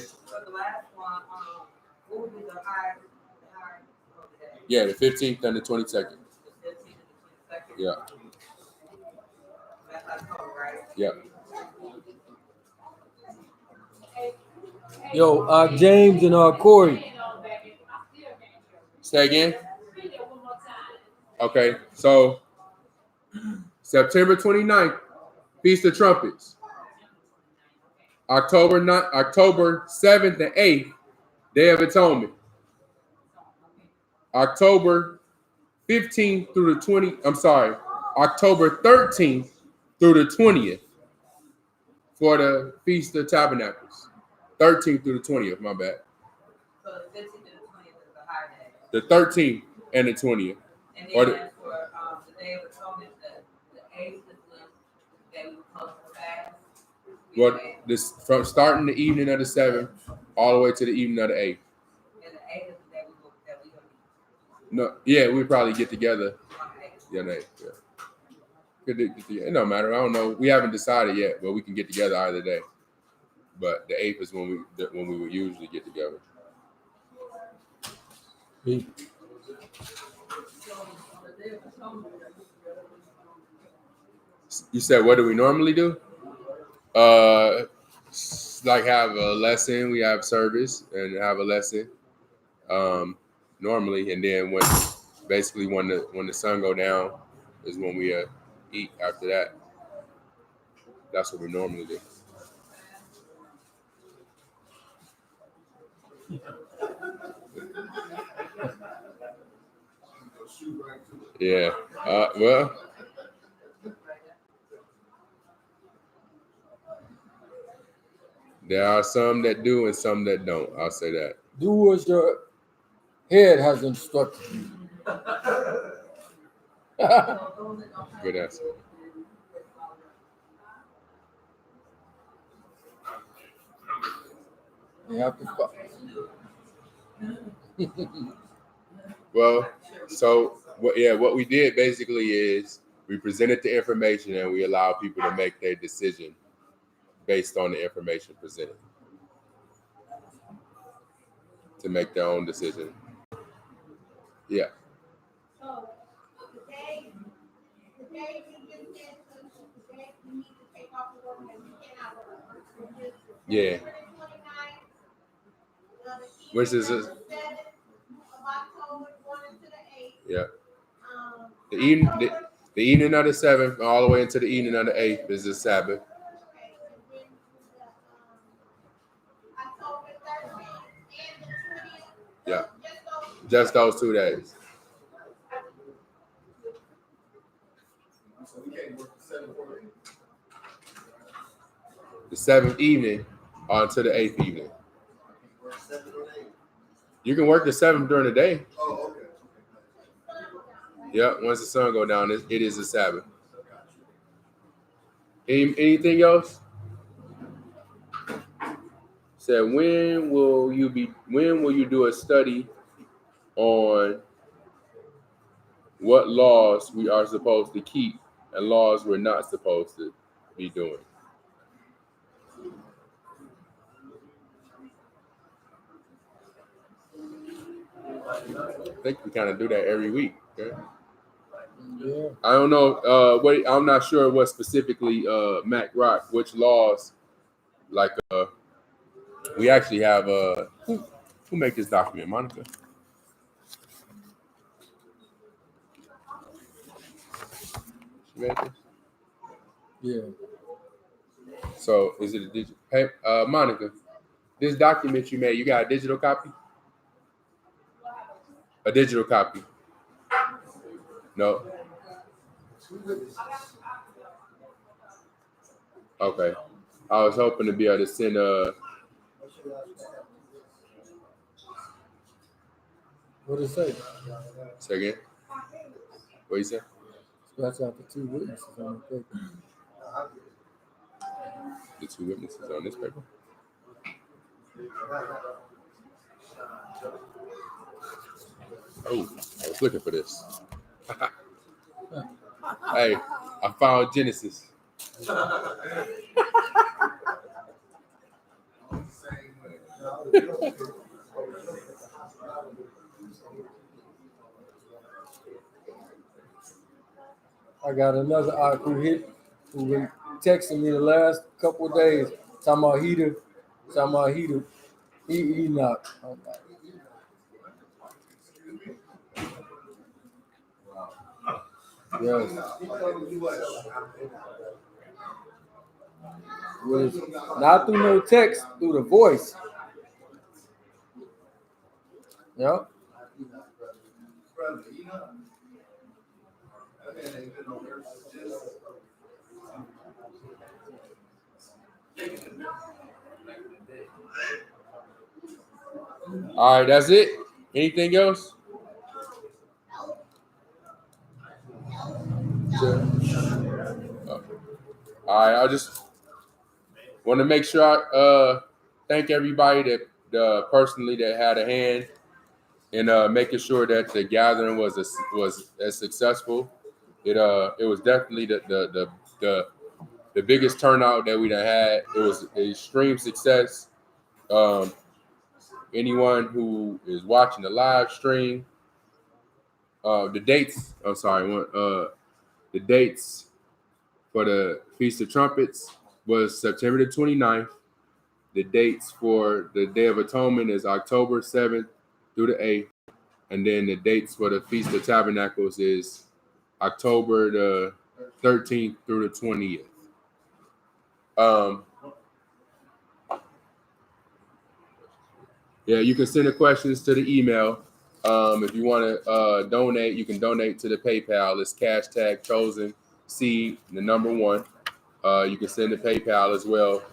S1: Yeah, the 15th and the 22nd. Yeah. Yeah.
S6: Yo, James and Corey.
S1: Say again. Okay, so September 29th, Feast of Trumpets. October 7th and 8th, Day of Atonement. October 15th through the 20th. I'm sorry, October 13th through the 20th for the Feast of Tabernacles. 13th through the 20th, my bad.
S8: So the 15th and the 20th is the high day.
S1: The 13th and the 20th.
S8: And
S1: Or
S8: then for the Day of Atonement, the 8th is when they would close the fast.
S1: Well, this from starting the evening of the 7th all the way to the evening of the 8th.
S8: And the 8th is the day that we go.
S1: No, yeah, we probably get together. Yeah, the 8th, yeah. It don't matter. I don't know. We haven't decided yet, but we can get together either day. But the 8th is when we would usually get together. You said, what do we normally do? Like have a lesson. We have service and have a lesson. Normally, and then when the sun go down is when we eat after that. That's what we normally do. Yeah. Well. There are some that do and some that don't. I'll say that.
S6: Do as your head has instructed you.
S1: Good answer.
S6: You have to fuck.
S1: Well, so what we did basically is we presented the information and we allowed people to make their decision based on the information presented to make their own decision. Yeah.
S10: So today you just said today we need to take off the work and we cannot work.
S1: Yeah. Which is a, yeah. The evening of the 7th all the way into the evening of the 8th is the Sabbath. Yeah. Just those 2 days. The 7th evening onto the 8th evening. You can work the 7th during the day.
S2: Oh, okay.
S1: Yeah, once the sun go down, it is a Sabbath. Anything else? Said, when will you do a study on what laws we are supposed to keep and laws we're not supposed to be doing? I think we kind of do that every week. Okay?
S6: Yeah.
S1: I don't know. I'm not sure what specifically Mac Rock, which laws, like We actually have who make this document, Monica? She made this?
S6: Yeah.
S1: So is it a digital? Hey, Monica, this document you made, you got a digital copy? A digital copy? No. Okay. I was hoping to be able to send
S6: What did it say?
S1: Say again? What you say?
S6: Scratch out the 2 witnesses on the paper.
S1: The 2 witnesses on this paper. Oh, I was looking for this. Hey, I found Genesis.
S6: I got another who been texting me the last couple of days, talking about he knocked. Yes. Was not through no text, through the voice. Yep.
S1: All right, that's it. Anything else? Sure. All right, I just want to make sure I thank everybody that personally that had a hand in making sure that the gathering was as successful. It was definitely the biggest turnout that we done had. It was an extreme success. Anyone who is watching the live stream, the dates. I'm sorry. The dates for the Feast of Trumpets was September the 29th. The dates for the Day of Atonement is October 7th through the 8th. And then the dates for the Feast of Tabernacles is October the 13th through the 20th. Yeah, you can send the questions to the email. If you want to donate, you can donate to the PayPal. It's #chosen seed, the number 1. You can send the PayPal as well.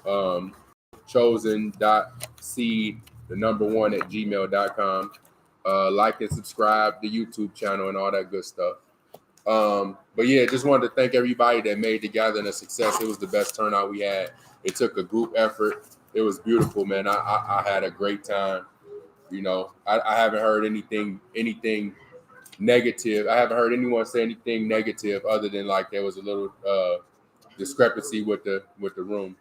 S1: chosen.seed, the number 1 at gmail.com. Like and subscribe to the YouTube channel and all that good stuff. But yeah, just wanted to thank everybody that made the gathering a success. It was the best turnout we had. It took a group effort. It was beautiful, man. I had a great time. You know, I haven't heard anything negative. I haven't heard anyone say anything negative other than like there was a little discrepancy with the room.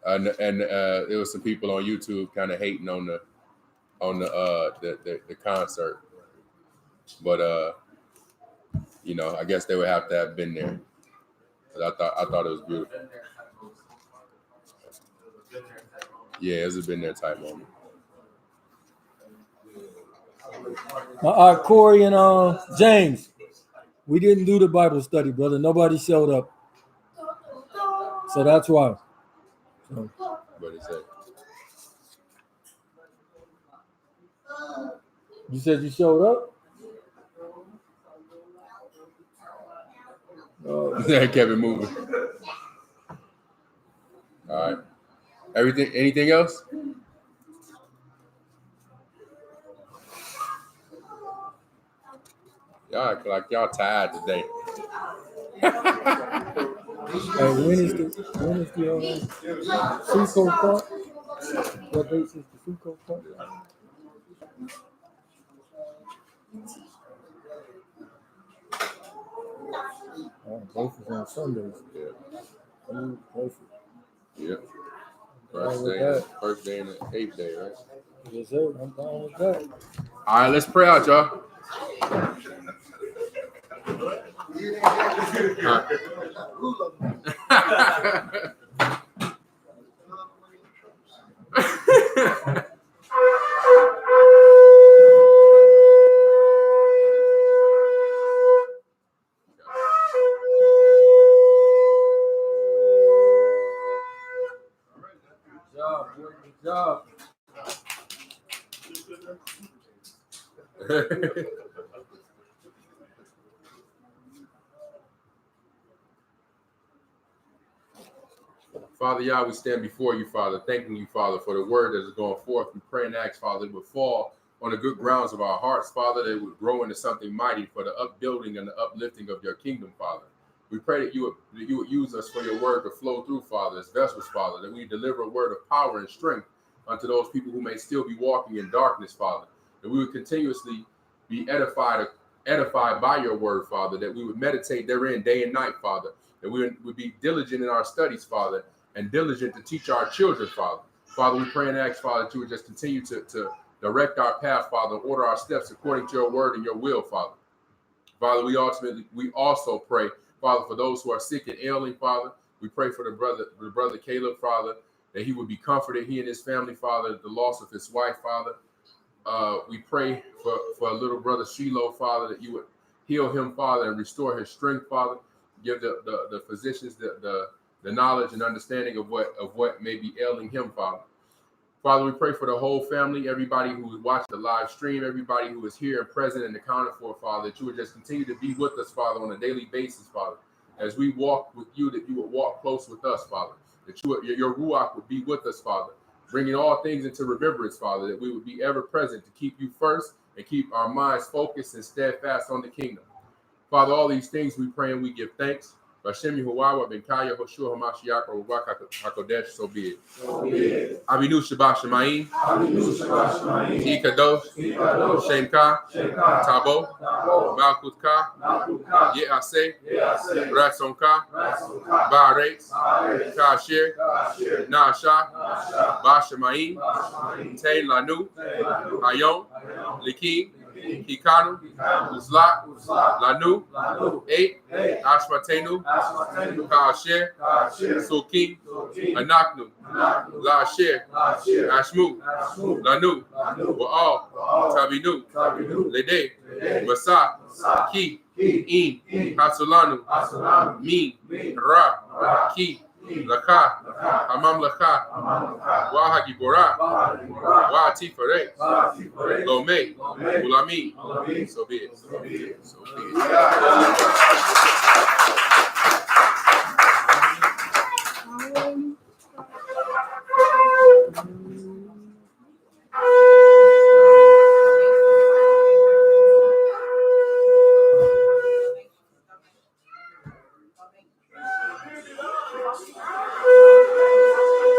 S1: And there was some people on YouTube kind of hating on the concert. But you know, I guess they would have to have been there. But I thought it was beautiful. Yeah, it was a been there type moment.
S6: Corey and James, we didn't do the Bible study, brother. Nobody showed up, so that's why. So.
S1: What is that?
S6: You said you showed up?
S1: Yeah, kept it moving. All right. Anything else? Y'all act like y'all tired today.
S6: When is the Suco Park? What date is the Suco Park? Both is on Sundays.
S1: Yeah.
S6: Perfect.
S1: Yeah. First day and the 8th day, right?
S6: Yes, sir. I'm down with that.
S1: All right, let's pray out, y'all.
S6: Good job.
S1: Father Yah, we stand before you, Father, thanking you, Father, for the word that is going forth. We pray and ask, Father, it would fall on the good grounds of our hearts, Father, that it would grow into something mighty for the upbuilding and the uplifting of your kingdom, Father. We pray that you would use us for your word to flow through, Father, as vessels, Father, that we deliver a word of power and strength unto those people who may still be walking in darkness, Father, that we would continuously be edified by your word, Father, that we would meditate therein day and night, Father, that we would be diligent in our studies, Father, and diligent to teach our children, Father. Father, we pray and ask, Father, that you would just continue to direct our path, Father, order our steps according to your word and your will, Father. Father, we also pray, Father, for those who are sick and ailing, Father. We pray for the brother Caleb, Father, that he would be comforted, he and his family, Father, the loss of his wife, Father. We pray for a little brother Shiloh, Father, that you would heal him, Father, and restore his strength, Father. Give the physicians the knowledge and understanding of what may be ailing him, Father. Father, we pray for the whole family, everybody who would watch the live stream, everybody who is here and present and accounted for, Father, that you would just continue to be with us, Father, on a daily basis, Father. As we walk with you, that you would walk close with us, Father. That your Ruach would be with us, Father, bringing all things into remembrance, Father, that we would be ever present to keep you first and keep our minds focused and steadfast on the kingdom. Father, all these things we pray and we give thanks. Bashem Yehovah, Benkaya, Hoshua, Hamashiach, or HaKodesh, so be it. Avinu Shabbat Shemayim, Ti Kadosh, Shem Ka, Tabo, Malkut Ka, Ye'aseh, Ratzon Ka, Ba'aretz, Ka'asher, Na'asha, Ba'Shemayim, Tein Lanu, Hayom, Likim, Hikanu, Uzlat, Lanu, 8, Ashmatenu, Ka'asher, Sokim, Anaknu, La'asher, Ashmu, Lanu, Wa'al, Tabinu, Lede, Masa, Ki, In, Hasulanu, Min, Ra, Ki, Laka, Hamam Laka, Wahagibora, Wa'atifare, Lome, Ulami, so be it. So be it.